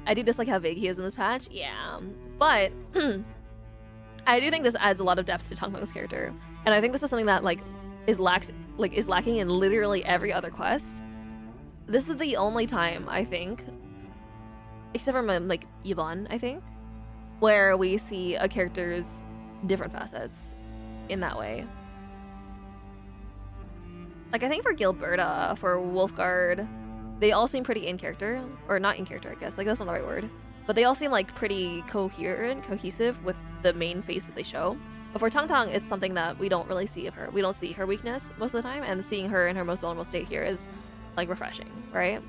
I do dislike how vague he is in this patch. Yeah, but I do think this adds a lot of depth to Tang Tang's character, and I think this is something that is lacking in literally every other quest. This is the only time, I think, except for like Yvonne, I think, where we see a character's different facets in that way. Like, I think for Gilberta, for Wolfguard, they all seem pretty in character, or not in character, I guess. Like, that's not the right word. But they all seem like pretty cohesive with the main face that they show. But for Tang Tang, it's something that we don't really see of her. We don't see her weakness most of the time, and seeing her in her most vulnerable state here is like refreshing, right?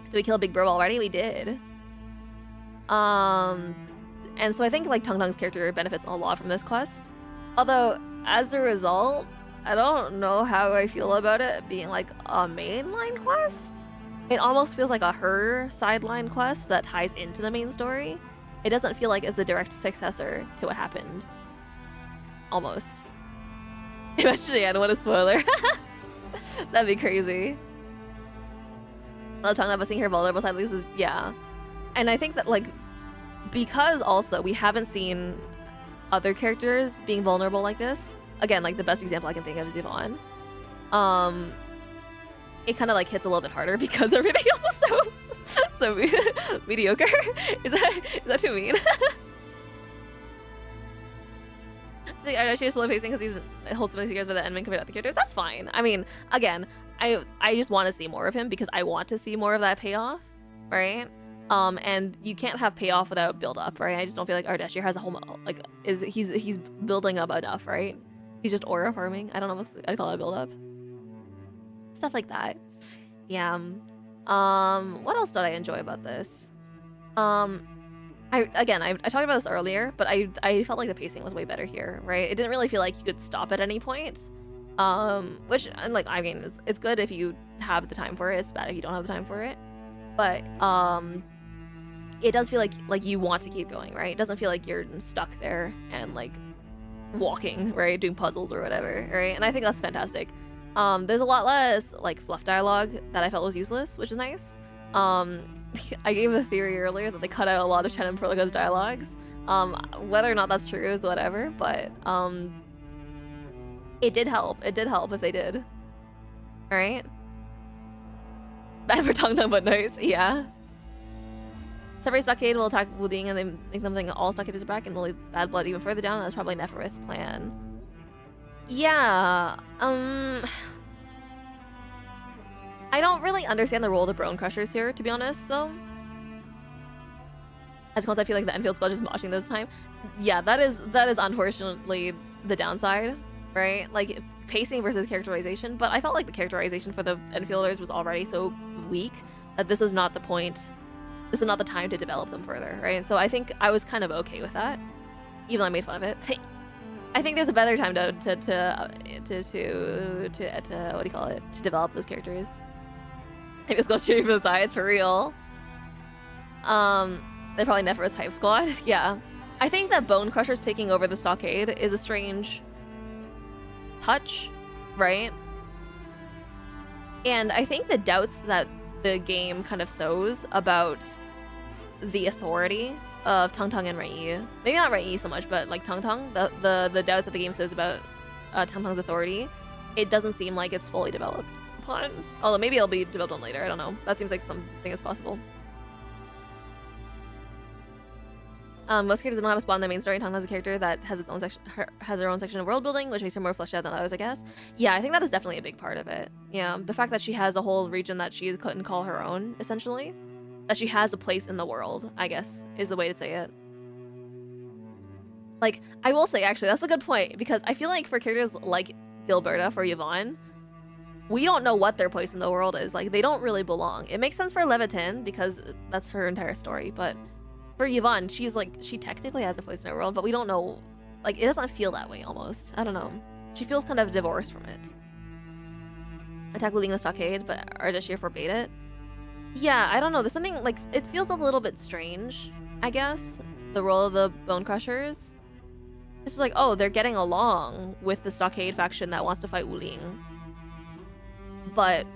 Did we kill Big Bro already? We did. And so I think like Tang Tang's character benefits a lot from this quest. Although, as a result, I don't know how I feel about it being like a mainline quest. It almost feels like a her sideline quest that ties into the main story. It doesn't feel like it's a direct successor to what happened. Almost. Imagine, I don't want a spoiler. That'd be crazy. Talking about seeing her vulnerable side, this is, yeah. And I think that, like, because also we haven't seen other characters being vulnerable like this. Again, like, the best example I can think of is Yvonne. It kind of, like, hits a little bit harder because everything else is so mediocre. Is that too mean? I actually just love pacing because he holds so many secrets with the enemy compared to other characters. That's fine. I mean, again, I just want to see more of him because I want to see more of that payoff, right? And you can't have payoff without build up, right? I just don't feel like Ardashir has a whole like he's building up enough, right? He's just aura farming. I don't know if I'd call it a build up. Stuff like that. Yeah. What else did I enjoy about this? I talked about this earlier, but I felt like the pacing was way better here, right? It didn't really feel like you could stop at any point. Which, like, I mean, it's good if you have the time for it. It's bad if you don't have the time for it. But it does feel like you want to keep going, right? It doesn't feel like you're stuck there and like walking, right? Doing puzzles or whatever, right? And I think that's fantastic. There's a lot less like fluff dialogue that I felt was useless, which is nice. I gave the theory earlier that they cut out a lot of Chen and Perlica's dialogues. Whether or not that's true is whatever, but it did help. It did help if they did. Alright? Bad for Tang Tang, but nice. Yeah. Separate Stockade will attack Wuding and they make them think all Stockades are back and will leave Bad Blood even further down. That's probably Neferith's plan. Yeah. I don't really understand the role of the Bone Crushers here, to be honest, though. As much as I feel like the Enfield spell just moshing this time. Yeah, that is unfortunately the downside, right? Like, pacing versus characterization, but I felt like the characterization for the Enfielders was already so weak that this was not the point. This is not the time to develop them further, right? And so I think I was kind of okay with that, even though I made fun of it. I think there's a better time to what do you call it? To develop those characters. Maybe let's go cheering for the sides for real. They probably never was Hype Squad. Yeah. I think that Bone Crusher's taking over the stockade is a strange touch, right? And I think the doubts that the game kind of sows about the authority of Tang Tang and Rai, maybe not Rai so much, but like Tang Tang, the doubts that the game sows about Tang Tang's authority, it doesn't seem like it's fully developed upon. Although maybe it'll be developed on later. I don't know. That seems like something that's possible. Most characters don't have a spot in the main story. Tang has a character that has its own section, has her own section of world building, which makes her more fleshed out than others, I guess. Yeah, I think that is definitely a big part of it. Yeah, the fact that she has a whole region that she couldn't call her own, essentially. That she has a place in the world, I guess, is the way to say it. Like, I will say, actually, that's a good point, because I feel like for characters like Gilberta, for Yvonne, we don't know what their place in the world is. Like, they don't really belong. It makes sense for Levitin, because that's her entire story, but for Yvonne, she's like, she technically has a place in her world, but we don't know, like, it doesn't feel that way, almost. I don't know. She feels kind of divorced from it. Attack leading the stockade, but Ardashir forbade it. Yeah, I don't know. There's something, like, it feels a little bit strange, I guess, the role of the Bone Crushers. It's just like, oh, they're getting along with the stockade faction that wants to fight Wuling. But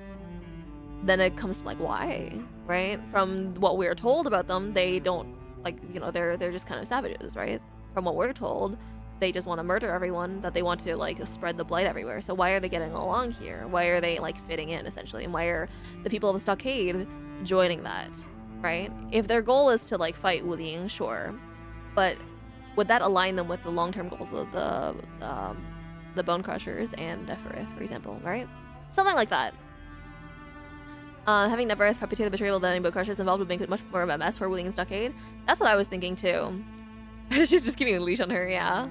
then it comes to, like, why, right? From what we're told about them, they don't, like, you know, they're just kind of savages, right? From what we're told, they just want to murder everyone, that they want to, like, spread the blight everywhere. So why are they getting along here? Why are they, like, fitting in, essentially? And why are the people of the stockade joining that, right? If their goal is to, like, fight Wuling, sure. But would that align them with the long-term goals of the Bone Crushers and Neferith, for example, right? Something like that. Having Neferith perpetrate the betrayal of the Bone Crushers involved would make it much more of a mess for Wuling and Stockade. That's what I was thinking too. She's just keeping a leash on her, yeah.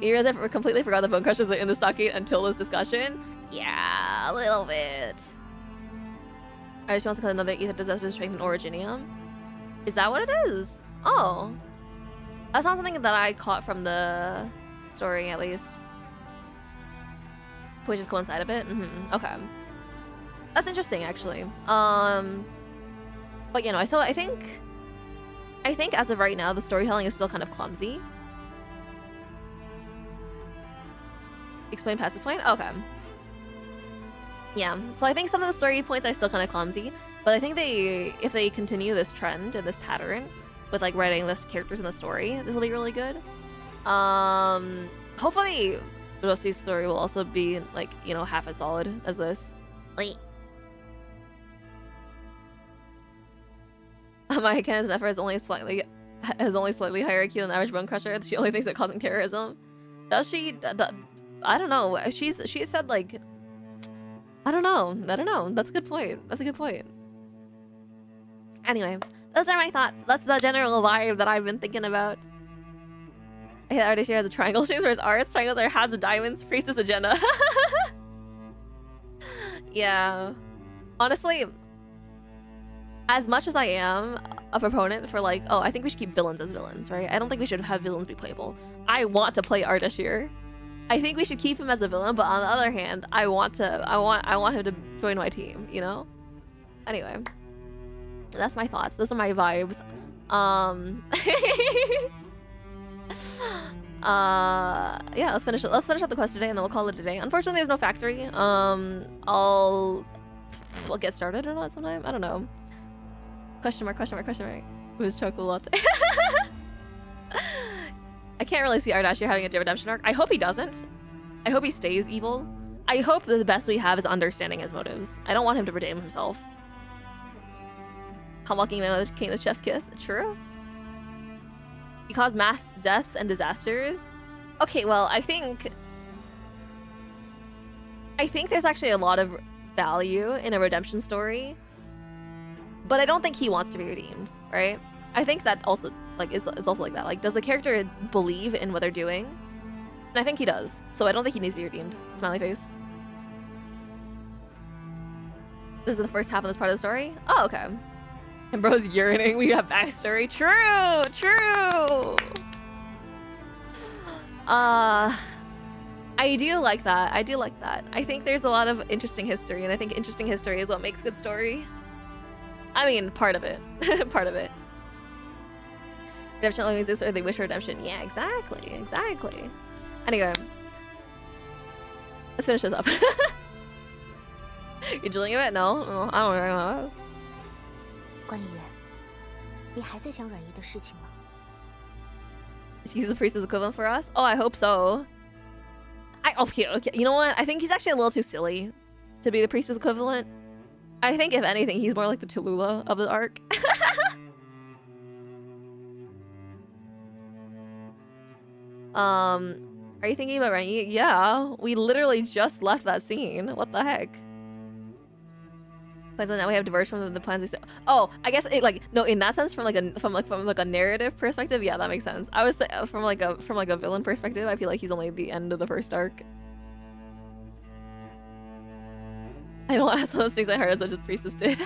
You realize I completely forgot the Bone Crushers were in the Stockade until this discussion? Yeah, a little bit. I just want to call another ether disaster to strengthen Originium. Is that what it is? Oh. That's not something that I caught from the story, at least. Which just coincide a bit? Okay. That's interesting, actually. But, you know, I think as of right now, the storytelling is still kind of clumsy. Explain past the point? Okay. Yeah, so I think some of the story points are still kind of clumsy, but I think if they continue this trend and this pattern with, like, writing less characters in the story, this will be really good. Hopefully Rosie's story will also be, like, you know, half as solid as this. Like, my Canon's Nefer has only slightly higher IQ than the average Bone Crusher. She only thinks of causing terrorism. Does she? I don't know. She said, like, I don't know. That's a good point. Anyway, those are my thoughts. That's the general vibe that I've been thinking about. I hate that Ardashir has a triangle shape, whereas Art's triangles are has a diamonds priestess agenda. Yeah. Honestly, as much as I am a proponent for, like, oh, I think we should keep villains as villains, right? I don't think we should have villains be playable. I want to play Ardashir. I think we should keep him as a villain, but on the other hand, I want him to join my team, you know? Anyway. That's my thoughts. Those are my vibes. Yeah, let's finish up the quest today and then we'll call it a day. Unfortunately, there's no factory. We'll get started or not sometime. I don't know. Question mark. Who's chocolate latte? I can't really see Ardashir having a redemption arc. I hope he doesn't. I hope he stays evil. I hope that the best we have is understanding his motives. I don't want him to redeem himself. Come walking man with King of Chef's Kiss. True. He caused mass deaths and disasters. Okay, well, I think there's actually a lot of value in a redemption story, but I don't think he wants to be redeemed, right? I think that also, like, it's also like that. Like, does the character believe in what they're doing? And I think he does, so I don't think he needs to be redeemed. Smiley face. This is the first half of this part of the story? Oh, okay. And bro's urinating, we have backstory. True! I do like that. I do like that. I think there's a lot of interesting history, and I think interesting history is what makes good story. I mean, part of it. Part of it. Redemption only exists or they wish for redemption. Yeah, exactly. Exactly. Anyway. Let's finish this up. You drilling a bit? No? No, I don't know. 管理员，你还在想阮姨的事情吗？ He's the priest's equivalent for us? Oh, I hope so. Okay. You know what? I think he's actually a little too silly to be the priest's equivalent. I think, if anything, he's more like the Tallulah of the arc. Are you thinking about Renyi? Yeah, we literally just left that scene. What the heck? But so now we have diverged from the plans. Oh, I guess it no. In that sense, from a narrative perspective, yeah, that makes sense. I was from a villain perspective, I feel like he's only at the end of the first arc. I don't ask those things I heard such as Priestess did.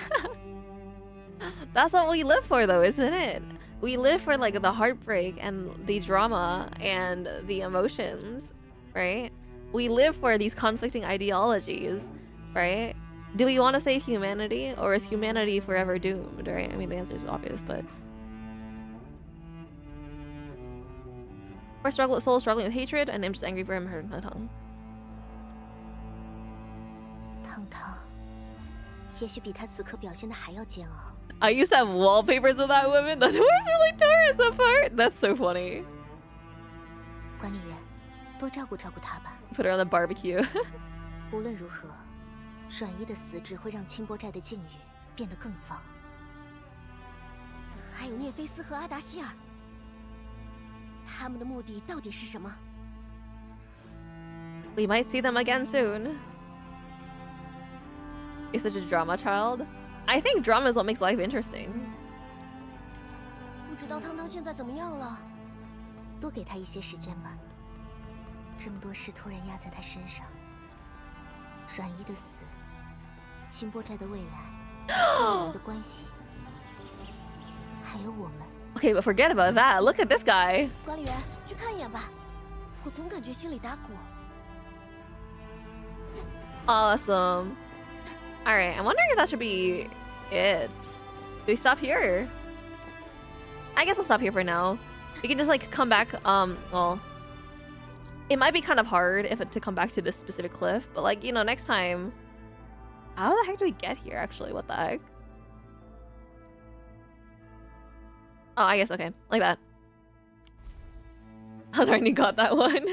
That's what we live for, though, isn't it? We live for like the heartbreak and the drama and the emotions, right? We live for these conflicting ideologies, right? Do we want to save humanity, or is humanity forever doomed, right? I mean, the answer is obvious, but... Our soul struggling with hatred, and I'm just angry for him hurting my tongue. 汤汤，也许比他此刻表现的还要煎熬。 I used to have wallpapers of that woman. The doors really tore us apart. That's so funny. 管理员，多照顾照顾他吧。Put her on the barbecue. 无论如何，阮姨的死只会让清波寨的境遇变得更糟。还有涅菲斯和阿达希尔，他们的目的到底是什么？ We might see them again soon. You're such a drama child. I think drama is what makes life interesting. 不知道汤汤现在怎么样了？多给他一些时间吧。这么多事突然压在他身上，阮姨的死，清波寨的未来，我们的关系，还有我们。Okay, but forget about that. Look at this guy. 管理员，去看一眼吧。我总感觉心里打鼓。 Awesome. Alright, I'm wondering if that should be it. Do we stop here? I guess we'll stop here for now. We can just like come back, well... It might be kind of hard to come back to this specific cliff, but like, you know, next time... How the heck do we get here, actually? What the heck? Oh, I guess, okay. Like that. I already got that one.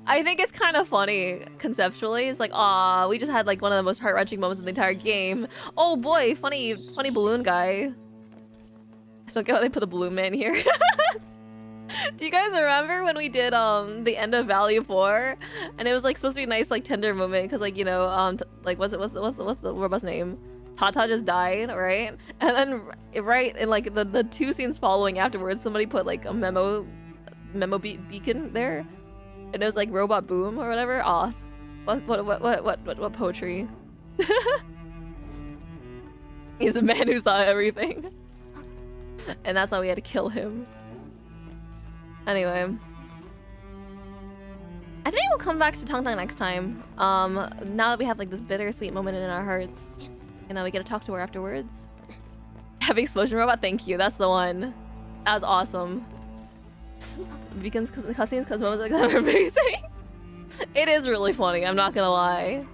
I think it's kind of funny conceptually. It's like, aw, we just had like one of the most heart-wrenching moments in the entire game. Oh boy, funny balloon guy. I just don't get why they put the balloon man here. Do you guys remember when we did the end of Valley 4? And it was like supposed to be a nice like tender moment because like, you know, like what's the robot's name? Tata just died, right? And then right in like the two scenes following afterwards, somebody put like a memo beacon there. And it was like Robot Boom or whatever. Aw, what poetry? He's the man who saw everything. And that's why we had to kill him. Anyway. I think we'll come back to Tang Tang next time. Now that we have like this bittersweet moment in our hearts. You know, we get to talk to her afterwards. Heavy explosion robot, thank you. That's the one. That was awesome. Beacons, cutscenes, because moments like that are amazing. It is really funny, I'm not gonna lie.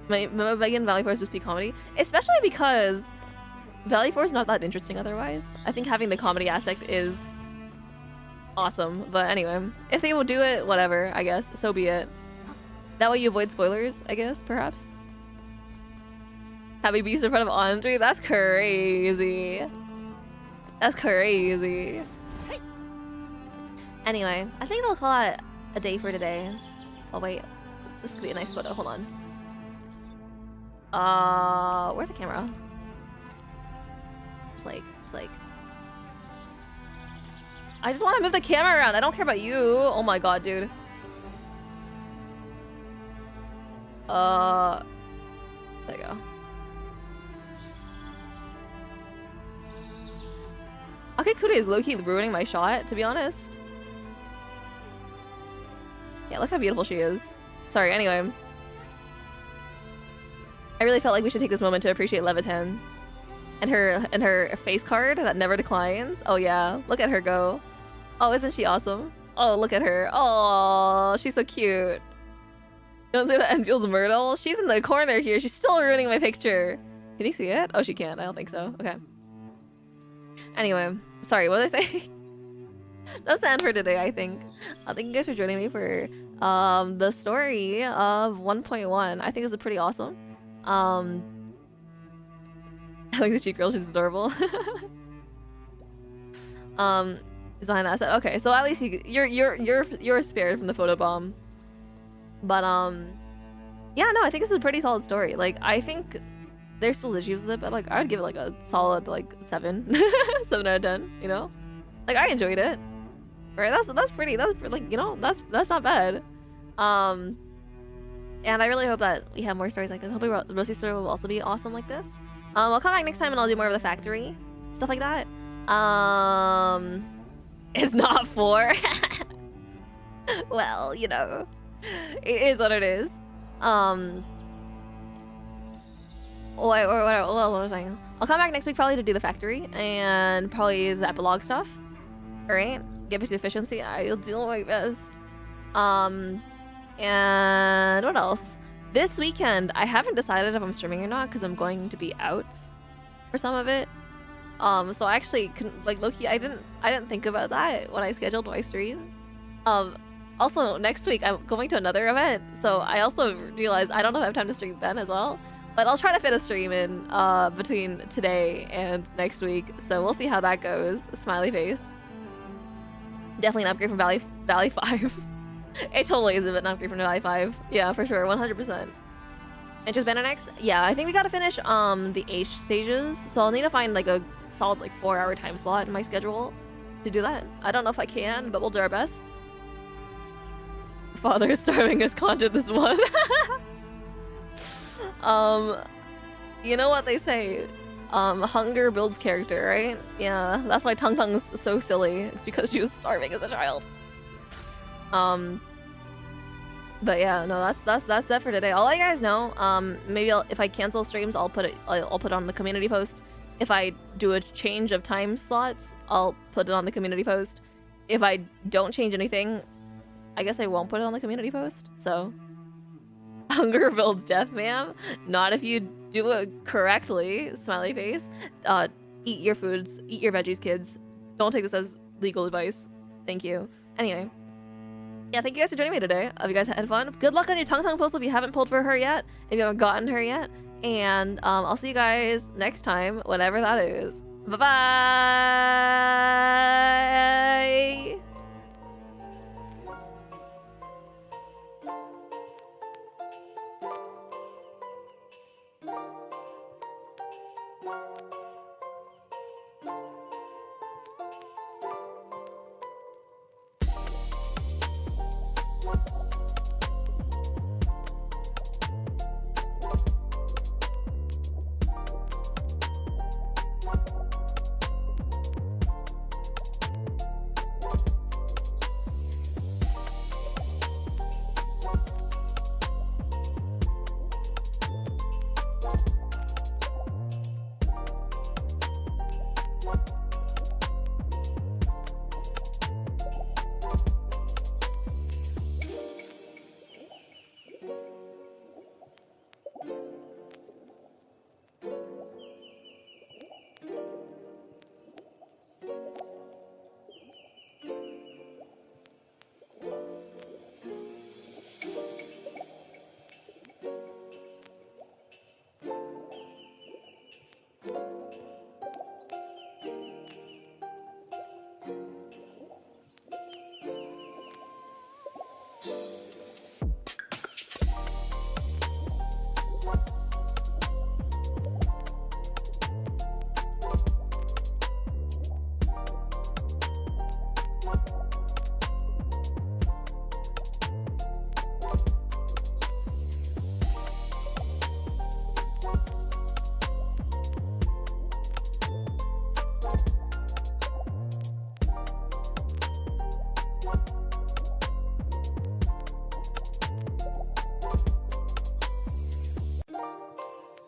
My begging Valley 4 is just be comedy. Especially because Valley 4 is not that interesting otherwise. I think having the comedy aspect is awesome. But anyway, if they will do it, whatever, I guess. So be it. That way you avoid spoilers, I guess, perhaps. Having Beast in front of Andre? That's crazy. That's crazy. Anyway, I think they'll call it a day for today. Oh wait, this could be a nice photo. Hold on. Where's the camera? Just like. I just want to move the camera around. I don't care about you. Oh my god, dude. There you go. Akakure is low-key ruining my shot, to be honest. Yeah, look how beautiful she is. Sorry, anyway. I really felt like we should take this moment to appreciate Levitan. And her face card that never declines. Oh yeah, look at her go. Oh, isn't she awesome? Oh, look at her. Oh, she's so cute. Don't say that Enfield's Myrtle. She's in the corner here. She's still ruining my picture. Can you see it? Oh, she can't. I don't think so. Okay. Anyway, sorry, what did I say? That's the end for today, I think. Thank you guys for joining me for the story of 1.1. I think this is pretty awesome. I like the cheek girl, she's adorable. Is behind that set. Okay, so at least you're spared from the photobomb. But yeah, no, I think this is a pretty solid story. Like, I think there's still issues with it, but like I would give it like a solid like 7 7 out of 10, you know? Like, I enjoyed it. Right? That's like, you know, that's not bad. And I really hope that we have more stories like this. Hopefully Rosie's story will also be awesome like this. I'll come back next time and I'll do more of the factory stuff like that. It's not 4. Well, you know, it is what it is. What was I saying? I'll come back next week probably to do the factory and probably the epilogue stuff. Alright? Get back to efficiency. I'll do my best. And what else? This weekend, I haven't decided if I'm streaming or not because I'm going to be out for some of it. So I actually like low-key, I didn't think about that when I scheduled my stream. Also next week I'm going to another event, so I also realized I don't know if I have time to stream then as well. But I'll try to fit a stream in between today and next week. So we'll see how that goes. Smiley face. Definitely an upgrade from Valley 5. It totally is an upgrade from Valley 5. Yeah, for sure, 100%. Interest Banner next? Yeah, I think we gotta finish the H stages. So I'll need to find like a solid like 4-hour time slot in my schedule to do that. I don't know if I can, but we'll do our best. Father is starving us content this month. You know what they say, hunger builds character, right? Yeah, that's why Tung Tung's so silly. It's because she was starving as a child. But yeah, no, that's it for today. I'll let you guys know. Maybe if I cancel streams, I'll put it on the community post. If I do a change of time slots, I'll put it on the community post. If I don't change anything, I guess I won't put it on the community post. So hunger builds death, ma'am. Not if you do it correctly, smiley face. Eat your foods, eat your veggies, kids. Don't take this as legal advice. Thank you. Anyway. Yeah, thank you guys for joining me today. Hope you guys had fun. Good luck on your Tung Tung post if you haven't pulled for her yet. If you haven't gotten her yet. And I'll see you guys next time, whatever that is. Bye-bye!